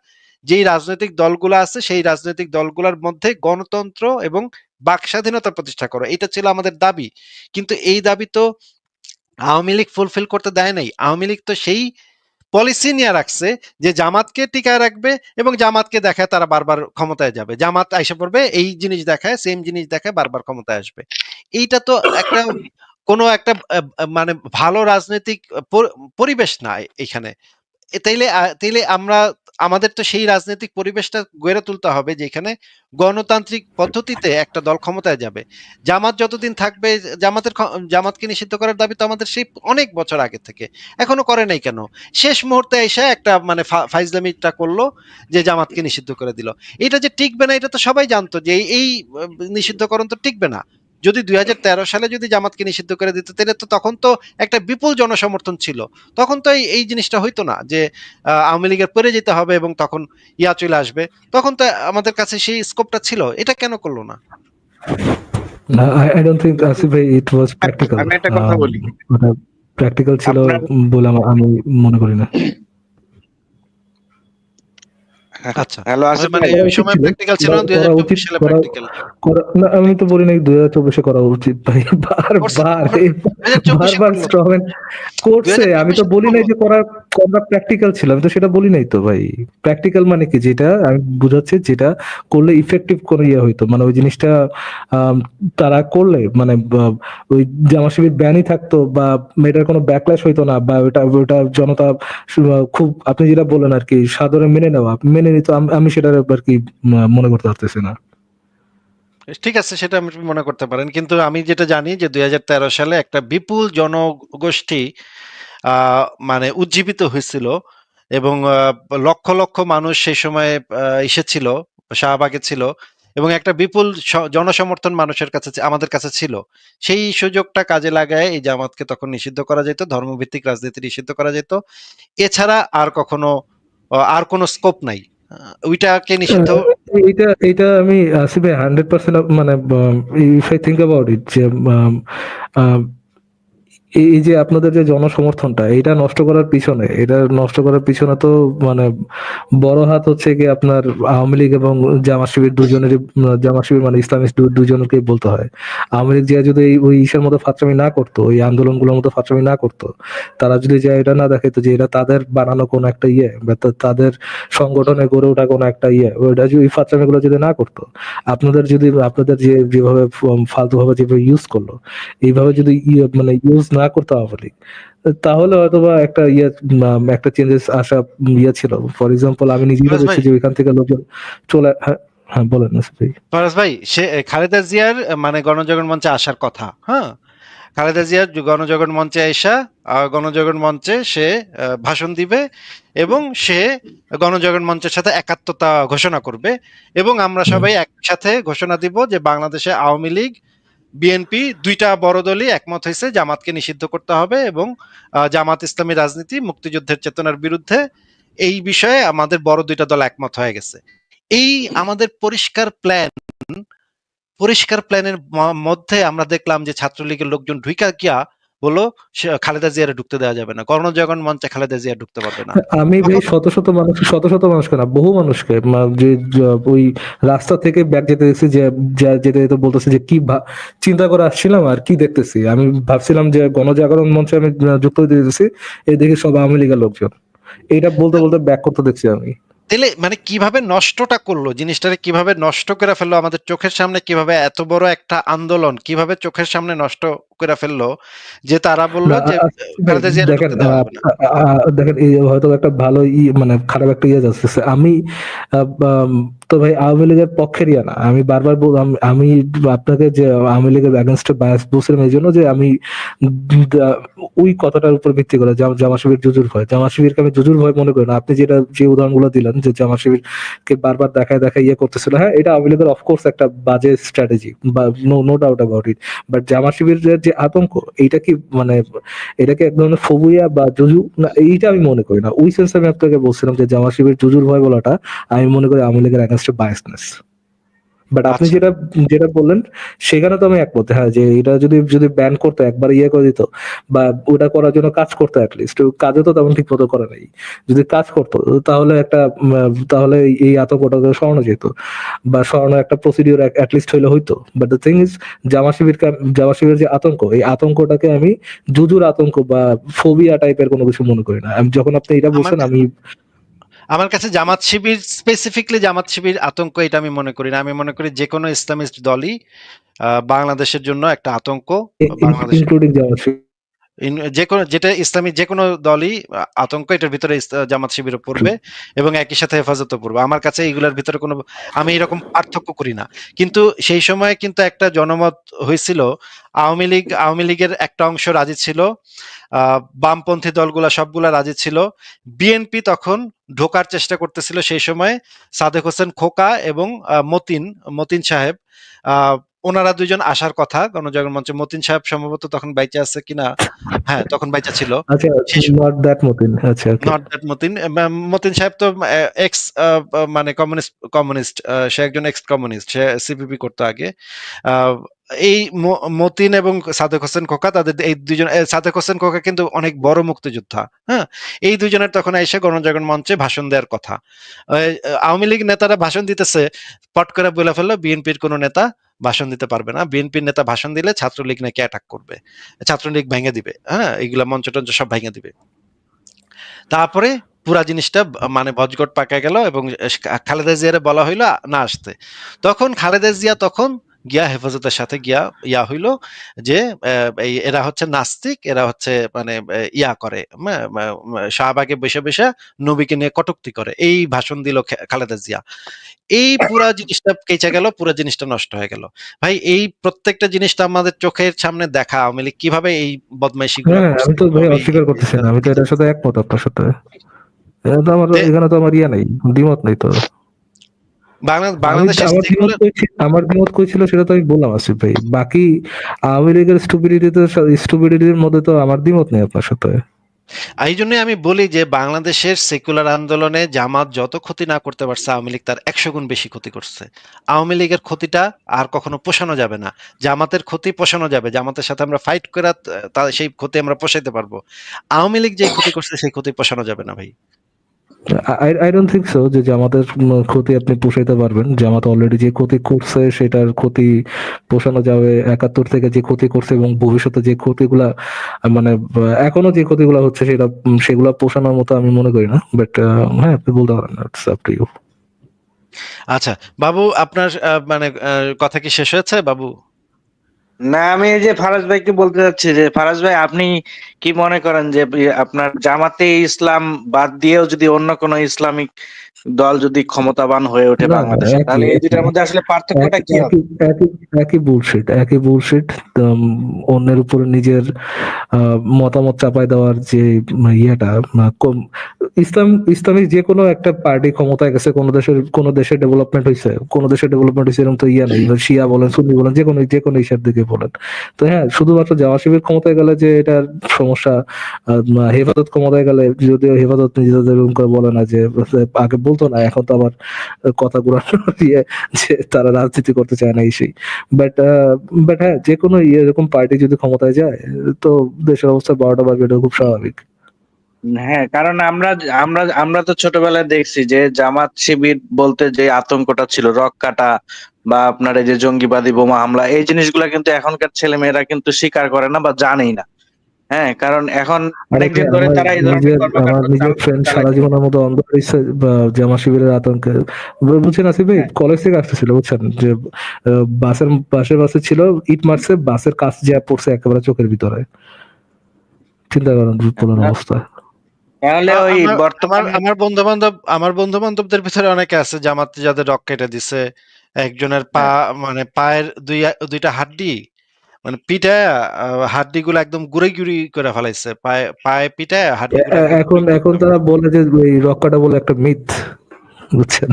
যেই রাজনৈতিক দলগুলো আছে, সেই রাজনৈতিক দলগুলোর মধ্যে গণতন্ত্র এবং বাক স্বাধীনতা প্রতিষ্ঠা করো, এটা ছিল আমাদের দাবি। কিন্তু এই দাবি তো আওয়ামী লীগ ফুলফিল করতে দেয় নাই। আওয়ামী লীগ তো সেই পলিসি নিয়ে রাখছে যে জামাতকে টিকায় রাখবে এবং জামাতকে দেখায় তারা বারবার ক্ষমতায় যাবে, জামাত আইসা পড়বে, এই জিনিস দেখায়, সেম জিনিস দেখায়, বারবার ক্ষমতায় আসবে। এইটা তো একটা কোনো একটা মানে ভালো রাজনৈতিক পরিবেশ না এখানে। তাইলে আমরা আমাদের তো সেই রাজনৈতিক পরিবেশটা গড়ে তুলতে হবে যেখানে গণতান্ত্রিক পদ্ধতিতে একটা দল ক্ষমতায় যাবে। জামাত যতদিন থাকবে, জামাতকে নিষিদ্ধ করার দাবি তো আমাদের সেই অনেক বছর আগে থেকে, এখনো করে নাই কেন? শেষ মুহূর্তে এসে একটা মানে ফাইজলামিটা করলো যে জামাতকে নিষিদ্ধ করে দিল। এটা যে টিকবে না এটা তো সবাই জানতো যে এই নিষিদ্ধকরণ তো টিকবে না। যদি 2013 সালে যদি জামাতকে নিষিদ্ধ করে দিত তাহলে তো তখন তো একটা বিপুল জনসমর্থন ছিল, তখন তো এই জিনিসটা হইতো না যে আওয়ামী লীগের পরে যেতে হবে এবং তখন ইয়া চলে আসবে, তখন তো আমাদের কাছে সেই স্কোপটা ছিল। এটা কেন করলো না? না, I don't think আসিফ ভাই it was practical. আমি একটা কথা বলি, ওটা প্র্যাকটিক্যাল ছিল আপনার বলে আমি মনে করি না। আচ্ছা, হ্যালো আসিফ মানে ভাই, ওই সময় প্র্যাকটিক্যাল ছিল না, করা উচিত 2024 সালে প্র্যাকটিক্যাল না, আমি তো বলি নাই 2024 করা উচিত ভাই। বারবার স্ট্রমেন করছে, আমি তো বলি নাই যে করা প্র্যাকটিক্যাল ছিল, আমি তো সেটা বলি নাই তো ভাই। প্র্যাকটিক্যাল মানে কি, যেটা আমি বুঝাচ্ছি যেটা করলে ইফেক্টিভ কোনো ইয়ে হইতো, মানে ওই জিনিসটা তারা করলে মানে ওই জামা শিবির ব্যানই থাকতো বা এটার কোনো ব্যাকল্যাশ হইতো না, বা ওটা জনতা খুব আপনি যেটা বললেন আর কি সাদরে মেনে নিত, আমি সেটা আর কি মনে করতে পারতেছি না। ঠিক আছে, সেটা আপনি মনে করতে পারেন, কিন্তু আমি যেটা জানি যে 2013 সালে একটা বিপুল জনগোষ্ঠী মানে উজ্জীবিত হয়েছিল এবং লক্ষ লক্ষ মানুষ সেই সময় এসেছিল, শাহবাগে ছিল, এবং একটা বিপুল জনসমর্থন মানুষের কাছে আমাদের কাছে ছিল। সেই সুযোগটা কাজে লাগায় এই জামাতকে তখন নিষিদ্ধ করা যেত, ধর্মভিত্তিক রাজনীতি নিষিদ্ধ করা যেত। এছাড়া আর কখনো আর কোনো স্কোপ নাই ওইটাকে নিষিদ্ধ। এইটা আমি আসিফ ভাই 100% মানে if I think about it, যে এই যে আপনাদের যে জনসমর্থনটা এটা নষ্ট করার পিছনে তো মানে বড় হাত হচ্ছে কি আপনার আওয়ামী লীগ এবং জামাত শিবির দুজনেরই। জামাত শিবির মানে ইসলামিস্ট দুজনকে বলতে হয়। আওয়ামী লীগ যে যদি ওই ইসের মতো ফাত্রামি না করতো, ওই আন্দোলনগুলোর মতো ফাত্রামি না করতো, তারা যদি যে এটা না দেখাইতো যে এটা তাদের বানানো কোনো একটা ইয়ে বা তাদের সংগঠনে গড়ে ওঠা কোনো একটা ইয়ে, ওইটা যদি ওই ফাত্রামি গুলো যদি না করতো, আপনাদের যেভাবে ফালতু ভাবে যেভাবে ইউজ করলো, এইভাবে যদি মানে ইউজ না করতে আওয়ামী লীগ, তাহলে হয়তোবা একটা একটা চেঞ্জেস আসা ছিল। ফর এক্সাম্পল আমি নিজেই দেখছি যে ওইখান থেকে লোকজন চলে। হ্যাঁ বলেন আসিফ ভাই। ফরাজ ভাই, সে খালেদা জিয়ার মানে গণজাগরণ মঞ্চে আসার কথা, হ্যাঁ, খালেদা জিয়ার গণজাগরণ মঞ্চে আইসা গণজাগরণ মঞ্চে সে ভাষণ দিবে এবং সে গণজাগরণ মঞ্চের সাথে একাত্মতা ঘোষণা করবে, এবং আমরা সবাই একসাথে ঘোষণা দিব যে বাংলাদেশে আওয়ামী লীগ বিএনপি দুইটা বড় দলই একমত হয়েছে জামাতকে নিষিদ্ধ করতে হবে এবং জামাত ইসলামী রাজনীতি মুক্তিযুদ্ধের চেতনার বিরুদ্ধে, এই বিষয়ে আমাদের বড় দুইটা দল একমত হয়ে গেছে। এই আমাদের পরিষ্কার প্ল্যানের মধ্যে আমরা দেখলাম যে ছাত্রলীগের লোকজন ঢুইকা গিয়া বললো খালেদা জিয়ারে ঢুকতে দেওয়া যাবে না, গণজাগরণ মঞ্চে খালেদা জিয়া ঢুকতে পারবে না। আমি ভাই শত শত মানুষকে না, বহু মানুষকে ওই রাস্তা থেকে ব্যাগ যেতে দেখছি, যে যেতে যেতে বলতেছে যে কি চিন্তা করে আসছিলাম আর কি দেখতেছি, আমি ভাবছিলাম যে গণজাগরণ মঞ্চে আমি যুক্ত হতে দিতেছি, এই দেখি সব আওয়ামী লীগের লোকজন, এইটা বলতে বলতে ব্যাক করতে দেখছি আমি। তাহলে মানে কিভাবে নষ্টটা করলো, জিনিসটাকে কিভাবে নষ্ট করে ফেললো আমাদের চোখের সামনে, কিভাবে এত বড় একটা আন্দোলন কিভাবে চোখের সামনে নষ্ট করে ফেললো, যে তারা বললো যে দেখেন এই হয়তো একটা ভালো মানে খারাপ একটা ইয়ে যাচ্ছে। আমি তো ভাই আওয়ামী লীগের পক্ষের ইয়ে না, আমি বারবার আমি আপনাকে যে আওয়ামী লীগের এগেনস্টে বায়াস বলছিলাম এই জন্য যে আমি ওই কথাটার উপর ভিত্তি করে জামা শিবির জুজুর ভয়, জামা শিবিরকে আমি জুজুর ভয় মনে করি না। আপনি যে উদাহরণগুলো দিলেন যে জামা শিবিরকে বারবার দেখায় ইয়ে করতেছিল, হ্যাঁ এটা আওয়ামী লীগের অফকোর্স একটা বাজে স্ট্র্যাটেজি, বা no doubt about it, but Jamaat শিবিরের যে আতঙ্ক, এইটা কি মানে এটাকে এক ধরনের ফোবিয়া বা জুজু না, এইটা আমি মনে করি না। ওই সেন্সে আমি আপনাকে বলছিলাম যে জামা শিবির জুজুর ভয় বলাটা আমি মনে করি আওয়ামী লীগের এগেনস্টে বায়াসনেস। বাট আপনি যেটা বললেন সেখানে তো আমি একমত, হ্যাঁ, যে এটা যদি ব্যান করতো, একবার ইয়ে করে দিত বা ওটা করার জন্য কাজ করতো, অ্যাটলিস্ট কাজও তো তেমন ঠিক মতো করে নাই, যদি কাজ করতো তাহলে এই আতঙ্কটাকে সরানো যেত বা সরানোর একটা প্রসিডিওর অ্যাটলিস্ট হইলে হইতো। বাট দ্য থিং ইজ জামা শিবির যে আতঙ্ক, এই আতঙ্কটাকে আমি জুজুর আতঙ্ক বা ফোবিয়া টাইপের কোনো কিছু মনে করি না। যখন আপনি এটা বলছেন, আমার কাছে জামাত শিবির স্পেসিফিকলি জামাত শিবির আতঙ্ক এটা আমি মনে করি না। আমি মনে করি যে কোনো ইসলামিস্ট দলই বাংলাদেশের জন্য একটা আতঙ্ক, ইনক্লুডিং জামাত শিবির। যে কোনো যেটা ইসলামী যে কোনো দলই আতঙ্ক, এটার ভিতরে জামাত শিবিরও পড়বে এবং একই সাথে হেফাজতও পড়বে। আমার কাছে এইগুলোর ভিতরে কোনো, আমি এরকম পার্থক্য করি না। কিন্তু সেই সময় কিন্তু একটা জনমত হয়েছিল, আওয়ামী লীগের একটা অংশ রাজি ছিল, বামপন্থী দলগুলা সবগুলা রাজি ছিল, বিএনপি তখন ঢোকার চেষ্টা করতেছিল সেই সময়, সাদেক হোসেন খোকা এবং মতিন সাহেব, ওনারা দুইজন আসার কথা গণজাগরণ মঞ্চে। মতিন সাহেব সম্ভবত তখন বাইচে আছে কিনা, হ্যাঁ তখন বাইচা ছিল। আচ্ছা, নট দ্যাট মতিন। আচ্ছা, okay. Not that Matin. Matin সাহেব তো এক্স মানে কমিউনিস্ট, সে একজন এক্স কমিউনিস্ট, সে সিপিপি করতো আগে। এই মতিন এবং সাদেক হোসেন খোকা, তাদের এই দুইজন, সাদেক হোসেন খোকা কিন্তু অনেক বড় মুক্তিযোদ্ধা, হ্যাঁ। এই দুইজনের তখন এসে গণজাগরণ মঞ্চে ভাষণ দেওয়ার কথা। আওয়ামী লীগ নেতারা ভাষণ দিতেছে, পট করে বলে ফেললো বিএনপির কোনো নেতা ভাষণ দিতে পারবে না, বিএনপির নেতা ভাষণ দিলে ছাত্রলীগ নাকি অ্যাটাক করবে, ছাত্রলীগ ভেঙে দিবে, হ্যাঁ এইগুলা মঞ্চ টঞ্চ সব ভেঙে দিবে। তারপরে পুরা জিনিসটা মানে বজগট পাকায় গেল এবং খালেদা জিয়ারে বলা হইলো না আসতে। তখন খালেদা জিয়া তখন গিয়া হেফাজতের সাথে গিয়া ইয়া হইল যে এরা হচ্ছে নাস্তিক, এরা হচ্ছে মানে ইয়া করে, শাহবাগে বসে বসে নবীকে নিয়ে কটূক্তি করে, এই ভাষণ দিল খালেদা জিয়া। এই পুরা জিনিসটা কেচে গেল, পুরা জিনিসটা নষ্ট হয়ে গেল। ভাই এই প্রত্যেকটা জিনিসটা আমাদের চোখের সামনে দেখা, আওয়ামী লীগ কিভাবে এই বদমাইশি গুলো হ্যাঁ, আমি তো ভাই অস্বীকার করতেছি না, আমি তো এটার সাথে একমত আপনার সাথে। এখানে তো আমার ইয়া নাই, দ্বিমত নাই তো। বাংলাদেশের আমার দ্বিমত কই ছিল সেটা তো আমি বললাম আসিফ ভাই। বাকি আওয়ামী লীগের স্টুপিডিটির মধ্যে তো আমার দ্বিমত নেই আপনার সাথে। এই জন্যই আমি বলি যে বাংলাদেশের সেকুলার আন্দোলনে জামাত যত ক্ষতি না করতে পারছে, আওয়ামী লীগ তার 100 গুণ বেশি ক্ষতি করছে। আওয়ামী লীগের ক্ষতিটা আর কখনো পোষানো যাবে না, জামাতের ক্ষতি পোষানো যাবে, জামাতের সাথে আমরা ফাইট করে সেই ক্ষতি আমরা পোষাইতে পারবো। আওয়ামী লীগ যে ক্ষতি করছে সেই ক্ষতি পোষানো যাবে না ভাই। আই ডোন্ট থিংক সো যে জামাতের ক্ষতি আপনি পোষাইতে পারবেন। জামাত অলরেডি যে ক্ষতি করছে সেটার ক্ষতি পোষানো যাবে, 71 থেকে যে ক্ষতি করছে এবং ভবিষ্যতে যে ক্ষতিগুলা মানে এখনো যে ক্ষতিগুলা হচ্ছে সেগুলা পোষানোর মতো আমি মনে করি না। বাট হ্যাঁ, আপনি বলতে পারেন, ইটস আপ টু ইউ। আচ্ছা বাবু, আপনার মানে কথা কি শেষ হয়েছে বাবু? না, আমি এই যে ফারাজ ভাইকে বলতে চাচ্ছি যে ফারাজ ভাই, আপনি কি মনে করেন যে আপনার জামাতে ইসলাম বাদ দিয়েও যদি অন্য কোনো ইসলামিক দল যদি ক্ষমতাবান হয়ে ওঠে বাংলাদেশে, তাহলে এই দুটার মধ্যে আসলে পার্থক্যটা কি হবে? একই বুলশিট। অন্যের উপর নিজের মতামত চাপাই দেওয়ার যে ইয়েটা, ইসলামিক যে কোনো একটা পার্টি ক্ষমতায় গেছে, কোন দেশের ডেভেলপমেন্ট হয়েছে, এরকম তো ইয়া নেই। শিয়া বলেন, সুন্নি বলেন, যে কোনো ইসের দিকে বলেন। তো হ্যাঁ, শুধুমাত্র জামা শিবির ক্ষমতায় গেলে যে এটার সমস্যা, হেফাজত ক্ষমতায় গেলে, যদিও হেফাজত নিজেদের এরকম করে বলে না, যে আগে বলতো না, এখন তো আবার কথা ঘুরানো দিয়ে যে তারা রাজনীতি করতে চায় না, এই সেই। বাট হ্যাঁ, যে কোনো এরকম পার্টি যদি ক্ষমতায় যায় তো দেশের অবস্থা 12টা বাজবে, এটা খুব স্বাভাবিক। হ্যাঁ, কারণ আমরা তো ছোটবেলায় দেখছি যে জামাত শিবির বলতে যে আতঙ্কটা ছিল, রক কাটা বা আপনার এই যে জঙ্গিবাদী বোমা হামলা, এই জিনিসগুলা কিন্তু এখনকার ছেলে মেয়েরা কিন্তু স্বীকার করে না বা জানেই না। হ্যাঁ, কারণ এখন অনেকদিন ধরে তারা এই ধরনের আমার নিজের ফ্রেন্ড সারা জীবনের মতো অন্ধ হয়েছে জামা শিবিরের আতঙ্কে। বুঝছেন আসিফ ভাই, কলেজ থেকে আসতেছিল, বুঝছেন, যে বাসে ছিল, ইট মারছে, বাসের কাছ যা পড়ছে একেবারে চোখের ভিতরে। চিন্তা করেন পুরোনো অবস্থা। তাহলে ওই বর্তমান আমার বন্ধু বান্ধবদের ভিতরে অনেকে আছে জামাত যাদের রক কেটে দিছে, একজনের পা মানে পায়ের দুইটা হাড্ডি মানে পিটায়, হাড্ডি গুলো একদম গুড়ি গুড়ি করে ফেলাইছে, পায়ে পিটায় হাড্ডি এখন তারা বলে যে ওই রক্কাটা বলে একটা মিথ, বুঝছেন,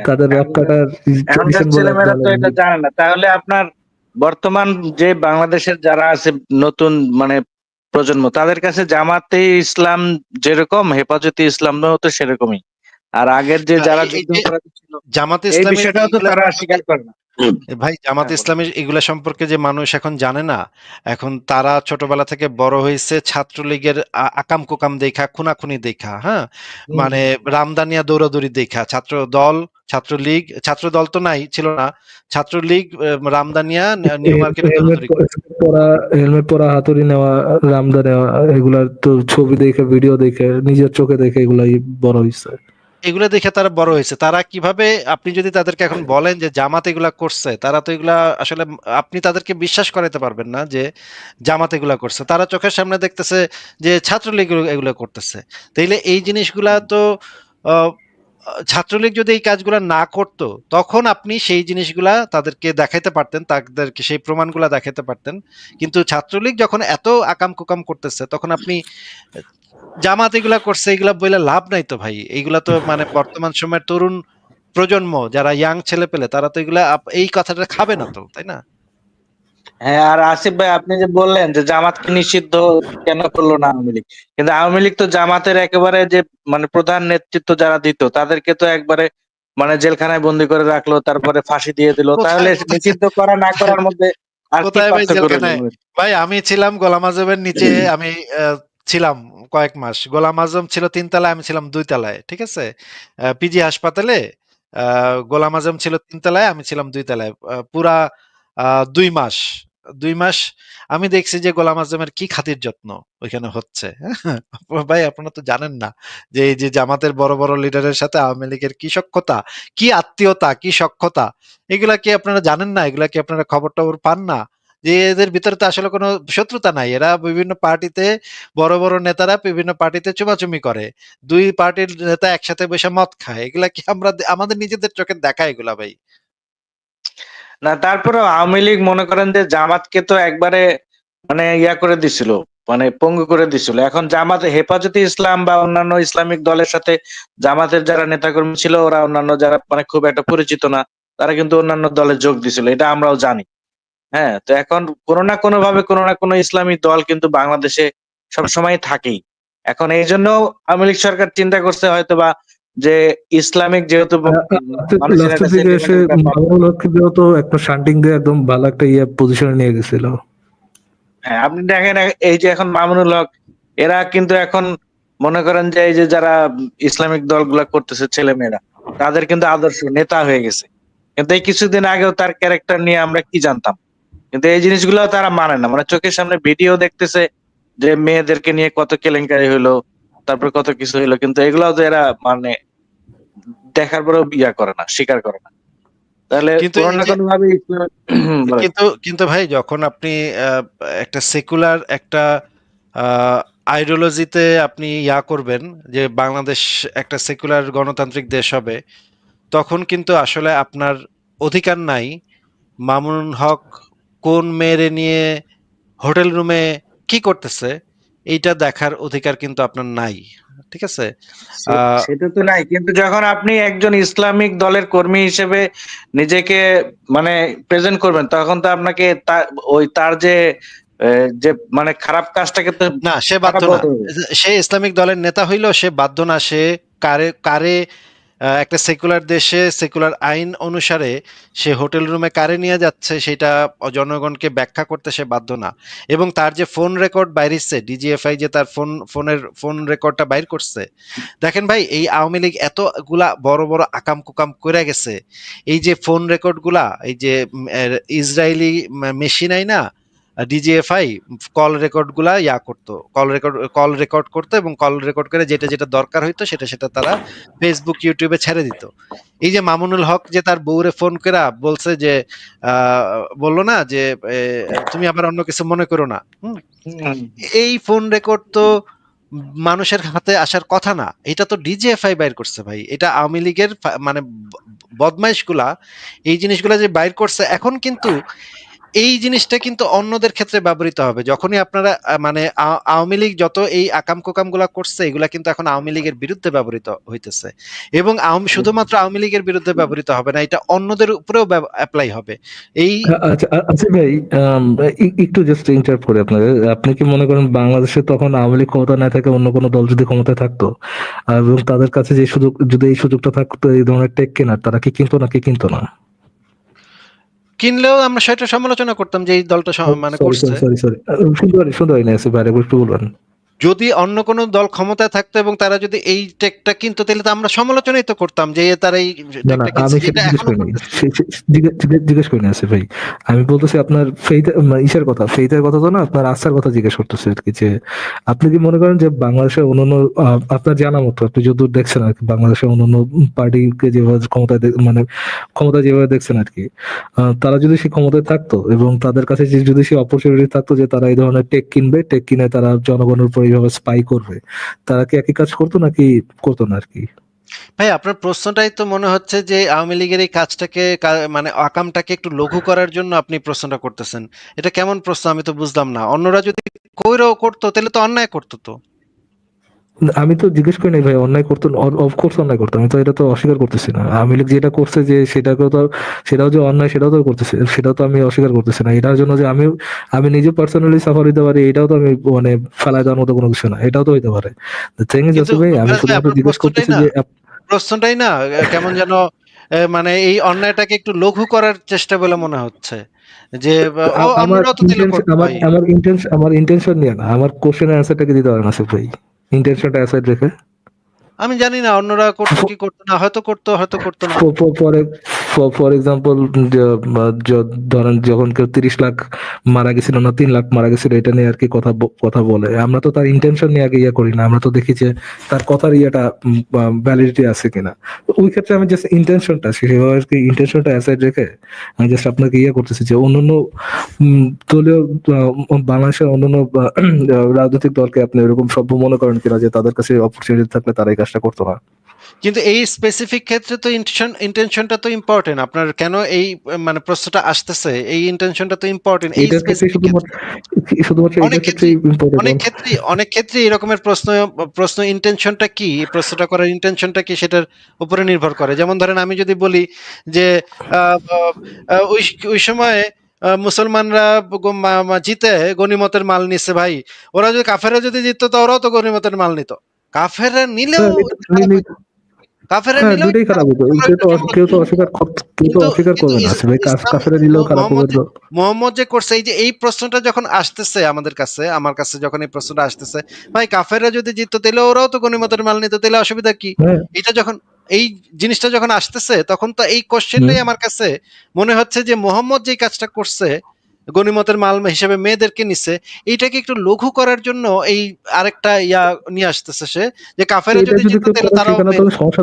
তাদের রক্কাটার এখনকার ছেলেমেয়েরা তো এটা জানে না। তাহলে আপনার বর্তমান যে বাংলাদেশের যারা আছে নতুন মানে প্রজন্ম, তাদের কাছে জামাতে ইসলাম যেরকম, হেফাজতে ইসলাম তো সেরকমই। আর আগের যে যারা জামাতে এই ইসলামী বিষয়টাও তো তারা স্বীকার করে না। ভাই, জামাতে ইসলামী এগুলা সম্পর্কে যে মানুষ এখন জানে না, এখন তারা ছোটবেলা থেকে বড় হয়েছে ছাত্রলীগের আকাম কুকাম দেখা, খুনাখুনি দেখা, হ্যাঁ, মানে রামদানিয়া দৌড়াদৌড়ি দেখা, ছাত্রলীগ, ছাত্রদল তো নাই, ছিল না, ছাত্রলীগ, রামদানিয়া, নিউ মার্কেট, হেলমেট পরা, হাতুড়ি নেওয়া, রামদা নেওয়া, এগুলার তো ছবি দেখে, ভিডিও দেখে, নিজের চোখে দেখে এগুলাই বড় হয়েছে। এগুলা দেখে তারা বড় হয়েছে। তারা কিভাবে, আপনি যদি তাদেরকে এখন বলেন যে জামাত এগুলা করছে, তারা তো এগুলা আসলে আপনি তাদেরকে বিশ্বাস করাতে পারবেন না যে জামাত এগুলা করছে। তারা চোখের সামনে দেখতেছে যে ছাত্রলীগ এগুলো করতেছে। তাইলে এই জিনিসগুলা তো আহ, ছাত্রলীগ যদি এই কাজগুলা না করতো, তখন আপনি সেই জিনিসগুলা তাদেরকে দেখাইতে পারতেন, তাদেরকে সেই প্রমাণগুলা দেখাইতে পারতেন। কিন্তু ছাত্রলীগ যখন এত আকাম কুকাম করতেছে, তখন আপনি জামাত এগুলা করছে এগুলা বলে লাভ নাই তো ভাই। এইগুলা তো মানে বর্তমান সময়ের তরুণ প্রজন্ম যারা ইয়াং ছেলে পেলে, তারা তো এগুলা এই কথাটা খাবে না তো, তাই না? হ্যাঁ, আর আসিফ ভাই আপনি যে বললেন যে জামাতকে নিষিদ্ধ কেন করলো না আওয়ামী লীগ, কিন্তু আওয়ামী লীগ তো জামাতের একেবারে যে মানে প্রধান নেতৃত্ব যারা দিত তাদেরকে তো একবারে মানে জেলখানায় বন্দি করে রাখলো, তারপরে ফাঁসি দিয়ে দিল। তাহলে কোথায় কোথায় নিষিদ্ধ করা না করার মধ্যে আর কি কোথায় ভাই পার্থক্য রইল? জেলখানায়? ভাই আমি ছিলাম গোলাম আজমের নিচে, আমি ছিলাম কয়েক মাস। গোলাম আজম ছিল ৩ তলায়, আমি ছিলাম ২ তলায়, ঠিক আছে? পিজি হাসপাতালে গোলাম আজম ছিল ৩ তলায়, আমি ছিলাম ২ তলায়। পুরা ২ মাস, ২ মাস আমি দেখছি যে গোলাম আজমের কি খাতির যত্ন ওইখানে হচ্ছে। ভাই আপনারা তো জানেন না যে এই যে জামাতের বড় বড় লিডারের সাথে আওয়ামী লীগের কি সখ্যতা, কি আত্মীয়তা, কি সখ্যতা, এগুলা কি আপনারা জানেন না? এগুলা কি আপনারা খবর টবর পান না? যে এদের ভিতরে তো আসলে কোনো শত্রুতা নাই। এরা বিভিন্ন পার্টিতে, বড় বড় নেতারা বিভিন্ন পার্টিতে চুমাচুমি করে। ২ পার্টির নেতা একসাথে বসে মদ খায়। এগুলা কি আমরা আমাদের নিজেদের চোখে দেখা এগুলা ভাই? না, তারপরেও আওয়ামী লীগ মনে করেন যে জামাতকে তো একবারে মানে ইয়া করে দিছিল, মানে পঙ্গু করে দিছিল। এখন জামাতে হেফাজতে ইসলাম বা অন্যান্য ইসলামিক দলের সাথে জামাতের যারা নেতাকর্মী ছিল, ওরা অন্যান্য যারা মানে খুব একটা পরিচিত না, তারা কিন্তু অন্যান্য দলে যোগ দিছিল, এটা আমরাও জানি। হ্যাঁ, তো এখন কোনো না কোনো ভাবে কোনো না কোনো ইসলামী দল কিন্তু বাংলাদেশে সবসময় থাকেই। এখন এই জন্য আওয়ামী লীগ সরকার চিন্তা করছে হয়তোবা যে ইসলামিক যেহেতু মানুষের লাস্টের একটা দিকে এসে সেন্টিমেন্টের ব্যাপার। মামুনুল হককে তো একটা শান্টিং দিয়ে একদম ভালো একটা পজিশনে নিয়ে গেছিল। হ্যাঁ, আপনি দেখেন এই যে এখন মামুনুল হক, এরা কিন্তু এখন মনে করেন যে এই যে যারা ইসলামিক দলগুলা করতেছে ছেলে মেয়েরা, তাদের কিন্তু আদর্শ নেতা হয়ে গেছে। কিন্তু এই কিছুদিন আগেও তার ক্যারেক্টার নিয়ে আমরা কি জানতাম? কিন্তু এই জিনিসগুলো তারা মানে না, মানে চোখের সামনে ভিডিও দেখতেছে যে মেয়েদেরকে নিয়ে কত কেলেঙ্কারি হইলো, তারপর কত কিছু হইলো, কিন্তু এগুলাও তো এরা মানে দেখার পরেও বিয়া করে না, স্বীকার করে না। তাহলে কিন্তু কোনো এই না যে কোনো ভাবে ইসলাম বলেন। কিন্তু ভাই যখন আপনি একটা সেকুলার একটা আইডিওলজিতে আপনি করবেন যে বাংলাদেশ একটা সেকুলার গণতান্ত্রিক দেশ হবে, তখন কিন্তু আসলে আপনার অধিকার নাই মামুনুল হক কোন মেয়েরে নিয়ে হোটেল রুমে কি করতেছে এইটা দেখার অধিকার কিন্তু আপনার নাই, ঠিক আছে? আহ সেটা তো নাই, কিন্তু যখন আপনি একজন ইসলামিক দলের কর্মী হিসেবে নিজেকে মানে প্রেজেন্ট করবেন, তখন তো আপনাকে তার যে যে মানে খারাপ কাজটাকে তো না, সে বাধ্য খারাপ না। বলতে হবে। সে ইসলামিক দলের নেতা হইলেও সে বাধ্য না। সে কারে কারে একটা সেকুলার দেশে সেকুলার আইন অনুসারে সে হোটেল রুমে কারে নিয়ে যাচ্ছে সেটা জনগণকে ব্যাখ্যা করতে সে বাধ্য না। এবং তার যে ফোন রেকর্ড বাইরেছে, ডিজিএফআই যে তার ফোন রেকর্ডটা বাইর করছে, দেখেন ভাই এই আওয়ামী লীগ এতগুলা বড় বড় আকাম কুকাম করে গেছে। এই যে ফোন রেকর্ড গুলা, এই যে ইসরায়েলি মেশিন আই না, ডিজিএফআই কল রেকর্ড গুলা করতো, কল রেকর্ড করতো, এবং কল রেকর্ড করে যেটা যেটা দরকার হইতো সেটা সেটা তারা ফেসবুক ইউটিউবে ছেড়ে দিত। এই যে মামুনুল হক যে তার বউরে ফোন করে বলছে যে বললো না যে তুমি আবার অন্য কিছু মনে করো না, এই ফোন রেকর্ড তো মানুষের হাতে আসার কথা না। এটা তো ডিজিএফআই বাইর করছে ভাই। এটা আওয়ামী লীগের মানে বদমাইশ গুলা এই জিনিসগুলা যে বাইর করছে। এখন কিন্তু এই জিনিসটা কিন্তু অন্যদের ক্ষেত্রে ব্যবহৃত হবে। যখনই আপনারা মানে আওয়ামী লীগ যত এই আকাম কোকাম গুলা করছে, এগুলা কিন্তু এখন আওয়ামী লীগের বিরুদ্ধে ব্যবহৃত হইতেছে। এবং শুধুমাত্র আওয়ামী লীগের বিরুদ্ধে ব্যবহৃত হবে না, এটা অন্যদের উপরেও অ্যাপ্লাই হবে। এই আচ্ছা আচ্ছা ভাই, একটু জাস্ট ইন্টারাপ্ট করি আপনাদের। আপনি কি মনে করেন বাংলাদেশে তখন আওয়ামী লীগ ক্ষমতা না থাকে অন্য কোনো দল যদি ক্ষমতায় থাকতো, এবং তাদের কাছে যে সুযোগ, যদি এই সুযোগটা থাকতো এই ধরনের টেক কেনার, তারা কি কিনতো নাকি কিনতো না? কিনলেও আমরা সেটা সমালোচনা করতাম যে এই দলটা মানে সরি করছে। সরি সরি সরি, শুনতে পারি না, আসিফ ভাই, একটু বলবেন। যদি অন্য কোনো দল ক্ষমতায় থাকতো এবং তারা যদি এই টেকটা কিনতো তাহলে তো আমরা সমালোচনাই তো করতাম যে তারা এই না না, টেকটা কিনছে, আমি সেটা যেটা জিজ্ঞেস এখনো করিনি। করতেছে। জিজ্ঞেস করিনি আসিফ ভাই। আমি বলতেছি আপনার ইসের কথা, ফেইথের কথা তো না, আপনার আস্থার কথা জিজ্ঞেস করতেছি আর কি। যে আপনি কি মনে করেন যে বাংলাদেশের অন্যান্য আপনার জানা মতো, আপনি যতদূর দেখছেন আর কি, বাংলাদেশের অন্যান্য পার্টিকে যেভাবে মানে ক্ষমতা যেভাবে দেখছেন আর কি, তারা যদি সেই ক্ষমতায় থাকতো এবং তাদের কাছে যদি সেই অপরচুনিটি থাকতো যে তারা এই ধরনের টেক কিনবে, টেক কিনে তারা জনগণের উপর এইভাবে স্পাই করবে, তারা কি একই কাজ করতো নাকি করতো না আর কি? ভাই আপনার প্রশ্নটাই তো মনে হচ্ছে যে আওয়ামী লীগের এই কাজটাকে মানে আকামটাকে একটু লঘু করার জন্য আপনি প্রশ্নটা করতেছেন। এটা কেমন প্রশ্ন আমি তো বুঝলাম না। অন্যরা যদি কইরাও করতো তাহলে তো অন্যায় করতো তো। আমি তো জিজ্ঞেস করি নাই ভাই অন্যায় করতো, অফকোর্স অন্যায় করতো, আমি তো এটা তো অস্বীকার করতেছি না। আওয়ামী লীগ যেটা করছে যে সেটাকে তো, সেটাও যে অন্যায় সেটাও তো করতেছে, সেটাও তো আমি অস্বীকার করতেছি না। এটার জন্য যে আমি নিজে পার্সোনালি সাফার দিতে পারি, এটাও তো আমি মানে ফেলায় দেওয়ার মতো কোনো কিছু না, এটাও তো হইতে পারে। থিং ইজ কিন্তু ভাই, আমি ফেরাজ ভাই শুধুমাত্র আপনার জিজ্ঞেস করতেছি যে প্রশ্নটাই না কেমন যেন মানে এই অন্যায়টাকে একটু লঘু করার চেষ্টা বলে মনে হচ্ছে যে আমার অন্যরাও তো তাহলে ইন্টেনশন, করতো ভাই। আমার ইন্টেনশন নিয়ে না, আমার কোশ্চেনের অ্যান্সারটাকে দিতে পারেন আসিফ ভাই, ইন্টেনশনটা অ্যাসাইড রেখে। আমি জানি না অন্যরা করতো কি করতো না, হয়তো করতো হয়তো করতো না। ফর এক্সাম্পল, ধরেন যখন কেউ 30 লাখ মারা গেছিল না 3 লাখ মারা গেছিল, এটা নিয়ে আর কি কথা বলে, আমরা তো তার ইন্টেনশন নিয়ে আগে ইয়ে করি না, আমরা তো দেখি যে তার কথার ইয়েটা ভ্যালিডিটি আছে কিনা। তো ওই ক্ষেত্রে আমি জাস্ট ইন্টেনশনটা, সেভাবে আর কি ইন্টেনশনটা অ্যাসাইড রেখে আমি জাস্ট আপনাকে ইয়ে করতেছি যে অন্যান্য দলীয় বাংলাদেশের অন্যান্য রাজনৈতিক দলকে আপনি এরকম সভ্য মনে করেন কিনা যে তাদের কাছে অপরচুনিটি থাকলে তারা এই কাজটা করতো না? কিন্তু এই স্পেসিফিক ক্ষেত্রে তো ইন্টেনশনটা তো ইম্পর্টেন্ট। আপনার কেন এই মানে প্রশ্নটা আসতেছে, এই ইন্টেনশনটা তো ইম্পর্টেন্ট এই এটার ক্ষেত্রে স্পেসিফিক ক্ষেত্রে। শুধুমাত্র অনেক এটার ক্ষেত্রে ক্ষেত্রেই ইম্পর্টেন্ট। অনেক ক্ষেত্রেই এরকমের প্রশ্ন ইন্টেনশনটা কি, এই প্রশ্নটা করার ইন্টেনশনটা কি সেটার উপরে নির্ভর করে। যেমন ধরেন আমি যদি বলি যে আহ, ওই ওই সময়ে মুসলমানরা জিতে গনিমতের মাল নিচ্ছে ভাই, ওরা যদি কাফেররা যদি জিততো তো ওরাও তো গনিমতের মাল নিত। কাফেররা নিলেও খারাপ হইতো, কাফেররা হ্যাঁ, নিলেও দুইটাই খারাপ হতো। আমরা কেউ একটু তো কেমন কেউ তো অস্বীকার কেউ তো কিন্তু অস্বীকার কিন্তু করবে না আসলে, ইসলাম কাফেরা নিলেও খারাপ হবে তো। মোহাম্মদ যে করছে, এই যে এই প্রশ্নটা যখন আসতেছে আমাদের কাছে, আমার কাছে যখন এই প্রশ্নটা আসতেছে, ভাই কাফেররা যদি জিততো তাহলে ওরাও তো গনিমতের মাল নিত, তাহলে অসুবিধা কি? হ্যাঁ। এটা যখন এই জিনিসটা যখন আসতেছে তখন তো এই হুম। কোশ্চেনটাই আমার কাছে মনে হচ্ছে যে মোহাম্মদ যে কাজটা করছে গনিমতের মাল হিসেবে মেয়েদেরকে নিছে, এইটাকে একটু লঘু করার জন্য এই আরেকটা ইয়া নিয়ে আসতেছে সে, যে কাফেররা এটা যদি যদি জিততো কেউ তাহলে করে তারাও সেখানে তো আমি সমস্যা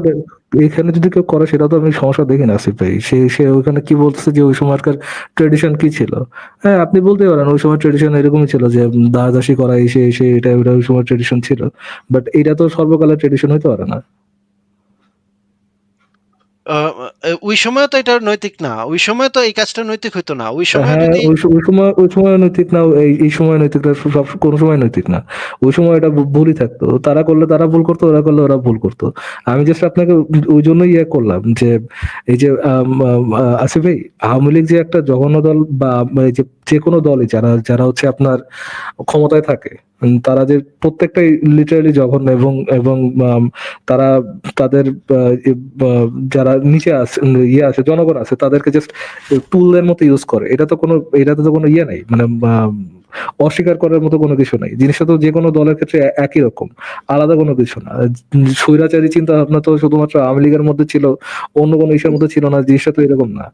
এখানে যদি কেউ করে সেটা তো আমি সমস্যা দেখি না আসিফ ভাই। সে সে ওখানে কি বলছে যে ওই সময়কার ট্রেডিশন কি ছিল? হ্যাঁ, আপনি বলতে পারেন ওই সময় ট্রেডিশন এরকমই ছিল যে দাসদাসী করা, এসে এসে এটা ওটা ওই সময় ট্রেডিশন ছিল। বাট এটা তো সর্বকালের ট্রেডিশন হইতে পারে না। ওই সময় তো এটা নৈতিক না, ওই সময় তো এই কাজটা নৈতিক হইতো না। ওই সময় হ্যাঁ, যদি ওই সময় নৈতিক না, এই সময় নৈতিক না, সব কোনো সময় নৈতিক না। ওই সময় এটা ভুলই থাকতো, তারা করলে তারা ভুল করতো, ওরা করলে ওরা ভুল করতো। আমি জাস্ট আপনাকে ওই জন্যই ইয়ে করলাম যে এই যে আসিফ ভাই, আওয়ামী লীগ যে একটা জঘন্য দল, বা এই যে যে কোনো দলই যারা যারা হচ্ছে আপনার ক্ষমতায় থাকে, তারা যে প্রত্যেকটাই লিটারালি জঘন্য, এবং এবং তারা তাদের যারা নিচে আছে, ইয়ে আছে, জনগণ আছে, তাদেরকে জাস্ট টুলের মতো ইউজ করে। এটাতে তো কোনো ইয়ে নাই, মানে অস্বীকার করার মতো কোনো কিছু নাই। জিনিসটা তো যে কোনো দলের ক্ষেত্রে একই রকম, আলাদা কোনো কিছু না। স্বৈরাচারী চিন্তা ভাবনা তো শুধুমাত্র আওয়ামী লীগের মধ্যে ছিল, অন্য কোনো ইসের মধ্যে ছিল না। জিনিসটা তো এরকম না।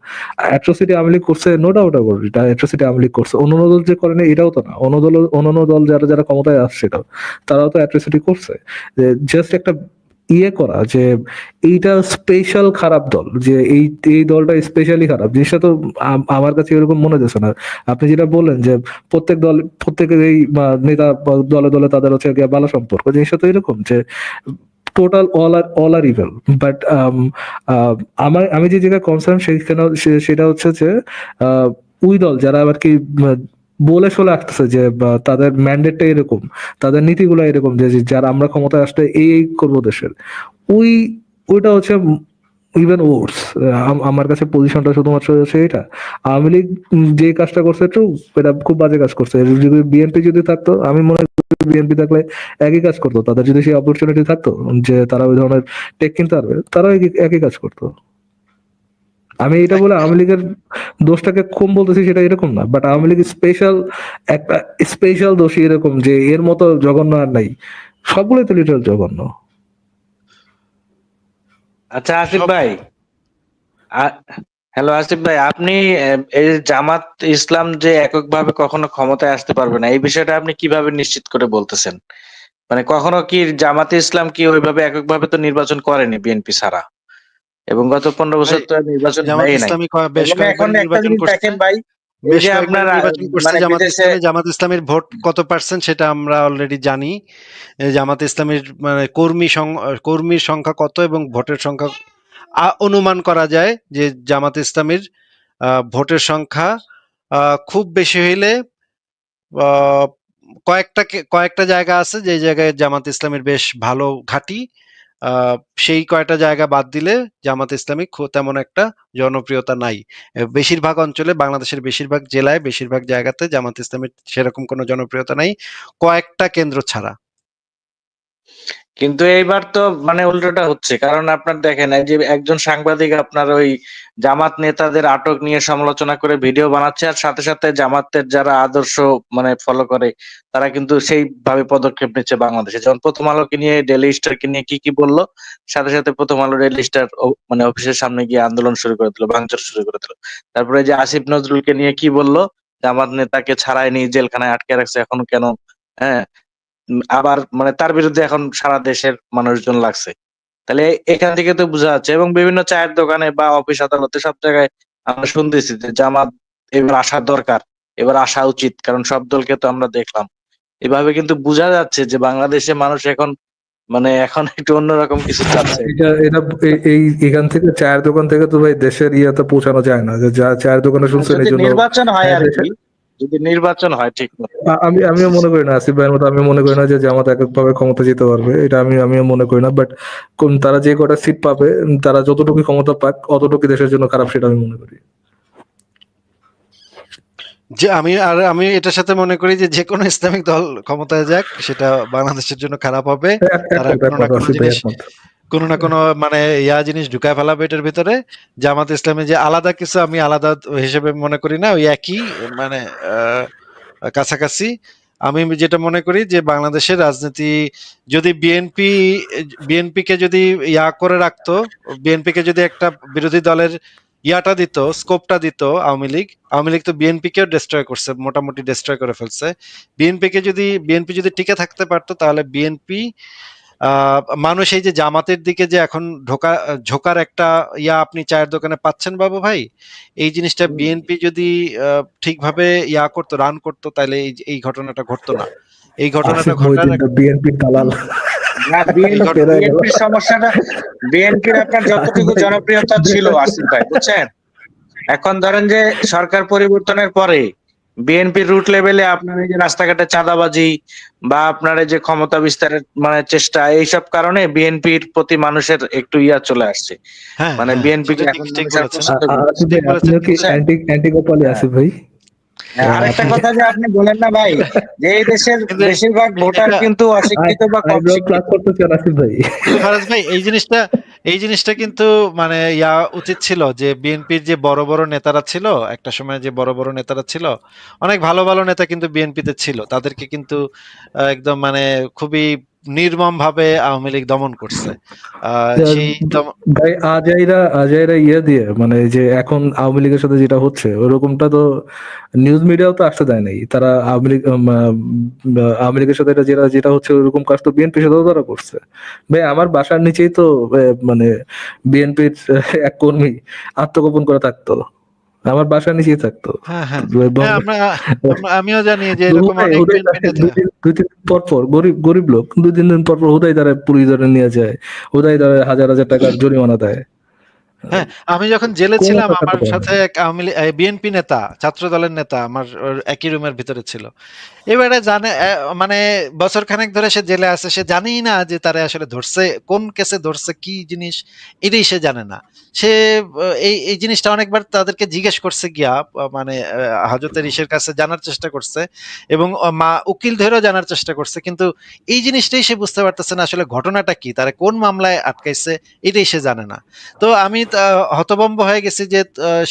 অ্যাট্রোসিটি আওয়ামী লীগ করছে, no doubt about it, atrocity Awami League করছে। অন্যান্য দল যে করেনি এটাও তো না। অন্যান্য দল যারা যারা ক্ষমতায় আসছিল তারাও তো অ্যাট্রোসিটি করছে। জাস্ট একটা ইয়ে করা যে এইটা স্পেশাল খারাপ দল, যে এই এই দলটা স্পেশালি খারাপ, জিনিসটা তো আমার কাছে এরকম মনে হচ্ছে না। আপনি যেটা বললেন যে প্রত্যেকের এই নেতা দলে দলে তাদের হচ্ছে গিয়ে ভালো সম্পর্ক, জিনিসটা তো এরকম যে total all are evil. But আমি যে জায়গায় কনসার্ন সেইখানে সেটা হচ্ছে যে ওই দল যারা আর কি বলে চলে আসতেছে যে তাদের ম্যান্ডেটটা এরকম, তাদের নীতিগুলো এরকম, যে যারা আমরা ক্ষমতায় আসলে এই করবো দেশের, ওই ওইটা হচ্ছে ইভেন ওর্স। আমার কাছে পজিশনটা শুধুমাত্র হচ্ছে এটা, আওয়ামী লীগ যে কাজটা করছে একটু, এটা খুব বাজে কাজ করছে। যদি বিএনপি যদি থাকতো, আমি মনে করি বিএনপি থাকলে একই কাজ করতো। তাদের যদি সেই অপরচুনিটি থাকতো যে তারা ওই ধরনের টেক কিনতে পারবে, তারাও একই কাজ করতো। আমি এটা বলে আওয়ামী লীগের দোষটাকে কম বলতেছি সেটা এরকম না, বাট আওয়ামী লীগ স্পেশাল একটা স্পেশাল দোষী এরকম যে এর মতো জঘন্য আর নাই, সবগুলোই তো লিটারাল জঘন্য। আচ্ছা আসিফ ভাই, হ্যালো আসিফ ভাই, আপনি এই যে জামাত ইসলাম যে এককভাবে কখনো ক্ষমতায় আসতে পারবে না, এই বিষয়টা আপনি কিভাবে নিশ্চিত করে বলতেছেন? মানে কখনো কি জামাতে ইসলাম কি ওইভাবে এককভাবে তো নির্বাচন করেনি বিএনপি ছাড়া, এবং গত 15 বছর ভাই তো আর নির্বাচন জামাত হয়ই নাই। ইসলামী বেশ এবং এখন কয়েকবারই একটা নির্বাচন জিনিস করছে, দেখেন ভাই, এই বেশ যে কয়েকবারই আপনার নির্বাচন করছে মানে জামাত বিদেশে ইসলামী। জামাত ইসলামীর ভোট কত পার্সেন্ট সেটা আমরা অলরেডি জানি। জামাত ইসলামীর মানে কর্মীর সংখ্যা কত এবং ভোটের সংখ্যা অনুমান করা যায় যে জামাত ইসলামীর ভোটের সংখ্যা খুব বেশি হইলে আহ, কয়েকটা জায়গা আছে যে জায়গায় জামাত ইসলামীর বেশ ভালো ঘাঁটি, আহ, সেই কয়টা জায়গা বাদ দিলে জামাত ইসলামী তেমন একটা জনপ্রিয়তা নাই। বেশিরভাগ অঞ্চলে, বাংলাদেশের বেশিরভাগ জেলায়, বেশিরভাগ জায়গাতে জামাত ইসলামীর সেরকম কোনো জনপ্রিয়তা নাই, কয়েকটা কেন্দ্র ছাড়া। কিন্তু এইবার তো মানে উল্টোটা হচ্ছে, কারণ আপনার দেখেন এই যে একজন সাংবাদিক আপনার ওই জামাত নেতাদের আটক নিয়ে সমালোচনা করে ভিডিও বানাচ্ছে, আর সাথে সাথে জামাতের যারা আদর্শ মানে ফলো করে তারা কিন্তু সেইভাবে পদক্ষেপ নিচ্ছে বাংলাদেশে। যেমন প্রথম আলোকে নিয়ে, ডেইলি স্টারকে নিয়ে কি কি বললো, সাথে সাথে প্রথম আলো ডেইলি স্টার মানে অফিসের সামনে গিয়ে আন্দোলন শুরু করে দিল, ভাঙচুর শুরু করে দিল। তারপরে যে আসিফ নজরুলকে নিয়ে কি বললো, জামাত নেতাকে ছাড়ায়নি, জেলখানায় আটকে রাখছে এখনো কেন, হ্যাঁ, আবার মানে তার বিরুদ্ধে এখন সারা দেশের মানুষজন লাগছে। তাহলে এখান থেকে তো বোঝা যাচ্ছে, এবং বিভিন্ন চায়ের দোকানে বা অফিস আদালতে সব জায়গায় আমরা শুনতেছি যে জামাত এবার আসা দরকার, এবার আসা উচিত, কারণ সব দলকে তো আমরা দেখলাম। এভাবে কিন্তু বোঝা যাচ্ছে যে বাংলাদেশে মানুষ এখন মানে এখন একটু অন্যরকম কিছু চাচ্ছে। এটা এটা এই এখান থেকে চায়ের দোকান থেকে তো ভাই দেশের ইয়েতে পৌঁছানো যায় না, যে যা চায়ের দোকানে শুনছেন এই যদি জন্য নির্বাচন হয় আর কি, যদি নির্বাচন হয় ঠিক মতো। আমিও মনে করি না, আসিফ ভাইয়ের মতো আমি মনে করি না যে জামাত এককভাবে ক্ষমতা যেতে পারবে, এটা আমিও মনে করি না। বাট তারা যে কটা সিট পাবে, তারা যতটুকু ক্ষমতা পাক অতটুকু দেশের জন্য খারাপ, সেটা আমি মনে করি। যে আমি এটার সাথে মনে করি যে যে কোনো ইসলামিক দল ক্ষমতায় যাক সেটা বাংলাদেশের জন্য খারাপ হবে। তারা কোনো না কোনো মানে জিনিস ঢুকায় ফেলাবে এটার ভিতরে। জামাত ইসলামী যে আলাদা কিছু, আমি আলাদা হিসেবে মনে করি না, ওই একই মানে কাছাকাছি। আমি যেটা মনে করি যে বাংলাদেশের রাজনীতি যদি বিএনপিকে যদি করে রাখতো, বিএনপিকে যদি একটা বিরোধী দলের দিত, স্কোপটা দিত আওয়ামী লীগ তো বিএনপিকেও ডিস্ট্রয় করছে, মোটামুটি ডিস্ট্রয় করে ফেলছে। বিএনপি যদি টিকে থাকতে পারতো তাহলে মানুষ এই যে জামাতের দিকে যে এখন ঝোকার একটা আপনি চায়ের দোকানে পাচ্ছেন বাবু ভাই, এই জিনিসটা বিএনপি যদি ঠিকভাবে করতো, রান করতো, তাহলে এই ঘটনাটা ঘটতো না। এই ঘটনাটা ঘটার বিএনপির দালাল। বিএনপির সমস্যাটা, বিএনপির আপনার যতটুকু জনপ্রিয়তা ছিল আসিফ ভাই, বুঝছেন, এখন ধরেন যে সরকার পরিবর্তনের পরে বিএনপির রুট লেভেলে আপনার এই যে রাস্তাঘাটে চাঁদাবাজি বা আপনার এই যে ক্ষমতা বিস্তারের মানে চেষ্টা, এইসব কারণে বিএনপির প্রতি মানুষের একটু চলে আসছে। মানে বিএনপি এখন আসিফ ভাই আরেকটা কথা যে আপনি বলেন না ভাই, যে এই দেশের বেশিরভাগ ভোটার কিন্তু অশিক্ষিত বা কম শিক্ষিত। ফারাজ ভাই এই জিনিসটা কিন্তু মানে উচিত ছিল যে বিএনপির যে বড় বড় নেতারা ছিল একটা সময়, যে বড় বড় নেতারা ছিল, অনেক ভালো ভালো নেতা কিন্তু বিএনপিতে ছিল, তাদেরকে কিন্তু একদম মানে খুবই নির্মম ভাবে আওয়ামী লীগ দমন করছে। ভাই আজাইরা দিয়ে মানে যে এখন আওয়ামী লীগের সাথে যেটা হচ্ছে ওরকমটা তো নিউজ মিডিয়াও তো আসতে দেয় নাই। তারা আওয়ামী লীগের সাথে যেটা হচ্ছে ওরকম কাজ তো বিএনপির সাথেও তারা করছে। ভাই আমার বাসার নিচেই তো মানে বিএনপির এক কর্মী আত্মগোপন করে থাকতো, আমার বাসার নিচেই থাকতো। আমিও জানি যে এরকম অনেক দুই তিন পর পর গরিব লোক 2-3 দিন পর হুদাই তারা পুলিশ ধরে নিয়ে যায়, হুদাই তারা হাজার হাজার টাকার জরিমানা দেয়। হ্যাঁ, আমি যখন জেলে ছিলাম আমার সাথে এক বিএনপি নেতা, ছাত্র দলের নেতা আমার একই রুমের ভিতরে ছিল। এবারে জানে মানে বছর খানেক ধরে সে জেলে আছে, সে জানেই না যে তারে আসলে ধরছে, কোন কেসে ধরছে, কি জিনিস, এটাই সে জানে না। সে এই এই জিনিসটা অনেকবার তাদেরকে জিজ্ঞেস করছে গিয়া, মানে হাজতের ইসের কাছে জানার চেষ্টা করছে, এবং মা উকিল ধরেও জানার চেষ্টা করছে, কিন্তু এই জিনিসটাই সে বুঝতে পারতেছে না আসলে ঘটনাটা কি, তারে কোন মামলায় আটকাইছে, এটাই সে জানে না। তো আমি হতভম্ব হয়ে গেছি যে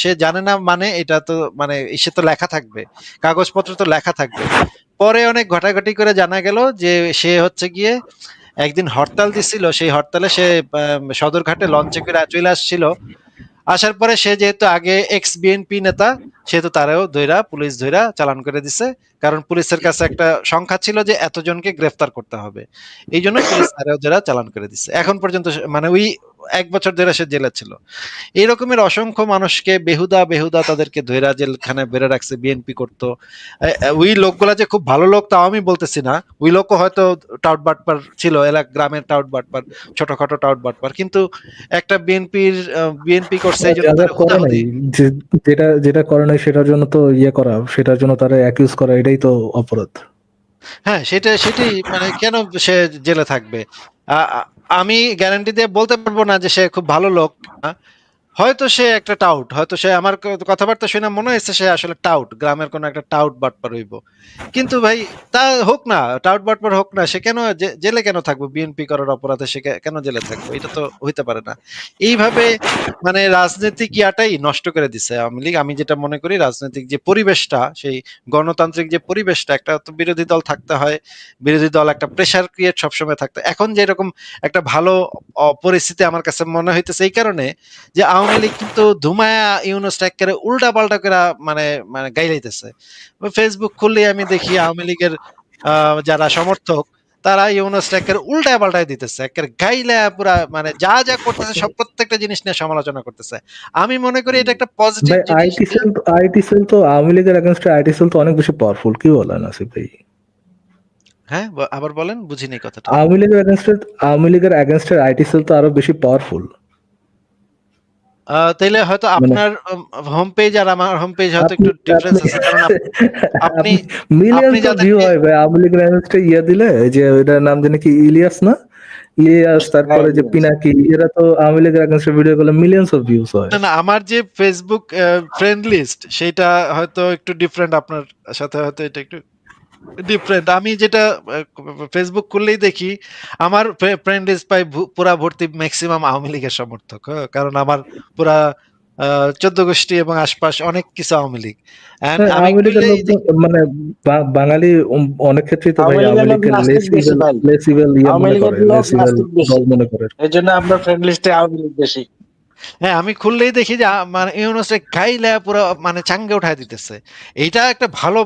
সে জানে না, মানে এটা তো মানে সে তো লেখা থাকবে, কাগজপত্র তো লেখা থাকবে। পরে অনেক ঘটাঘটি করে জানা গেল যে সে হচ্ছে গিয়ে একদিন হরতাল দিছিল, সেই হরতালে সে সদরঘাটে লঞ্চে করে চলে আসছিল। আসার পরে সে যেহেতু আগে এক্স বিএনপি নেতা, সেহেতু তারাও ধইরা, পুলিশ ধইরা চালান করে দিছে, কারণ পুলিশের কাছে একটা সংখ্যা ছিল যে এতজনকে গ্রেফতার করতে হবে, এই জন্য পুলিশ তারাও ধইরা চালান করে দিছে। এখন পর্যন্ত মানে ওই 1 বছর ধরে সে জেলে ছিল। এই রকমের অসংখ্য মানুষকে বেহুদা বেহুদা তাদেরকে ধইরা জেলখানায় বেড়ে রাখছে বিএনপি করতো। ওই লোকগুলা যে খুব ভালো লোক তাও আমি বলতেছি না, ওই লোকও হয়তো টাউট বাটপার ছিল, গ্রামের টাউট বাটপার, ছোটখাটো টাউট বাটপার, কিন্তু একটা বিএনপি করছে এই জন্য যারা তারা করে নাই, হুদাহুদি। যেটা যেটা করে নাই সেটার জন্য তো ইয়ে করা, সেটার জন্য তারা অ্যাকিউজ করা, এটাই তো অপরাধ। হ্যাঁ, সেটাই মানে কেন সে জেলে থাকবে? আমি গ্যারান্টি দিয়ে বলতে পারবো না যে সে খুব ভালো লোক। হয়তো সে একটা টাউট, হয়তো সে আমার কথাবার্তা শুনে মনে হয়েছে সে আসলে টাউট, গ্রামের কোনো একটা টাউট বাটপার হইব। কিন্তু ভাই, তা হোক না, টাউট বাটপার হোক না, সে কেন জেলে কেন থাকবো? বিএনপি করার অপরাধে সে কেন জেলে থাকবো? এটা তো হইতে পারে না। এইভাবে মানে রাজনৈতিক ইয়াটাই নষ্ট করে দিছে আওয়ামী লীগ। আমি যেটা মনে করি, রাজনৈতিক যে পরিবেশটা, সেই গণতান্ত্রিক যে পরিবেশটা, একটা তো বিরোধী দল থাকতে হয়, বিরোধী দল একটা প্রেসার ক্রিয়েট সবসময় থাকতে। এখন যে এরকম একটা ভালো পরিস্থিতি আমার কাছে মনে হইতেছে এই কারণে যে আওয়ামী লীগ কিন্তু ধুমায়া ইউনুস একেবারে উল্টা পাল্টা করে মানে মানে গাইলাইতেছে। ফেসবুক খুললেই আমি দেখি আওয়ামী লীগের যারা সমর্থক, তারা ইউনুস একেবারে উল্টায় পাল্টায় দিতেছে, একেবারে গাইলা পুরা, মানে যা যা করতেছে সব প্রত্যেকটা জিনিস নিয়ে সমালোচনা করতেছে। আমি মনে করি এটা একটা পজিটিভ ভাই জিনিস যে আইটি সেল তো আওয়ামী লীগের এগেনস্টে আইটি সেল তো অনেক বেশি পাওয়ারফুল, কি বলেন আসিফ ভাই? হ্যাঁ, আবার বলেন, বুঝিনি কথাটা। আওয়ামী লীগের এগেনস্টে আইটি সেল তো আরো বেশি পাওয়ারফুল। তাইলে হয়তো মানে আপনার হোম পেজ আর আমার হোম পেজ হয়তো একটু ডিফারেন্স আছে, কারণ আপনি আপনি মিলিয়ন আপনি তো ভিউ যাদেরকে হয় ভাই আওয়ামী লীগের এগেনস্টে ইয়ে দিলে, এই যে ওইটার নাম জানি কি, ইলিয়াস না? ইলিয়াস, তারপরে যে পিনাকি, এরা তো আওয়ামী লীগের এগেনস্টে ভিডিও গুলো মিলিয়নস অফ ভিউজ হয়। না, না, আমার যে ফেসবুক ফ্রেন্ড লিস্ট সেটা হয়তো একটু ডিফারেন্ট, আপনার সাথে হয়তো এটা একটু ডিফারেন্ট। আমি যেটা ফেসবুক খুললেই দেখি আমার ফ্রেন্ড লিস্ট পাই পুরা ভর্তি ম্যাক্সিমাম আওয়ামী লীগের সমর্থক। হ্যাঁ, কারণ আমার পুরা 14 গোষ্ঠী এবং আশপাশ অনেক কিছু আওয়ামী লীগ। And হ্যাঁ, আমি আওয়ামী লীগের খুললেই লোকজন মানে বাঙালি অনেক ক্ষেত্রেই তো ভাই আওয়ামী আওয়ামী লীগের লোক লীগকে নাস্তিক বেশি ভাই, লেস ইভেল ইয়ে আওয়ামী মনে লীগের করে, লোক লেস ইভেল নাস্তিক বেশি, দল মনে করে। এই জন্য আপনার ফ্রেন্ড লিস্টে আওয়ামী লীগ বেশি। হ্যাঁ, আমি খুললেই দেখি যে মানে ইউনুসে গাইলা পুরো মানে চাঙ্গে উঠায় দিতেছে। এইটা একটা ভালো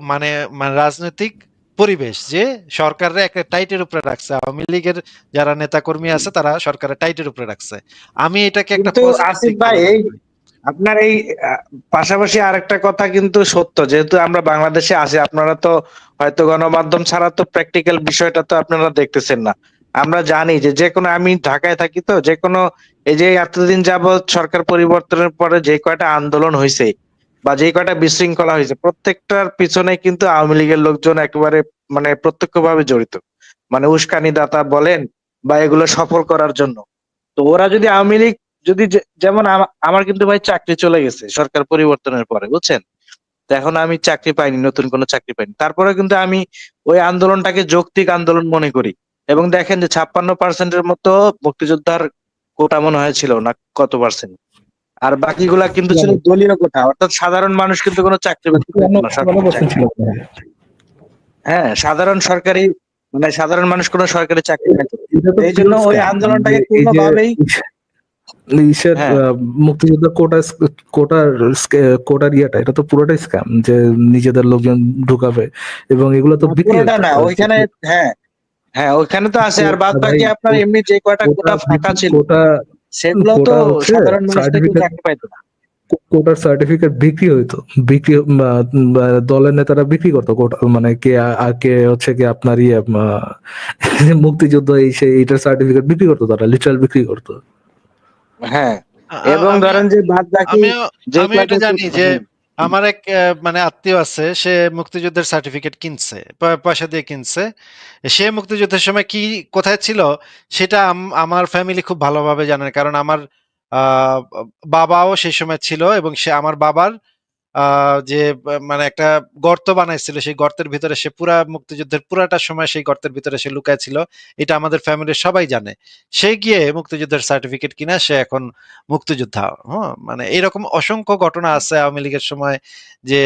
মানে মানে রাজনৈতিক পরিবেশ যে সরকারের একটা টাইটের উপরে রাখছে। আওয়ামী লীগের যারা নেতা কর্মী আছে তারা সরকারের টাইটের উপরে রাখছে। আমি এটাকে একটা কিন্তু পজিটিভ আসিফ দিক ভাই, বলে এই মনে করি। আপনার এই পাশাপাশি আরেকটা কথা কিন্তু সত্য, যেহেতু আমরা বাংলাদেশে আছি, আপনারা তো হয়তো গণমাধ্যম ছাড়া তো প্র্যাকটিক্যাল বিষয়টা তো আপনারা দেখতেছেন না। আমরা জানি যে যে কোনো, আমি ঢাকায় থাকি, তো যে কোনো এই যে এতদিন যাবৎ সরকার পরিবর্তনের পরে যে কয়টা আন্দোলন হয়েছে বা যে কয়টা বিশৃঙ্খলা হয়েছে, প্রত্যেকটার পিছনে কিন্তু আওয়ামী লীগের লোকজন একেবারে মানে প্রত্যক্ষভাবে জড়িত। মানে উস্কানি দাতা বলেন বা এগুলো সফল করার জন্য। তো ওরা যদি আওয়ামী লীগ যদি যেমন আমার কিন্তু ভাই চাকরি চলে গেছে সরকার পরিবর্তনের পরে, বুঝছেন? তো এখন আমি চাকরি পাইনি, নতুন কোনো চাকরি পাইনি, তারপরে কিন্তু আমি ওই আন্দোলনটাকে যৌক্তিক আন্দোলন মনে করি। এবং দেখেন যে 56%-এর মতো মুক্তিযোদ্ধার কোটা মনে হয়েছিল না, কত পার্সেন্ট, আর বাকিগুলা কিন্তু ছিল দলীয় কোটা, অর্থাৎ সাধারণ মানুষ কিন্তু কোনো চাকরি বাকরি পেত না, সরকারি 51% চাকরি। ছিল মনে হয়। হ্যাঁ, সাধারণ সরকারি মানে সাধারণ মানুষ কোনো সরকারি চাকরি পেত না। এটা তো এই জন্য পিওর ওই স্ক্যাম। আন্দোলনটাকে এই যে কোনোভাবেই, ইসের হ্যাঁ, মুক্তিযোদ্ধা কোটার ইয়েটা, এটা তো পুরোটাই স্ক্যাম, যে নিজেদের লোকজন ঢুকাবে এবং এগুলো তো বিক্রি পুরোটা হতো। না ওইখানে, হ্যাঁ হ্যাঁ ওইখানে তো আছে, আর বাদ ভাই বাকি আপনার এমনি যে কয়টা কোটা ফাঁকা ছিল কোটা সেগুলো তো কোটা হচ্ছে সাধারণ মানুষ থেকে সার্টিফিকেট, চাকরি পাইতো না। কোটার সার্টিফিকেট বিক্রি হইতো, বিক্রি দলের নেতারা বিক্রি করতো কোটা, মানে কে হচ্ছে কি আপনার ইয়ে মুক্তিযুদ্ধ এই সেই এইটার সার্টিফিকেট বিক্রি করতো, তারা লিটারাল বিক্রি করতো। হ্যাঁ, আ- এবং আমি ধরেন যে বাদ বাকি আমিও যে আমিও কয়টা এটা জানি কোটা, যে আমার এক মানে আত্মীয় আছে, সে মুক্তিযুদ্ধের সার্টিফিকেট কিনছে, পয়সা দিয়ে কিনছে। সে মুক্তিযুদ্ধের সময় কি কোথায় ছিল সেটা আমার ফ্যামিলি খুব ভালোভাবে জানে, কারণ আমার বাবাও সেই সময় ছিল, এবং সে আমার বাবার যে মানে একটা গর্ত বানাইছিল, সেই গর্তের ভিতরে সে পুরা মুক্তিযুদ্ধের পুরাটা সময় সেই গর্তের ভিতরে সে লুকায় ছিল। এটা আমাদের ফ্যামিলির সবাই জানে। সে গিয়ে মুক্তিযুদ্ধের সার্টিফিকেট কিনা সে এখন মুক্তিযোদ্ধা। হ্যাঁ, মানে এরকম অসংখ্য ঘটনা আছে আওয়ামী লীগের সময়, যে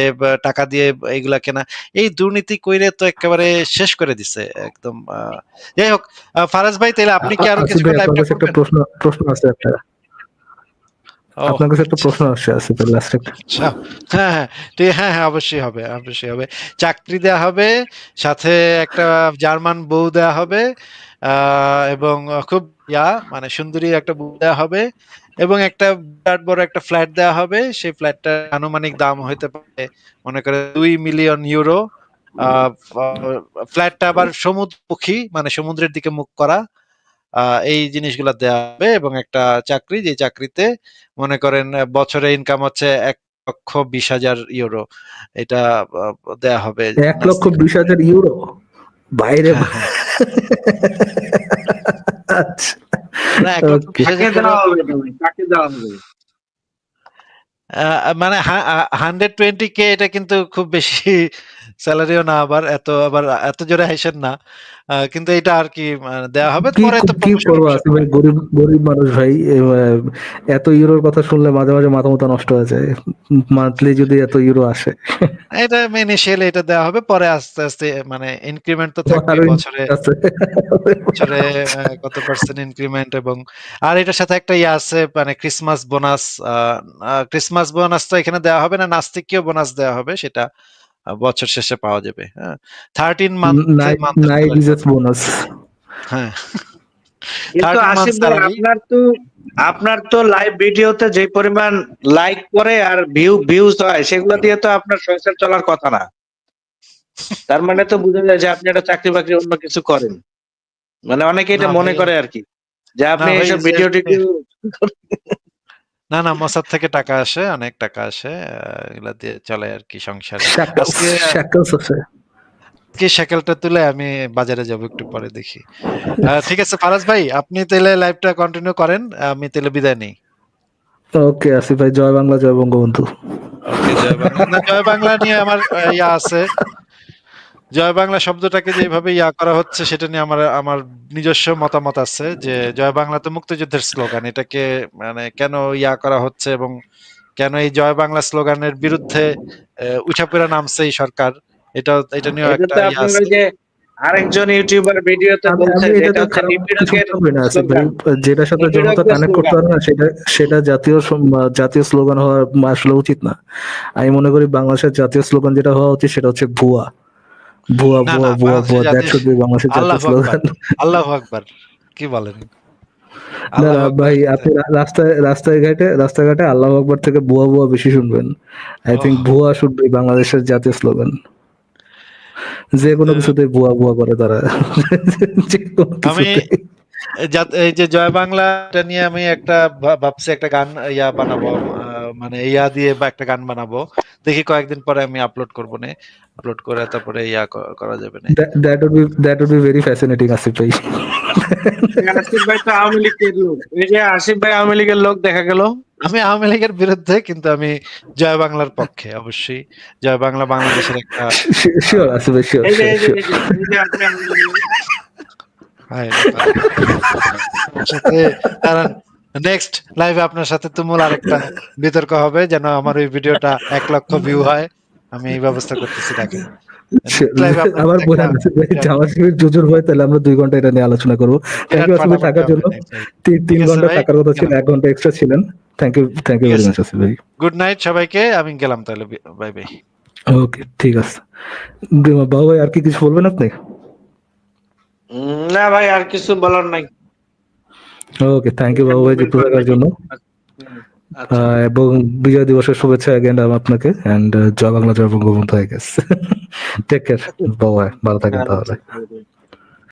টাকা দিয়ে এইগুলা কেনা। এই দুর্নীতি কইরে তো একেবারে শেষ করে দিছে একদম। যাই হোক, ফারাজ ভাই, তাহলে আপনি কি আরো আসিফ কিছুক্ষণ ভাই, আপনার লাইভটা কাছে একটা করবেন? প্রশ্ন আছে একটা। ও আপনার কাছে একটা আচ্ছা প্রশ্ন আসছে আসিফ ভাই, লাস্ট একটা। আচ্ছা। হ্যাঁ, হ্যাঁ, ঠিক, হ্যাঁ, হ্যাঁ, অবশ্যই হবে, অবশ্যই হবে। চাকরি দেয়া হবে, সাথে একটা জার্মান বউ দেয়া হবে, এবং খুব মানে সুন্দরী একটা বউ দেয়া হবে, এবং একটা বিরাট বড় একটা ফ্ল্যাট দেয়া হবে। সেই ফ্ল্যাটটার আনুমানিক দাম হইতে পারে মনে করে 2 মিলিয়ন ইউরো। আ ফা ফ্ল্যাটটা আবার সমুদ্রমুখী, মানে সমুদ্রের দিকে মুখ করা। এই জিনিসগুলা দেয়া হবে, এবং একটা চাকরি, যে চাকরিতে মনে করেন বছরে ইনকাম হচ্ছে 1,20,000 ইউরো। এটা আ দেয়া হবে। 1,20,000 ইউরো? বাইরে হ্যাঁ, হ্যাঁ। আচ্ছা, না, ওকে। 1,20,000 কাকে দেওয়া হবে তুমি? কাকে দেওয়া হবে? মানে 120K, এটা কিন্তু খুব বেশি স্যালারিও না, আবার এত জোরে হাইসেন না। কিন্তু এটা আর কি দেয়া হবে, কি পরে তো কি প্রমোশনের করবো বিষয় আসিফ ভাই, হবে। গরিব গরিব মানুষ ভাই। এত ইউরোর কথা শুনলে মাঝে মাঝে মাথা মতো নষ্ট হয়ে যায়, মান্থলি যদি এত ইউরো আসে। এটা ইনিশিয়ালি এটা দেওয়া হবে, পরে আস্তে আস্তে মানে ইনক্রিমেন্ট তো থাকবেই আরো বছরে। আছে। বছরে কত পার্সেন্ট ইনক্রিমেন্ট, এবং আর এটার সাথে একটা আছে, মানে ক্রিসমাস বোনাস। ক্রিসমাস বোনাস তো এখানে দেওয়া হবে না, নাস্তিকীয় বোনাস দেওয়া হবে, সেটা বছর শেষে পাওয়া যাবে। হ্যাঁ, 13 নাইট মান্থের নাইট স্যালারি ইজেস পাবে। বোনাস। হ্যাঁ, কিন্তু 13 মান্থ আসিফ ভাই, স্যালারি। আপনার তো লাইভ ভিডিওতে যে পরিমাণ লাইক করে আর ভিউজ হয়, সেগুলো দিয়ে তো আপনার সংসার চলার কথা না। তার মানে তো বোঝা যায় যে আপনি একটা চাকরি বাকরি অন্য কিছু করেন। মানে অনেকে না এটা মনে ভাই, করে আর কি, যে না আপনি ভাই, এইসব ভিডিও টিডিও। না, না, মোসাদ থেকে টাকা আসে, অনেক টাকা আসে। এগুলা দিয়ে চলে আর কি সংসার। শ্যাকলস আজকে শ্যাকলস আছে। আজকে শাকেলটা তুলে আমি বাজারে যাব একটু পরে, দেখি। ঠিক আছে ফারাজ ভাই, আপনি তাহলে লাইভটা কন্টিনিউ করেন, আমি তাহলে বিদায় নেই। ওকে আসিফ ভাই, জয় বাংলা, জয় বঙ্গবন্ধু। ওকে, জয় বাংলা। না, জয় বাংলা নিয়ে আমার আছে। জয় বাংলা শব্দটাকে যেভাবে করা হচ্ছে, সেটা নিয়ে আমার আমার নিজস্ব মতামত আছে, যে জয় বাংলা তো মুক্তিযুদ্ধের স্লোগান। এটাকে মানে কেন করা হচ্ছে, এবং কেন এই জয় বাংলা স্লোগানের বিরুদ্ধে উঠাপড়া নামছে এই সরকার, এটা নিয়েও এটা একটা তো আপনার ওই আছে। যে আরেকজন ইউটিউবার ভিডিওতে আমি বলছে আমি যে এটা এটাতে হচ্ছে খারাপ কিছু নিপীড়কের মনে করি না আসিফ ভাই। স্লোগান, যেটার সাথে জনতা নিপীড়কদের কানেক্ট করতে স্লোগান। পারে না, সেটা সেটা জাতীয় স্লোগান হওয়া আসলে উচিত না। আমি মনে করি বাংলাদেশের জাতীয় স্লোগান যেটা হওয়া উচিত, সেটা হচ্ছে ভুয়া ভুয়া না, ভুয়া না, ভুয়া বাংলাদেশের ভুয়া। দ্যাট জাতীয় শুড বি বাংলাদেশের জাতীয় আল্লাহু আকবার, স্লোগান। আল্লাহু আকবার, কি বলেন? না আল্লাহু না আকবার। ভাই, আপনি রাস্তাঘাটে আল্লাহ আকবার থেকে ভুয়া ভুয়া বেশি শুনবেন। আই থিঙ্ক ওহ, ভুয়া শুড বি বাংলাদেশের জাতীয় স্লোগান। যে কোনো তো কিছুতে ভুয়া ভুয়া করে তারা। যে কোনো আমি কিছুতে। এই যে জয় বাংলা, এটা নিয়ে আমি একটা ভাবছি একটা গান বানাবো, মানে দিয়ে বা একটা গান বানাবো। দেখি কয়েকদিন পরে আমি আপলোড করবো নে, আপলোড করে তারপরে করা যাবে না। That would be very fascinating, Asif ভাই। আসিফ ভাই তো আওয়ামী লীগের লোক, এই যে আসিফ ভাই আওয়ামী লীগের লোক দেখা গেল। আমি আওয়ামী লীগের বিরুদ্ধে, কিন্তু আমি জয় বাংলার পক্ষে অবশ্যই। জয় বাংলা বাংলাদেশের একটা শিওর আসিফ ভাই, শিওর এই যে শিওর এই যে শিওর। এই যে এই যে আপনি আওয়ামী লীগের লোক। সাথে দাঁড়ান, নেক্সট লাইভে আপনার সাথে তুমুল আরেকটা বিতর্ক হবে, যেন আমার ওই ভিডিওটা 1,00,000 ভিউ হয়। আমি এই ব্যবস্থা করতেছি, দেখেন। নেক্সট লাইভে আপনার আবার সাথে একটা বলেন আসিফ ভাই, জামাত শিবির জুজুর ভয়, তাহলে আমরা 2 ঘন্টা এটা নিয়ে আলোচনা করবো। থ্যাংক বিরাট ইউ আসিফ ভাই ফাটাফাটি থাকার হবে জন্য। next live। 3 ঠিক আছে ঘন্টা ভাই, থাকার কথা ছিল, গেলাম। 1 ঘন্টা এক্সট্রা ছিলেন। থ্যাংক ইউ ঠিক ভেরি আছে, মাচ আসিফ ভাই। গুড নাইট সবাইকে, আমি গেলাম তাহলে, বাই বাই। ওকে, ঠিক আছে। বাবু ভাই, আর কি কিছু বলবেন আপনি? না ভাই, আর কিছু বলার নাই। ওকে, থ্যাংক ইউ বাবু ভাই যুক্ত থাকার জন্য। আচ্ছা। এবং বিজয় দিবসের শুভেচ্ছা অ্যাগেন আপনাকে। এন্ড জয় বাংলা, জয় Bangabandhu, I guess. Take care Babu ভাই, ভালো থাকেন তাহলে।